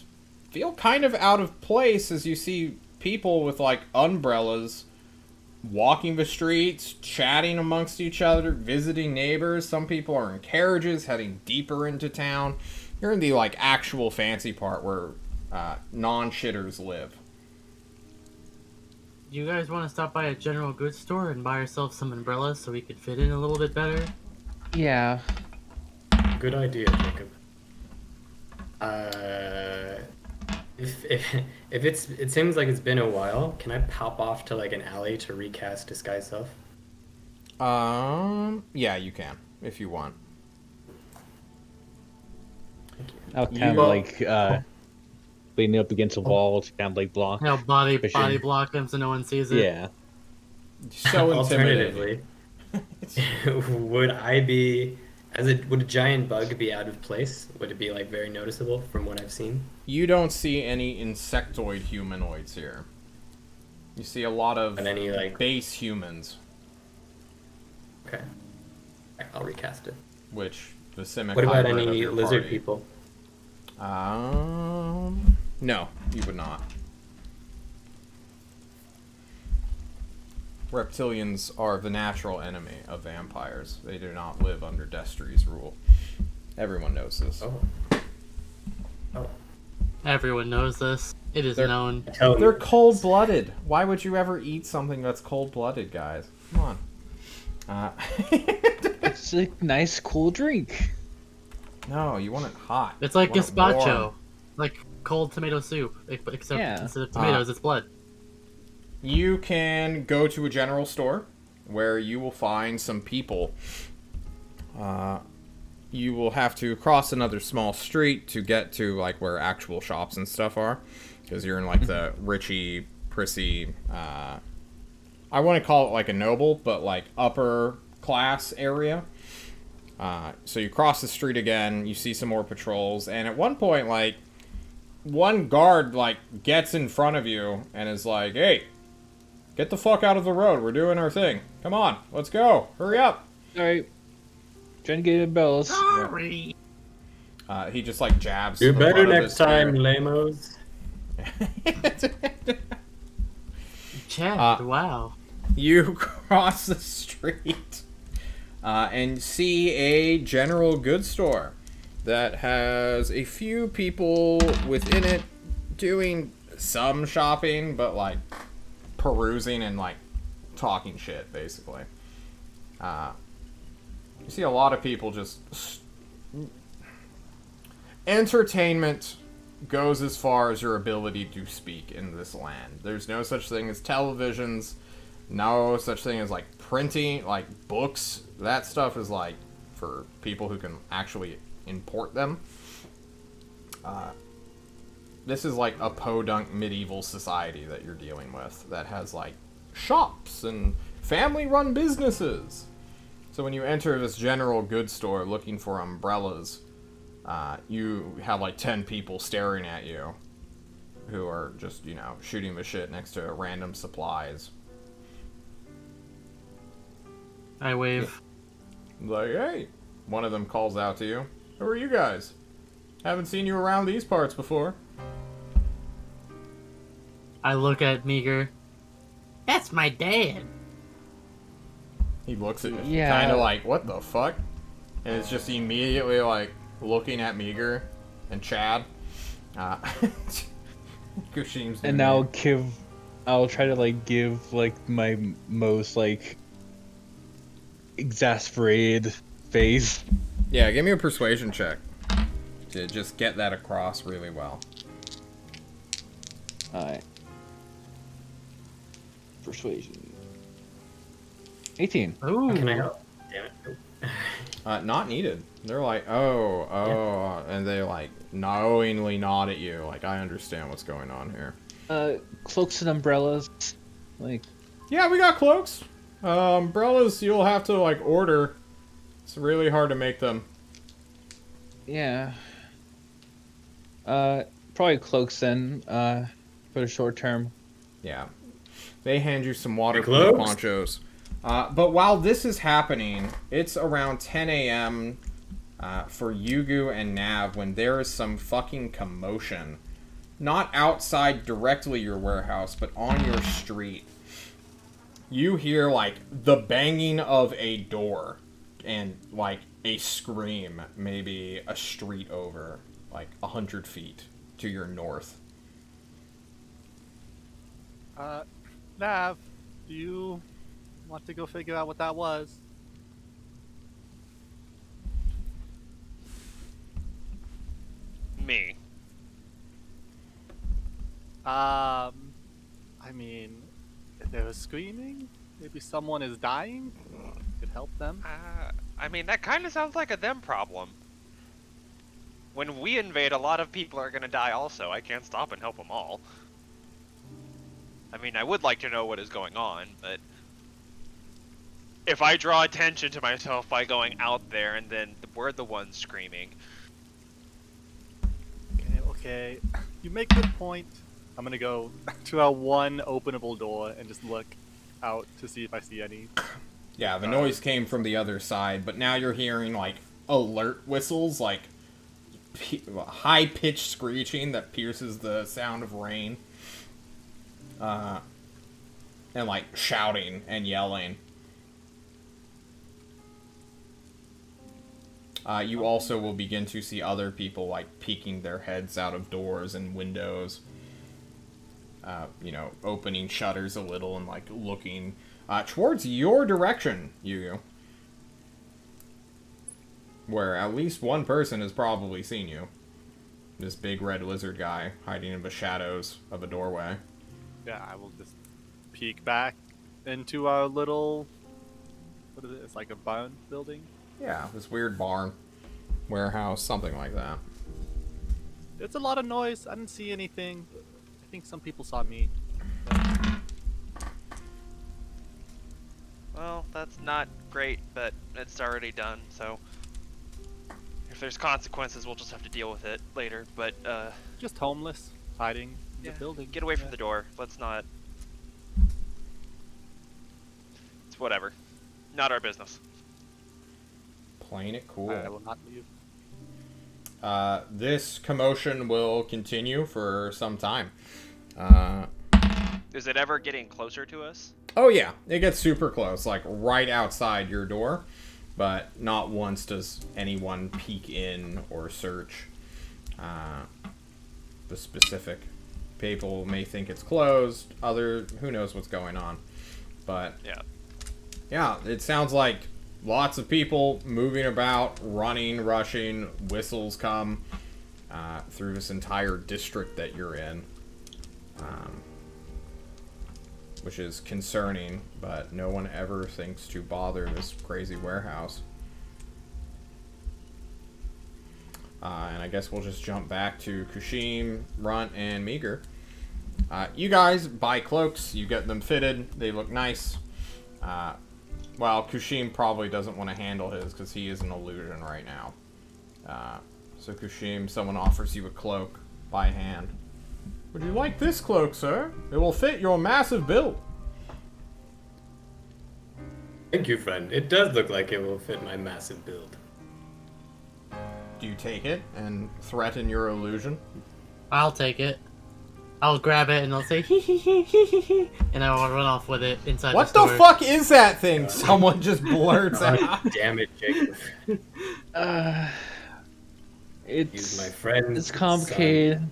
feel kind of out of place as you see people with like umbrellas walking the streets, chatting amongst each other, visiting neighbors. Some people are in carriages heading deeper into town. You're in the like actual fancy part where non-shitters live. You guys want to stop by a general goods store and buy ourselves some umbrellas so we could fit in a little bit better? Yeah. Good idea, Jacob. If it seems like it's been a while, can I pop off to like an alley to recast disguise self? Yeah, you can if you want. I'll kind of like leaning up against a wall to kind of like block. You know, body Fishing. block him so no one sees it. Yeah. So intimidating. Alternatively, would a giant bug be out of place? Would it be like very noticeable from what I've seen? You don't see any insectoid humanoids here. You see a lot of And any like base humans, okay, I'll recast it. which the Simic What about hybrid of any your lizard party. people? No, you would not. Reptilians are the natural enemy of vampires. They do not live under Destry's rule. Everyone knows this. Oh, Everyone knows this. It is They're- known. tell They're me. cold-blooded. Why would you ever eat something that's cold-blooded, guys? Come on. It's a nice, cool drink. No, you want it hot. It's like You want it gazpacho, warm. like cold tomato soup, except Yeah. instead of tomatoes, it's blood. You can go to a general store where you will find some people. You will have to cross another small street to get to like where actual shops and stuff are, because you're in like the richy, prissy. I want to call it like a noble, but like upper class area. So you cross the street again. You see some more patrols, and at one point, like one guard like gets in front of you and is like, "Hey, get the fuck out of the road. We're doing our thing. Come on, let's go. Hurry up." All right. Trying to get the bells. Sorry. He just like jabs. Do the better butt of next his spear. time, lamos. Chad, wow. You cross the street and see a general goods store that has a few people within it doing some shopping, but like perusing and like talking shit, basically. You see a lot of people just... Entertainment goes as far as your ability to speak in this land. There's no such thing as televisions, no such thing as like printing, like books. That stuff is like for people who can actually import them. This is like a podunk medieval society that you're dealing with that has like shops and family-run businesses. So when you enter this general goods store looking for umbrellas, you have like 10 people staring at you who are just, you know, shooting the shit next to random supplies. I wave. Like, hey, one of them calls out to you. Who are you guys? Haven't seen you around these parts before. I look at Meager. That's my dad. He looks at you, Yeah. kind of like, what the fuck? And it's just immediately like looking at Meager and Chad. Kushim's And I'll try to like give like my most like exasperated face. Yeah, give me a persuasion check to just get that across really well. Alright. Persuasion. 18. Ooh. Can I help? Damn it. Not needed. They're like, oh, and they like knowingly nod at you, like, I understand what's going on here. Cloaks and umbrellas. Like, Yeah, we got cloaks. Umbrellas you'll have to like order. It's really hard to make them. yeah. Probably cloaks then, for the short term. Yeah. They hand you some waterproof cloaks? ponchos. But while this is happening, it's around 10 a.m. For Yugu and Nav when there is some fucking commotion. Not outside directly your warehouse, but on your street. You hear, like, the banging of a door and, like, a scream maybe a street over, like, 100 feet to your north. Nav, do you want to go figure out what that was? Me. I mean, if there was screaming, maybe someone is dying. Could help them. I mean, that kind of sounds like a them problem. When we invade, a lot of people are gonna die also. I can't stop and help them all. I mean, I would like to know what is going on, but if I draw attention to myself by going out there and then we're the ones screaming. Okay. You make a good point. I'm gonna go to our one openable door and just look out to see if I see any. Yeah, the noise came from the other side, but now you're hearing, like, alert whistles, like, high-pitched screeching that pierces the sound of rain. And, like, shouting and yelling. You also will begin to see other people, like, peeking their heads out of doors and windows. You know, opening shutters a little and, like, looking towards your direction, Yu. Where at least one person has probably seen you. This big red lizard guy hiding in the shadows of a doorway. Yeah, I will just peek back into our little. What is it? It's like a barn building. Yeah, this weird barn, warehouse, something like that. It's a lot of noise. I didn't see anything. I think some people saw me. Well, that's not great, but it's already done, so if there's consequences, we'll just have to deal with it later, but, Just homeless, hiding in yeah, the building. get away from the door. Let's not... It's whatever. Not our business. Playing it cool. I will not leave. This commotion will continue for some time. Is it ever getting closer to us? Oh yeah, it gets super close, like right outside your door, but not once does anyone peek in or search the specific. People may think it's closed, who knows what's going on. But yeah, it sounds like lots of people moving about, running, rushing, whistles come through this entire district that you're in. Which is concerning, but no one ever thinks to bother this crazy warehouse. And I guess we'll just jump back to Kushim, Runt, and Meager. You guys buy cloaks, you get them fitted, they look nice. Well, Kushim probably doesn't want to handle his because he is an illusion right now. So Kushim, someone offers you a cloak by hand. Would you like this cloak, sir? It will fit your massive build. Thank you, friend. It does look like it will fit my massive build. Do you take it and threaten your illusion? I'll take it. I'll grab it and I'll say hee hee hee hee hee hee, and I will run off with it inside What the the store. fuck is that thing? Someone just blurts out. Damn it, Jacob. Use my friend. It's complicated.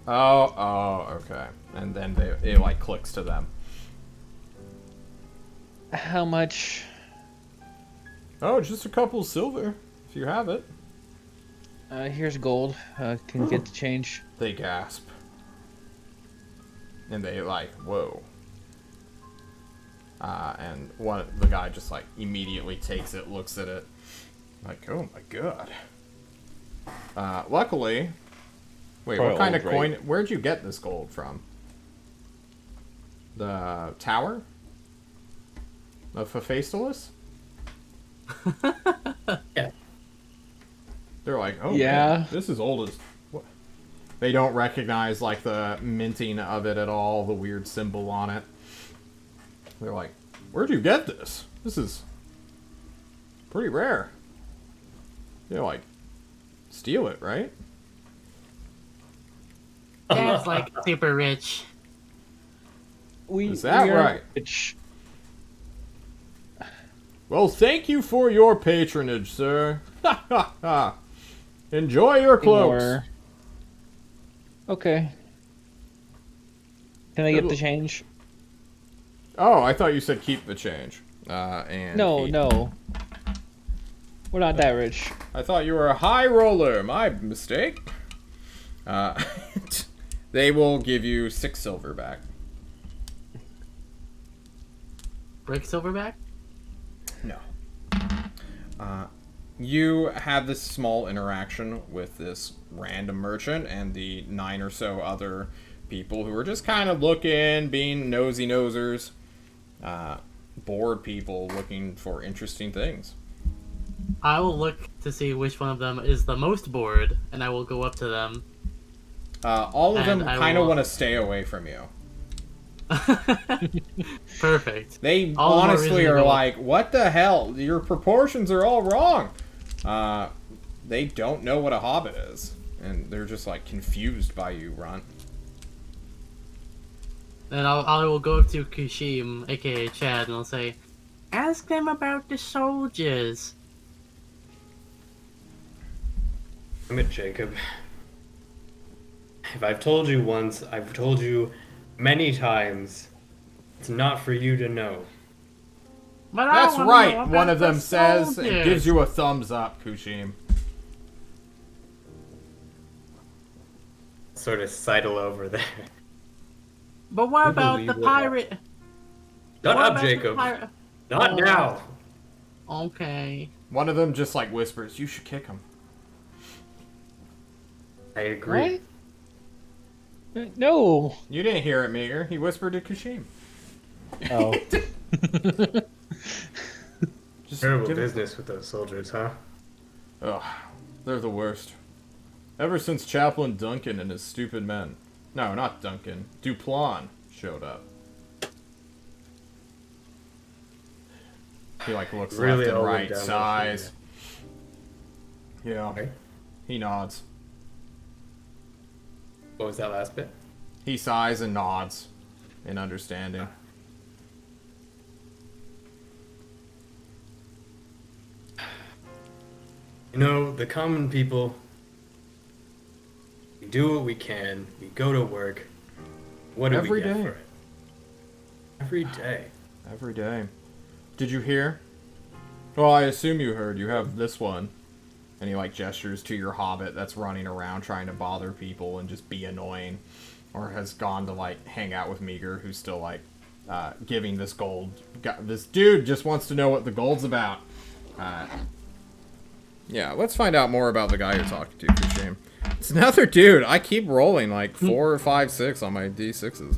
Oh, okay. And then it like clicks to them. How much? Oh, just a couple silver, if you have it. Here's gold. Can get the change. They gasp. And they like, whoa. And the guy just like immediately takes it, looks at it. Like, oh my god. Luckily... Wait, Probably what kind old, of coin... right? Where'd you get this gold from? The tower? Of Hephaestus? Yeah. They're like, oh Yeah. man, this is old as... What? They don't recognize, like, the minting of it at all, the weird symbol on it. They're like, where'd you get this? This is pretty rare. They're like, steal it, right? Dad's like super rich. Is that we are right? rich. Well, thank you for your patronage, sir. Ha ha ha. Enjoy your cloaks. More. Okay. Can I get the change? Oh, I thought you said keep the change. And No, he- no. We're not that rich. I thought you were a high roller. My mistake. They will give you 6 silver back. Brick silverback? No. You have this small interaction with this random merchant and the 9 or so other people who are just kind of looking, being nosy nosers. Bored people looking for interesting things. I will look to see which one of them is the most bored, and I will go up to them. All of them And I kind of will- want to stay away from you. Perfect. They All the more honestly reason to are go up. like, what the hell? Your proportions are all wrong. They don't know what a hobbit is. And they're just like confused by you, Runt. Then I will go up to Kushim, aka Chad, and I'll say, ask them about the soldiers. Damn it, Jacob. If I've told you once, I've told you many times. It's not for you to know. But I That's wanna right, know about one of the them says, and soldiers." gives you a thumbs up, Kushim. Sort of sidle over there. But what You about believe the what- pirate? Shut What up, about the Jacob. pirate? Not Oh. now. Okay. One of them just like whispers, you should kick him. I agree. What? No. You didn't hear it, Meager. He whispered to Kushim. Oh. Just Terrible give it- business with those soldiers, huh? Ugh, they're the worst. Ever since Chaplain Duncan and his stupid men. No, not Duncan. Duplan showed up. He like looks Really left all and went right, downhill sighs. for Yeah, Okay. he nods. What was that last bit? He sighs and nods in understanding. You know, the common people, we do what we can. We go to work. What do Every we get day. for it? Every day. Every day. Did you hear? Well, I assume you heard. You have this one. And he, like, gestures to your hobbit that's running around trying to bother people and just be annoying. Or has gone to, like, hang out with Meager, who's still, like, giving this gold. This dude just wants to know what the gold's about. Yeah, let's find out more about the guy you're talking to, for shame. It's another dude. I keep rolling, like, 4, 5, 6 on my D6s.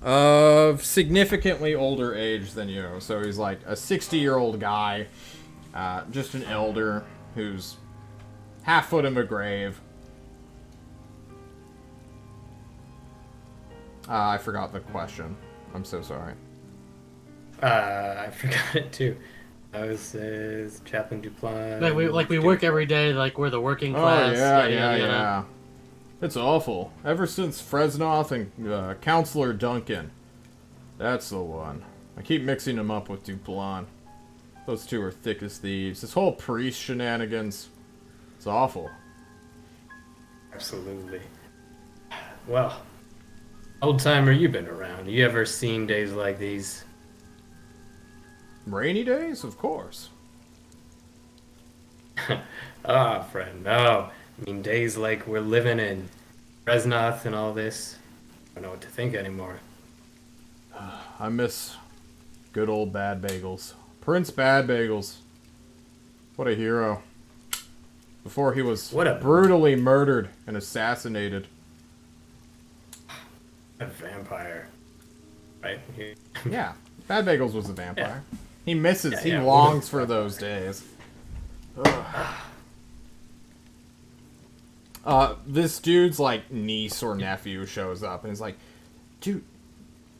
Of significantly older age than you. So he's like a 60-year-old guy, just an elder who's half foot in the grave. I forgot the question. I'm so sorry. I forgot it too. I was Chaplain Duplan. Like we work every day, like we're the working class. Oh, yeah, yada, yada, yada. yeah. It's awful. Ever since Fresnoth and Counselor Duncan. That's the one. I keep mixing him up with Duplan. Those two are thick as thieves. This whole priest shenanigans. It's awful. Absolutely. Well, old timer, you been around. You ever seen days like these? Rainy days? Of course. Ah, friend, no. I mean, days like we're living in Fresnoth and all this. I don't know what to think anymore. I miss good old Bad Bagels. Prince Bad Bagels. What a hero. Before he was brutally murdered and assassinated. A vampire. Right? Yeah, Bad Bagels was a vampire. Yeah. He misses, Yeah, he yeah, longs for those days. This dude's, like, niece or nephew shows up and is like, dude,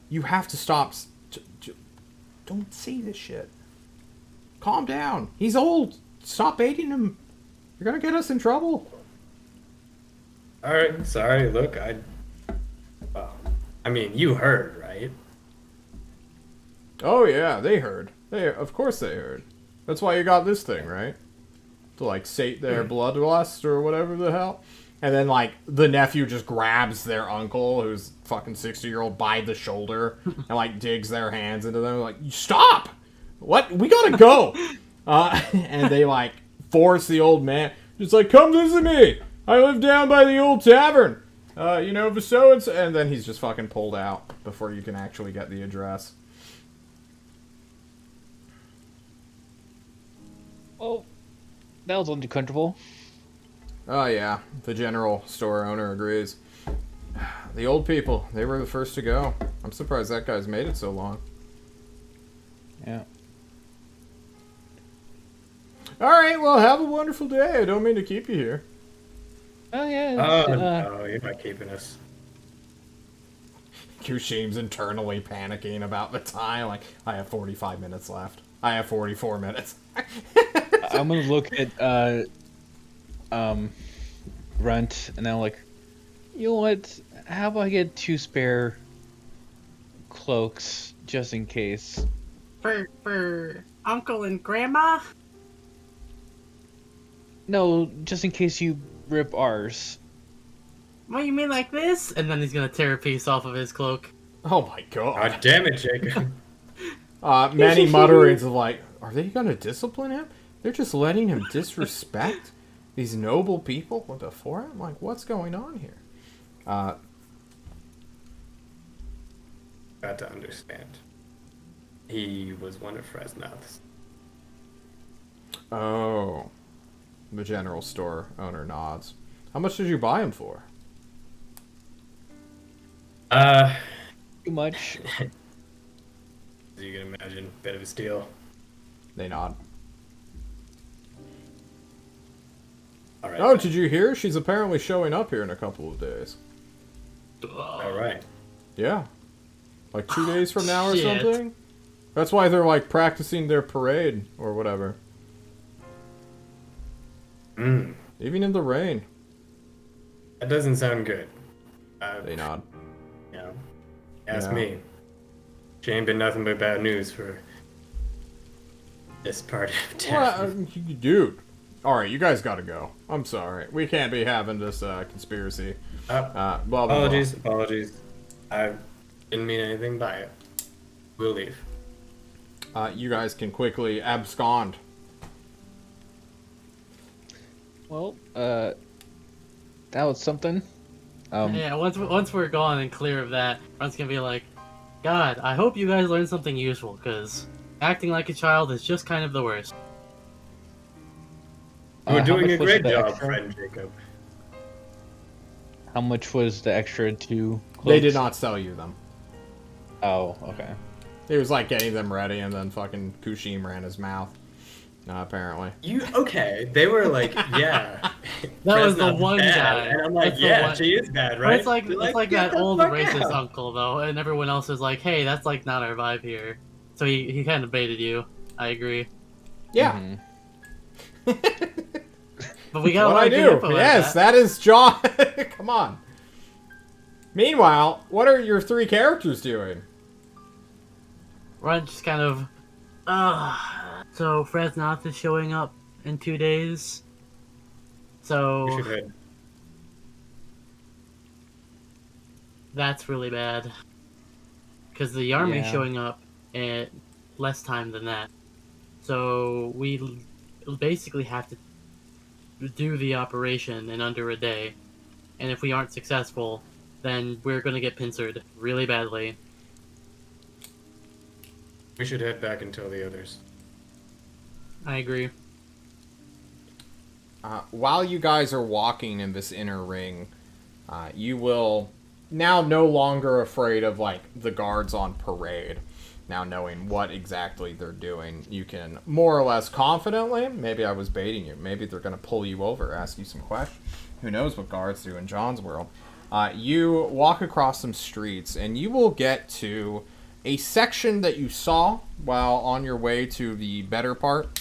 you have to stop. Don't say this shit. Calm down. He's old. Stop baiting him. You're gonna get us in trouble. Alright, sorry, look, well, I mean, you heard, right? Oh, yeah, they heard. Of course they heard. That's why you got this thing, right? To, like, sate their bloodlust or whatever the hell. And then, like, the nephew just grabs their uncle, who's fucking 60-year-old, by the shoulder and, like, digs their hands into them. Like, stop! What? We gotta go! And they, like, force the old man. Just like, come visit me! I live down by the old tavern! You know, the so-and-so... And then he's just fucking pulled out before you can actually get the address. Oh, that was too comfortable. Oh, yeah. The general store owner agrees. The old people, they were the first to go. I'm surprised that guy's made it so long. Yeah. Alright, well, have a wonderful day. I don't mean to keep you here. Oh, yeah. Oh, no, you're not keeping us. Kushim's internally panicking about the time. Like, I have 45 minutes left. I have 44 minutes. I'm gonna look at Runt, and I'm like, you know what? How about I get 2 spare cloaks just in case? For Uncle and Grandma? No, just in case you rip ours. What, you mean like this? And then he's gonna tear a piece off of his cloak. Oh my god. God damn it, Jacob. Many mutterings of like, are they gonna discipline him? They're just letting him disrespect these noble people before him? Like, what's going on here? Got to understand. He was one of Fresnoth's. Oh. The general store owner nods. How much did you buy him for? Too much. As you can imagine, bit of a steal. They nod. All right. Oh, did you hear? She's apparently showing up here in a couple of days. All right. Yeah. Like 2 days from now or Shit. something? That's why they're like practicing their parade or whatever. Hmm. Even in the rain. That doesn't sound good. They nod. You know, ask Yeah. me. She ain't been nothing but bad news for this part of town. Well, dude. Alright, you guys gotta go. I'm sorry. We can't be having this conspiracy. Blah, blah, Apologies. I didn't mean anything by it. We'll leave. blah. You guys can quickly abscond. Well, that was something. Yeah, once we're gone and clear of that, Ron's gonna be like, God, I hope you guys learned something useful, because acting like a child is just kind of the worst. We're how doing much a was great the job, extra? friend Jacob. How much was the extra 2 cloaks? They did not sell you them. Oh, okay. He was like getting them ready, and then fucking Kushim ran his mouth. Apparently. Okay? They were like, yeah. That was the Fresno's one bad. guy. And I'm like, That's the yeah, one- she is bad, But right? it's like They're it's like "Get that the old fuck racist out." uncle though, and everyone else is like, hey, that's like not our vibe here. So he kind of baited you. I agree. Yeah. Mhm. But we got What I do. Yes, that is John. Come on. Meanwhile, what are your 3 characters doing? Ron just kind of, so Fresnoth is showing up in 2 days. We So should head. that's really bad. Because the army's Yeah. showing up in less time than that. So we basically have to do the operation in under a day. And if we aren't successful, then we're going to get pincered really badly. We should head back and tell the others. I agree. While you guys are walking in this inner ring, you will now no longer afraid of like the guards on parade. Now knowing what exactly they're doing, you can more or less confidently, maybe I was baiting you, maybe they're going to pull you over, ask you some questions. Who knows what guards do in John's world. You walk across some streets and you will get to a section that you saw while on your way to the better part.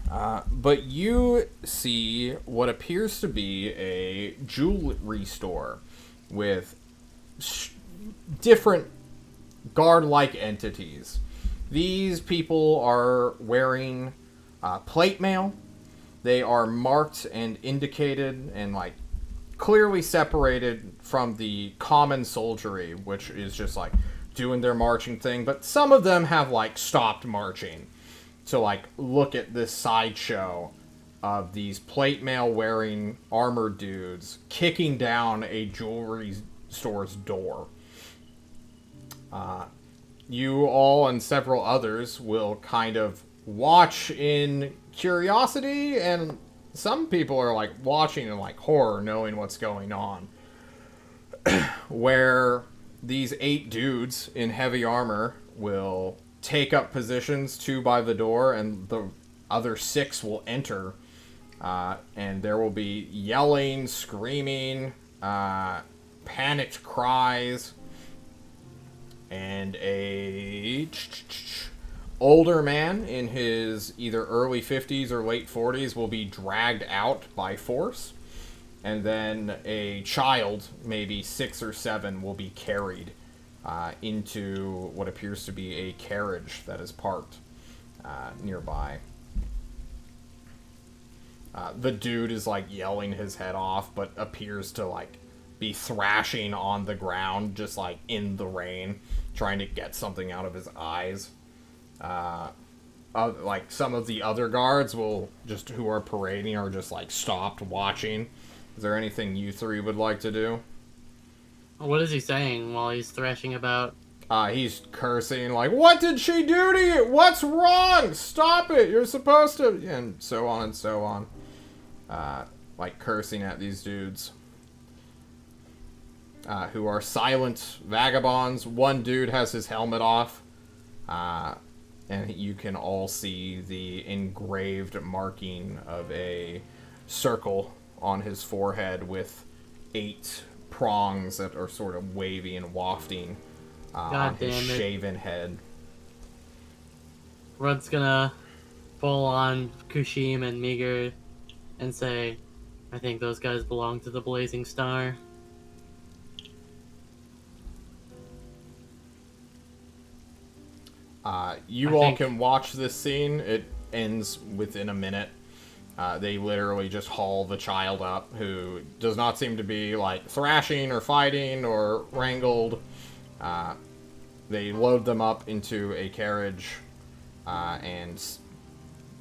But you see what appears to be a jewelry store with different guard-like entities. These people are wearing plate mail. They are marked and indicated and like clearly separated from the common soldiery, which is just like doing their marching thing. But some of them have like stopped marching to like look at this sideshow of these plate mail wearing armored dudes kicking down a jewelry store's door. You all and several others will kind of watch in curiosity, and some people are like watching in like horror, knowing what's going on. Where these 8 dudes in heavy armor will take up positions 2 by the door, and the other 6 will enter. And there will be yelling, screaming, panicked cries, and a older man in his either early 50s or late 40s will be dragged out by force. And then a child, maybe 6 or 7, will be carried into what appears to be a carriage that is parked nearby. The dude is like yelling his head off, but appears to like be thrashing on the ground, just like in the rain, trying to get something out of his eyes. Like some of the other guards will just who are parading are just like stopped watching. Is there anything you 3 would like to do? What is he saying while he's thrashing about? He's cursing like, "What did she do to you? What's wrong? Stop it! You're supposed to," and so on and so on. Like cursing at these dudes. Who are silent vagabonds. One dude has his helmet off. And you can all see the engraved marking of a circle on his forehead with 8 prongs that are sort of wavy and wafting on his damn it. shaven head. Rudd's gonna pull on Kushim and Meager and say, I think those guys belong to the Blazing Star. You I all think- can watch this scene. It ends within a minute. They literally just haul the child up, who does not seem to be, like, thrashing or fighting or wrangled. They load them up into a carriage, and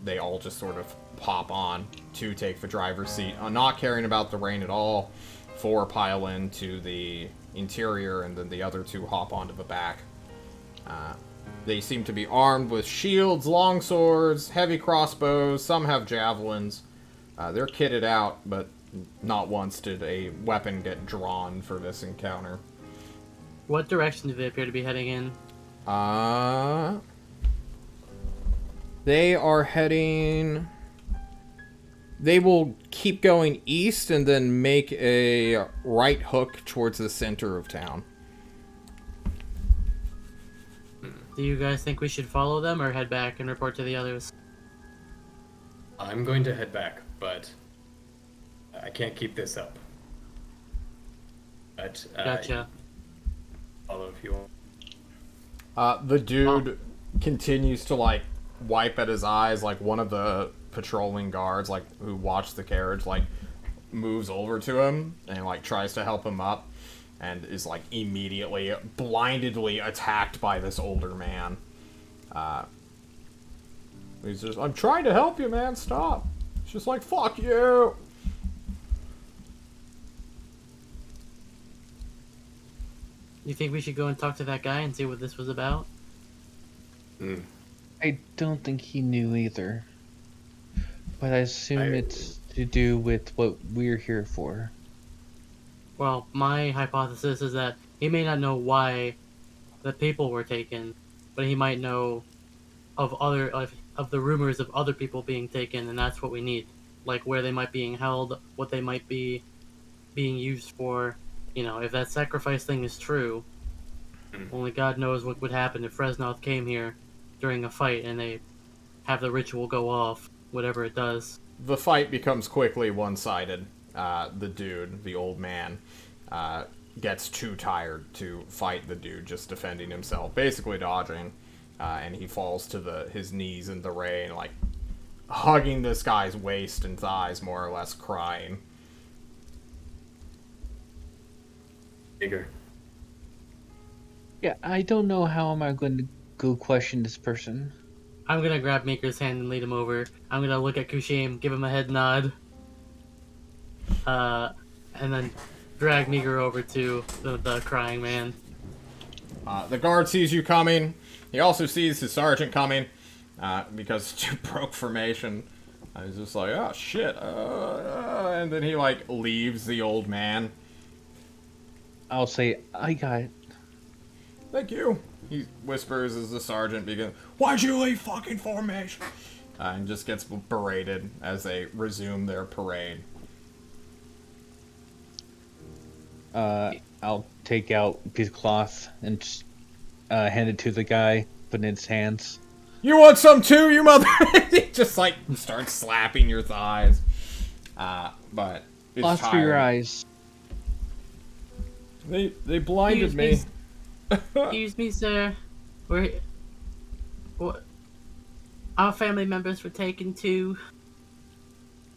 they all just sort of pop on to take the driver's seat, not caring about the rain at all. 4 pile into the interior, and then the other 2 hop onto the back. They seem to be armed with shields, long swords, heavy crossbows. Some have javelins. They're kitted out, but not once did a weapon get drawn for this encounter. What direction do they appear to be heading in? They are heading... They will keep going east and then make a right hook towards the center of town. Do you guys think we should follow them or head back and report to the others? I'm going to head back, but I can't keep this up. But Gotcha. follow if you want. The dude continues to, like, wipe at his eyes. Like, one of the patrolling guards, like, who watched the carriage, like, moves over to him and, like, tries to help him up, and is, like, immediately blindedly attacked by this older man. He's just, I'm trying to help you, man, stop. It's just like, fuck you. You think we should go and talk to that guy and see what this was about? I don't think he knew either. But I assume it's to do with what we're here for. Well, my hypothesis is that he may not know why the people were taken, but he might know of of the rumors of other people being taken, and that's what we need. Like where they might be being held, what they might be being used for. You know, if that sacrifice thing is true, only God knows what would happen if Fresnoth came here during a fight and they have the ritual go off, whatever it does. The fight becomes quickly one-sided. The dude, the old man, gets too tired to fight the dude just defending himself, basically dodging, and he falls to his knees in the rain, like hugging this guy's waist and thighs, more or less crying. Bigger. Yeah, I don't know how am I going to go question this person. I'm gonna grab Maker's hand and lead him over. I'm gonna look at Kushim, give him a head nod, and then drag Meeker over to the crying man. The guard sees you coming. He also sees his sergeant coming, because you broke formation. He's just like, oh shit, and then he, like, leaves the old man. I'll say, I got it. Thank you, he whispers as the sergeant begins. Why'd you leave fucking formation? And just gets berated as they resume their parade. I'll take out a piece of cloth and just, hand it to the guy, put it in his hands. You want some too, you mother? He just, like, starts slapping your thighs. But it's Cloth for your eyes. They blinded me. Excuse me, sir. What? Our family members were taken too.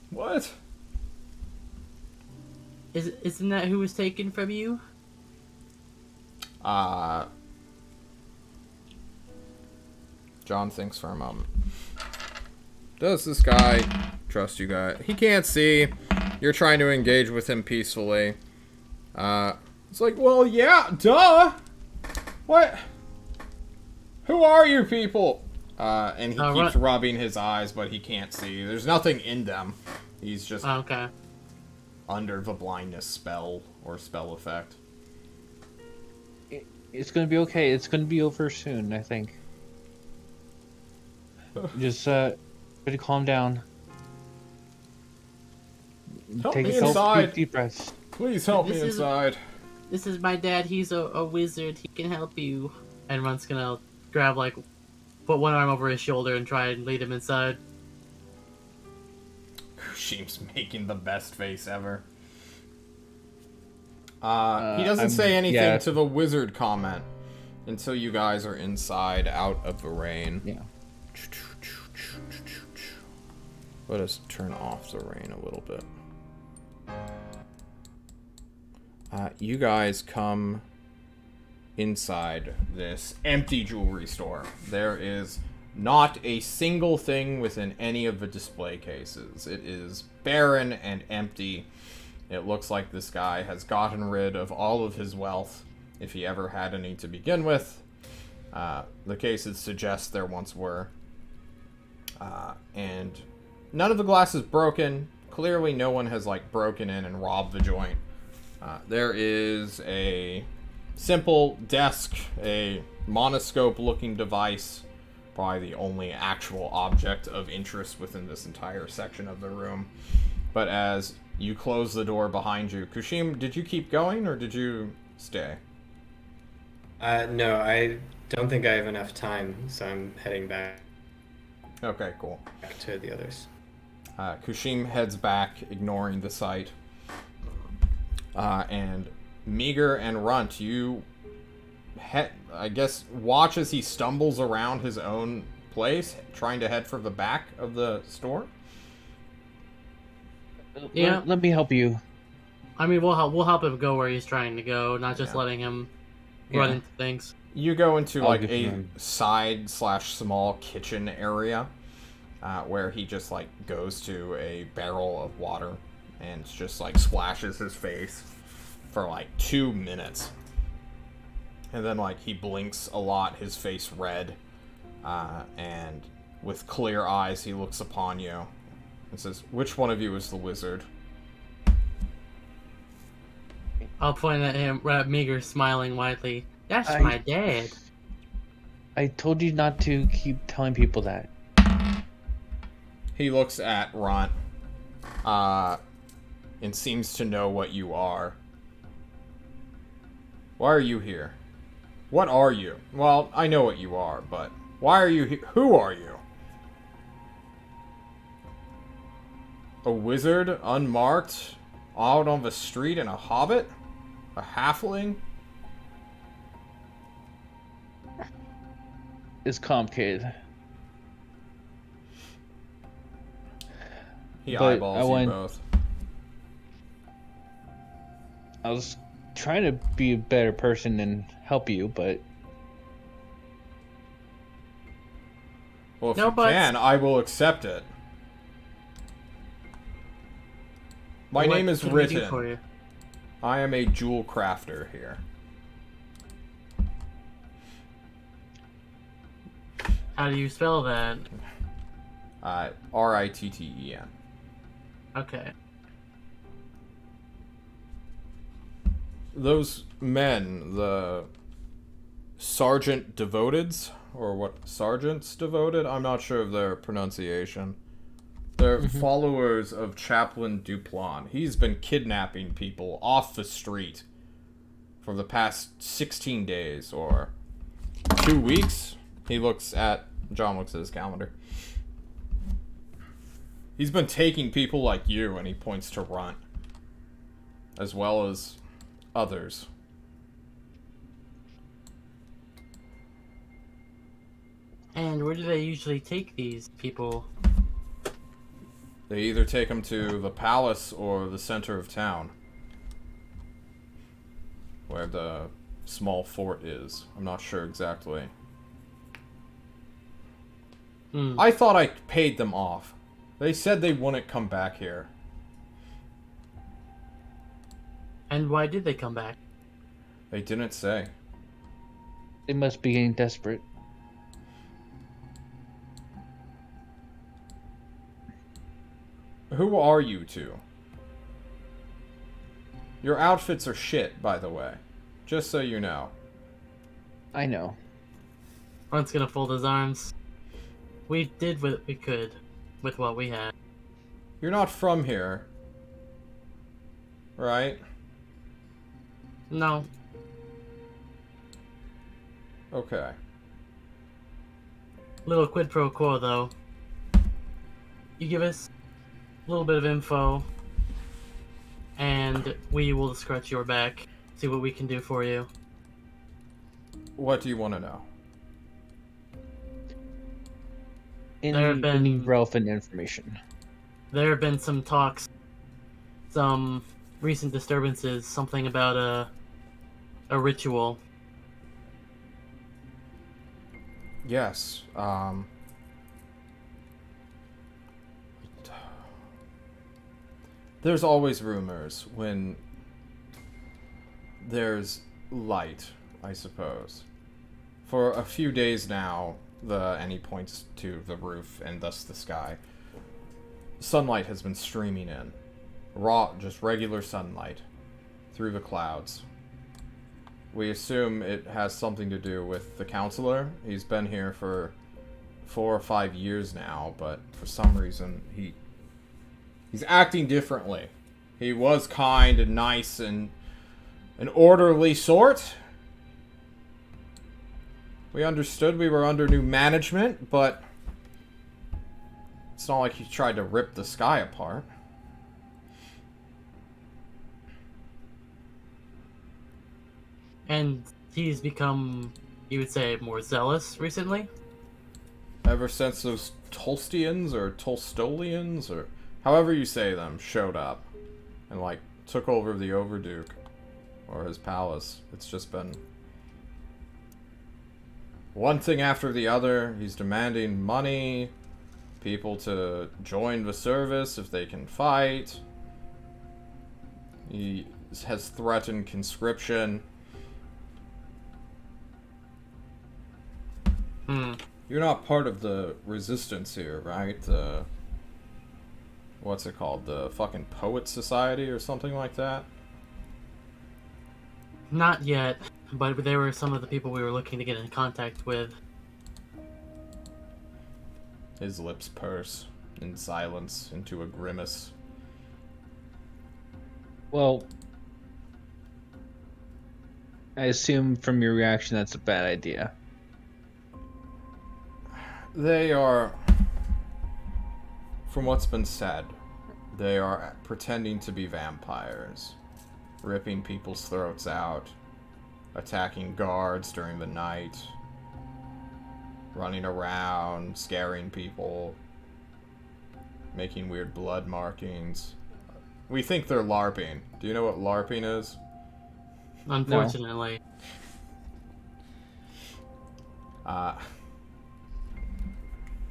What? Isn't that who was taken from you? John thinks for a moment. Does this guy trust you guys? He can't see. You're trying to engage with him peacefully. It's like, well, yeah, duh. What? Who are you people? And he keeps rubbing his eyes, but he can't see. There's nothing in them. He's just Okay. under the blindness spell or spell effect. It's gonna be okay. It's gonna be over soon, I think. Just, try to calm down. Help Take me a couple inside. deep breaths. Please help me This is- inside. This is my dad. He's a wizard. He can help you. And Runt's gonna grab, like, put one arm over his shoulder and try and lead him inside. Kushim's making the best face ever. He doesn't say anything yeah. to the wizard comment. until you guys are inside, out of the rain. Yeah. Let us turn off the rain a little bit. You guys come inside this empty jewelry store. There is not a single thing within any of the display cases. It is barren and empty. It looks like this guy has gotten rid of all of his wealth, if he ever had any to begin with. The cases suggest there once were. And none of the glass is broken. Clearly no one has, like, broken in and robbed the joint. There is a simple desk, a monoscope-looking device, probably the only actual object of interest within this entire section of the room. But as you close the door behind you, Kushim, did you keep going or did you stay? No, I don't think I have enough time, so I'm heading back Okay, cool. to the others. Kushim heads back, ignoring the sight. And Meager and Runt, you, I guess, watch as he stumbles around his own place, trying to head for the back of the store. Yeah. Let me help you. I mean, we'll help him go where he's trying to go, not just letting him run Yeah. into things. You go into, I'll like, give a him- side/small kitchen area, where he just, like, goes to a barrel of water and just, like, splashes his face for, like, 2 minutes. And then, like, he blinks a lot, his face red, and with clear eyes, he looks upon you and says, "Which one of you is the wizard?" I'll point at him, at Meager, smiling widely. That's I- my dad. I told you not to keep telling people that. He looks at Runt, and seems to know what you are. Why are you here? What are you? Well, I know what you are, but why are you here? Who are you? A wizard, unmarked, out on the street in a hobbit? A halfling? It's complicated. He But eyeballs I you want- both. I was trying to be a better person and help you, but Well, if No you buts. can, I will accept it. My What name is can we do written. for you? I am a jewel crafter here. How do you spell that? Ritten. Okay. Those men, the Sergeant Devoteds, or what, Sergeants Devoted? I'm not sure of their pronunciation. They're followers of Chaplain Duplon. He's been kidnapping people off the street for the past 16 days, or 2 weeks. John looks at his calendar. He's been taking people like you, and he points to Runt, as well as others. And where do they usually take these people? They either take him to the palace or the center of town, where the small fort is. I'm not sure exactly. Hmm. I thought I paid them off. They said they wouldn't come back here. And why did they come back? They didn't say. they must be getting desperate. Who are you two? Your outfits are shit, by the way. Just so you know. I know. Runt's gonna fold his arms. We did what we could with what we had. You're not from here. Right? No. Okay. Little quid pro quo, though. You give us a little bit of info, and we will scratch your back, see what we can do for you. What do you want to know? Any relevant information. There have been some talks, some recent disturbances, something about a ritual. Yes. There's always rumors when there's light, I suppose. For a few days now, and he points to the roof and thus the sky, sunlight has been streaming in. Raw, just regular sunlight through the clouds. We assume it has something to do with the counselor. He's been here for 4 or 5 years now, but for some reason he's acting differently. He was kind and nice and an orderly sort. We understood we were under new management, but it's not like he tried to rip the sky apart. And he's become, you would say, more zealous recently? Ever since those Tolstians or Tolstolians or however you say them showed up and like took over the Overduke or his palace, it's just been one thing after the other. He's demanding money, people to join the service if they can fight. He has threatened conscription. You're not part of the resistance here, right? What's it called? The fucking Poet Society or something like that? Not yet, but they were some of the people we were looking to get in contact with. His lips purse in silence into a grimace. Well, I assume from your reaction that's a bad idea. They are, from what's been said, they are pretending to be vampires, ripping people's throats out, attacking guards during the night, running around, scaring people, making weird blood markings. We think they're LARPing. Do you know what LARPing is? Unfortunately.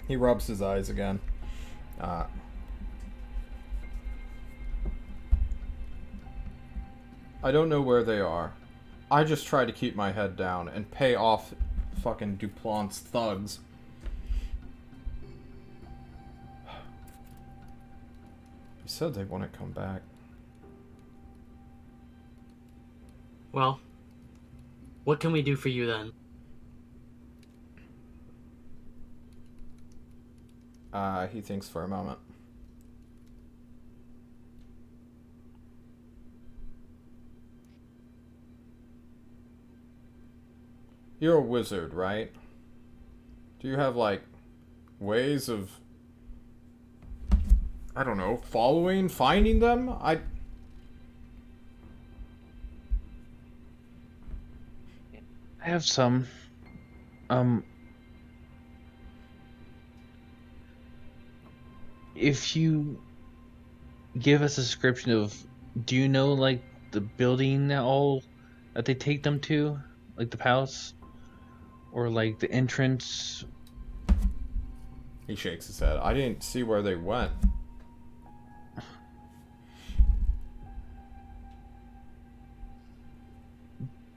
He rubs his eyes again. I don't know where they are. I just try to keep my head down and pay off fucking Duplant's thugs. He said they want to come back. Well, what can we do for you then? He thinks for a moment. You're a wizard, right? Do you have, like, ways of, I don't know, finding them? I have some. If you give us a description of, do you know, like, the building that they take them to? Like the palace? Or, like, the entrance? He shakes his head. I didn't see where they went.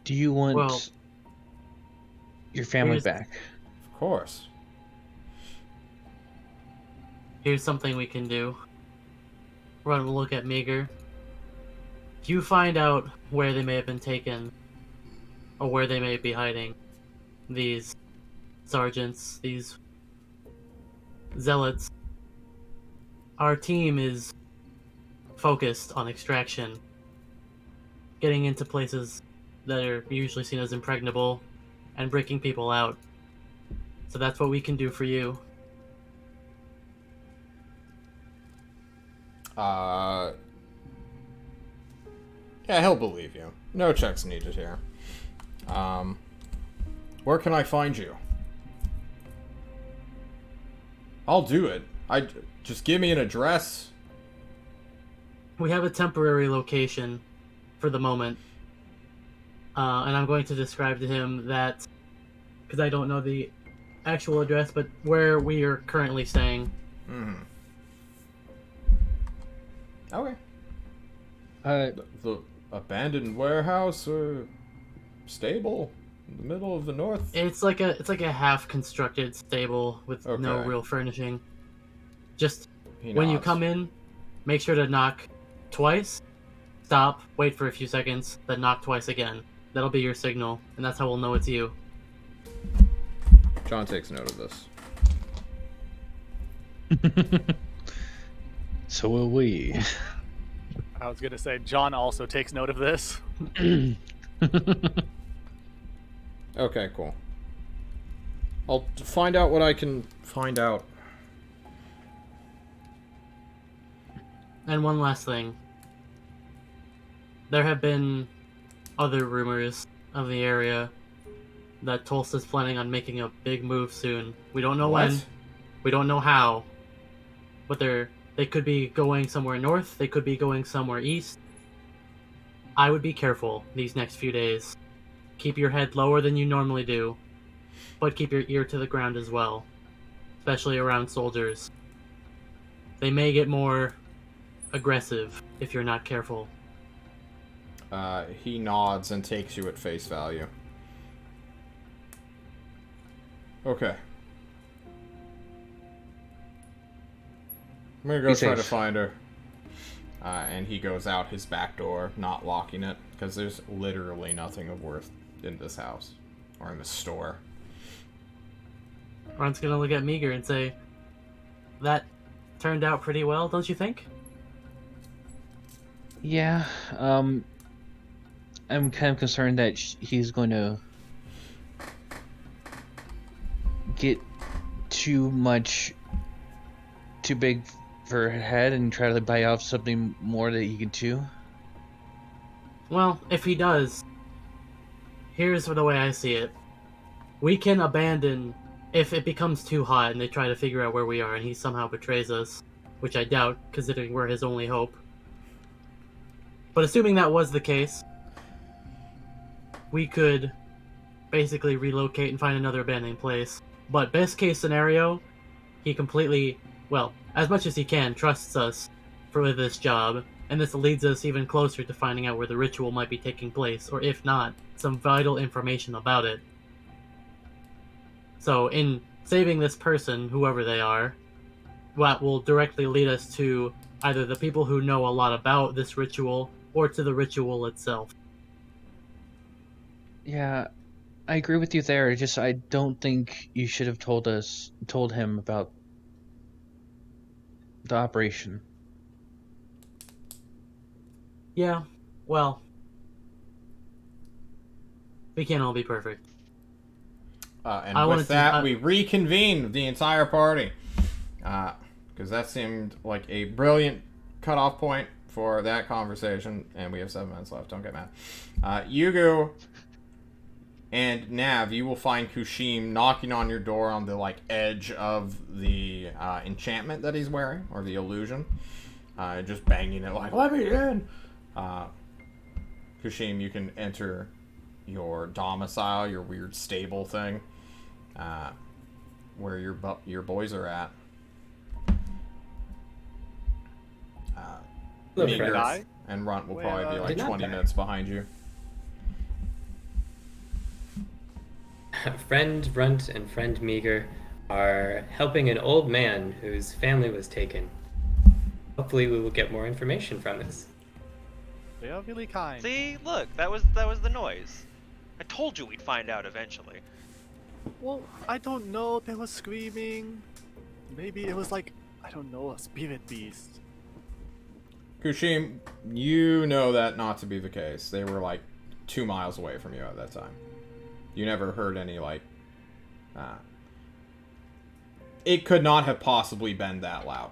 Do you want your family back? Of course. Here's something we can do. Run a look at Meager. You find out where they may have been taken, or where they may be hiding. These sergeants, these zealots. Our team is focused on extraction, getting into places that are usually seen as impregnable, and breaking people out. So that's what we can do for you. Yeah, he'll believe you. No checks needed here. Where can I find you? I'll do it. Just give me an address. We have a temporary location for the moment. And I'm going to describe to him that, because I don't know the actual address, but where we are currently staying. Mm-hmm. Okay. The abandoned warehouse or stable in the middle of the north? It's like a half-constructed stable with no Okay. real furnishing. Just He when you nods. come in, make sure to knock twice, stop, wait for a few seconds, then knock twice again. That'll be your signal, and that's how we'll know it's you. John takes note of this. So will we. I was gonna say John also takes note of this. Okay, cool. I'll find out what I can find out. And one last thing. There have been other rumors of the area that Tulsa's planning on making a big move soon. We don't know when, we don't know how, but they could be going somewhere north, they could be going somewhere east. I would be careful these next few days. Keep your head lower than you normally do, but keep your ear to the ground as well, especially around soldiers. They may get more aggressive if you're not careful. He nods and takes you at face value. Okay. I'm gonna go Be try to safe. find her. And he goes out his back door, not locking it, because there's literally nothing of worth in this house. Or in this store. Ron's gonna look at Meager and say, "That turned out pretty well, don't you think?" Yeah, I'm kind of concerned that he's going to get too big for her head and try to bite off something more that he can chew. Well, if he does, here's the way I see it. We can abandon if it becomes too hot and they try to figure out where we are and he somehow betrays us, which I doubt, considering we're his only hope. But assuming that was the case, we could basically relocate and find another abandoned place. But best case scenario, he completely, well, as much as he can, trusts us for this job, and this leads us even closer to finding out where the ritual might be taking place, or if not, some vital information about it. So in saving this person, whoever they are, that will directly lead us to either the people who know a lot about this ritual, or to the ritual itself. Yeah, I agree with you there. Just I don't think you should have told him about the operation. Yeah, well, we can't all be perfect. And I wanted with to- that, we reconvene the entire party. Because that seemed like a brilliant cutoff point for that conversation. And we have 7 minutes left, don't get mad. Yugo and Nav, you will find Kushim knocking on your door on the edge of the enchantment that he's wearing, or the illusion. Just banging it let me in! Kushim, you can enter your domicile, your weird stable thing, where your boys are at. Hello, Meager friends. and Runt will Well, probably be did not 20 die. minutes behind you. Friend Runt and friend Meager are helping an old man whose family was taken. Hopefully we will get more information from this. They are really kind. See, look, that was the noise. I told you we'd find out eventually. Well, I don't know. They were screaming. Maybe it was I don't know, a spirit beast. Kushim, you know that not to be the case. They were 2 miles away from you at that time. You never heard any it could not have possibly been that loud.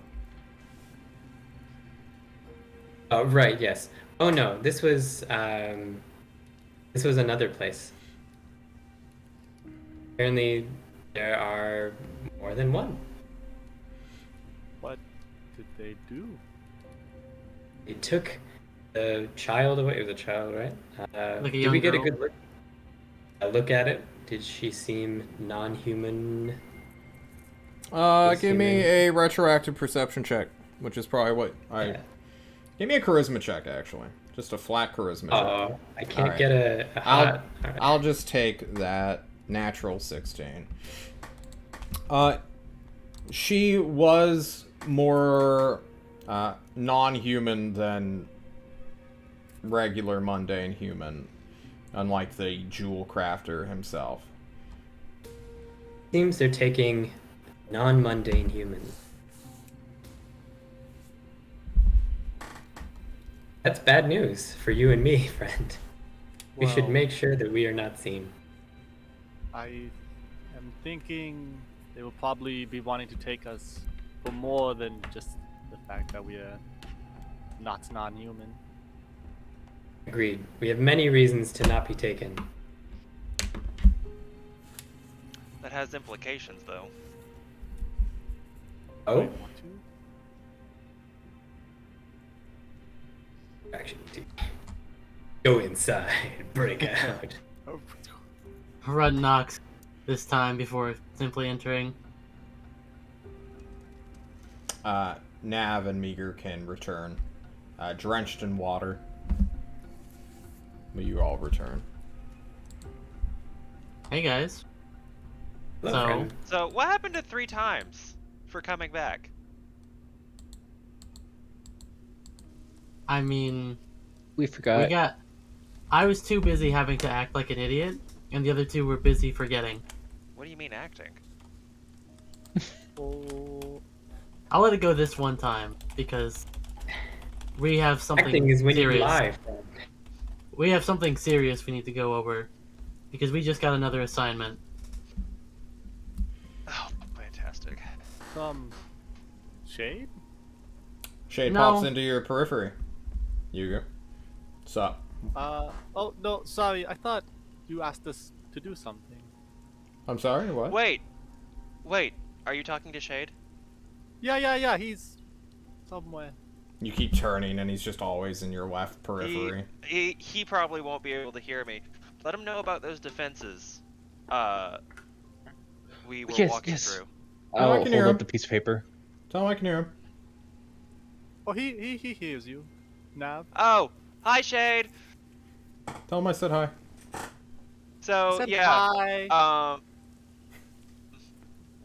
Oh, right, yes. Oh no, this was another place. Apparently, there are more than one. What did they do? They took the child away. It was a child, right? Like a Did young we get girl. a good look? A look at it? Did she seem non-human? Give me Human. a retroactive perception check, which is probably what I. Yeah. Give me a charisma check, actually. Just a flat charisma check. Oh, I can't Alright. get a hot. Alright. I'll just take that natural 16. She was more non-human than regular mundane human, unlike the jewel crafter himself. Seems they're taking non-mundane humans. That's bad news for you and me, friend. We should Well, make sure that we are not seen. I am thinking they will probably be wanting to take us for more than just the fact that we are not non-human. Agreed. We have many reasons to not be taken. That has implications, though. Oh, Do I want to? actually, go inside, break out. Oh, Rudd knocks this time before simply entering. Nav and Meager can return, drenched in water. But you all return. Hey guys. Hello, So- friend. So, what happened to 3 times for coming back? I mean, We forgot. I was too busy having to act like an idiot, and the other two were busy forgetting. What do you mean acting? oh, I'll let it go this one time because we have something Acting is when serious. you lie, friend. We have something serious we need to go over because we just got another assignment. Oh, fantastic. some shade? Shade No. pops into your periphery. Yuga. Sup? Oh no, sorry. I thought you asked us to do something. I'm sorry, what? Wait, are you talking to Shade? Yeah. He's somewhere. You keep turning and he's just always in your left periphery. He probably won't be able to hear me. Let him know about those defenses. We were walking through. Oh, I I'll can hold hear him. up the piece of paper. Tell him I can hear him. Oh, he hears you, Nav. Oh, hi Shade. Tell him I said hi. So Said yeah, hi.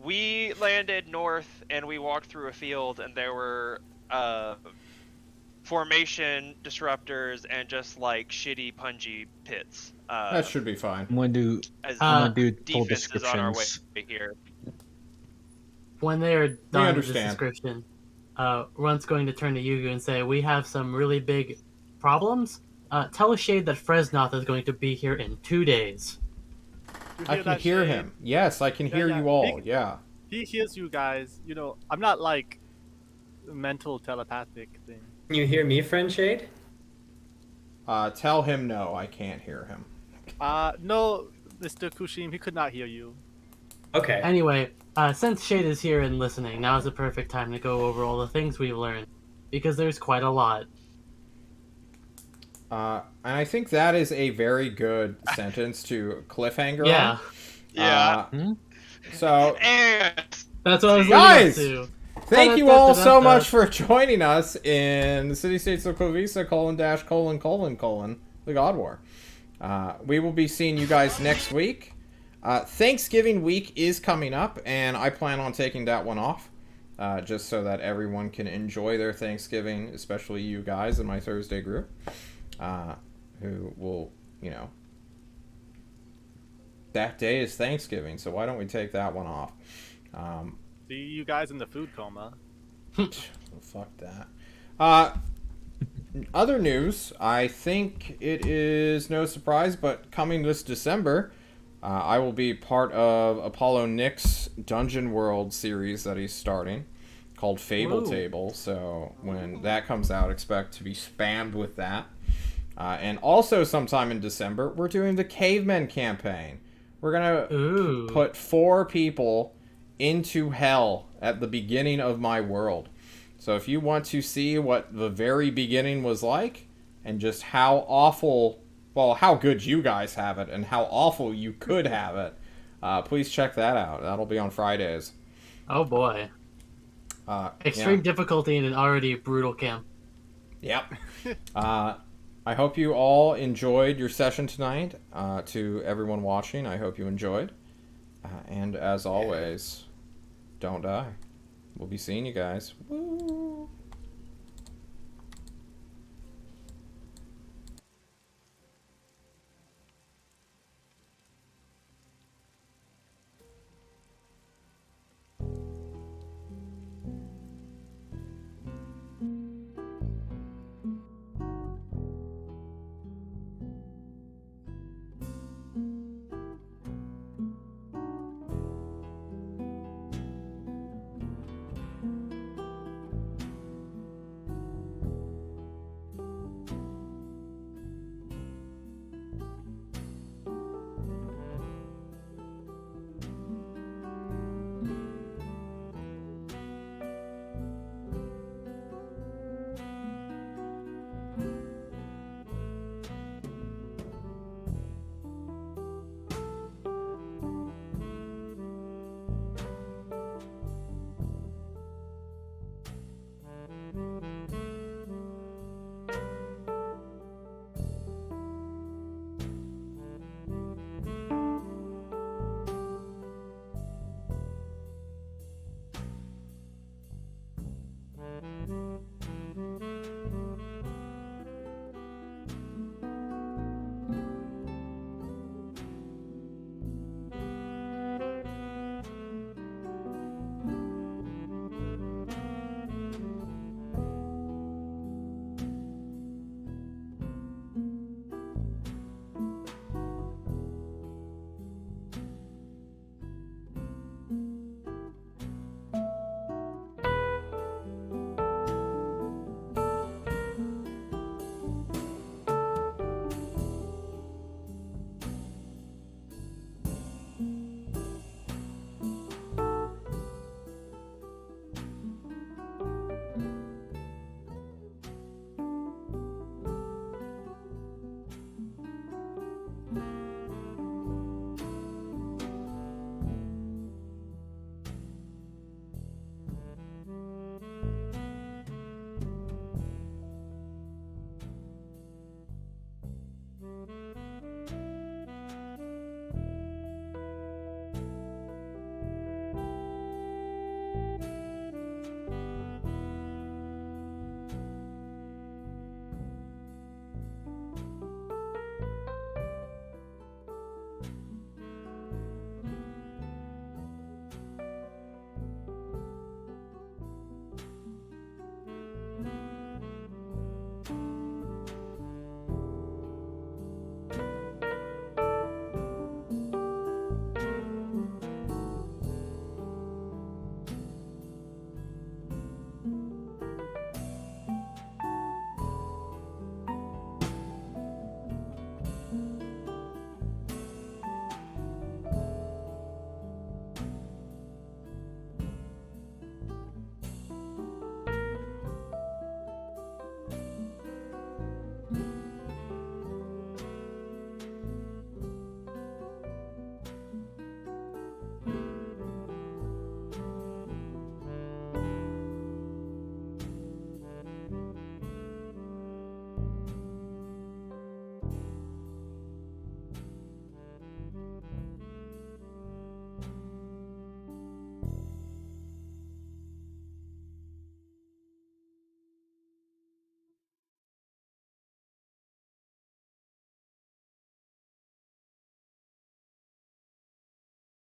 we landed north and we walked through a field and there were formation disruptors and just like shitty pungy pits. That should be fine. I'm gonna do As I'm gonna do full defenses on our way descriptions. here. When they are done with this understand. description, Runt's going to turn to Yugu and say, "We have some really big problems. Tell Shade that Fresnoth is going to be here in 2 days." You I can that, hear Shade? him. Yes, I can hear yeah. you all. Big- Yeah. He hears you guys. You know, I'm not like mental telepathic thing. Can you hear me, friend Shade? Tell him no, I can't hear him. No, Mr. Kushim, he could not hear you. Okay. Anyway, since Shade is here and listening, now is the perfect time to go over all the things we've learned, because there's quite a lot. And I think that is a very good sentence to cliffhanger Yeah, on. Yeah. So, And that's what I was Guys! leading up to. thank you all so much for joining us in the City-States of Klovisa, the God War. We will be seeing you guys next week. Thanksgiving week is coming up, and I plan on taking that one off, just so that everyone can enjoy their Thanksgiving, especially you guys in my Thursday group, who will, that day is Thanksgiving, so why don't we take that one off? See you guys in the food coma. Fuck that. Other news, I think it is no surprise, but coming this December, I will be part of Apollo Nick's Dungeon World series that he's starting, called Fable Whoa. Table. So when that comes out, expect to be spammed with that. And also sometime in December, we're doing the Cavemen campaign. We're gonna Ooh. put 4 people into hell at the beginning of my world. So if you want to see what the very beginning was like, and just how awful, well, how good you guys have it, and how awful you could have it, please check that out. That'll be on Fridays. Oh boy. Extreme difficulty in an already brutal camp. Yep. I hope you all enjoyed your session tonight. To everyone watching, I hope you enjoyed. And as always, don't die. We'll be seeing you guys. Woo!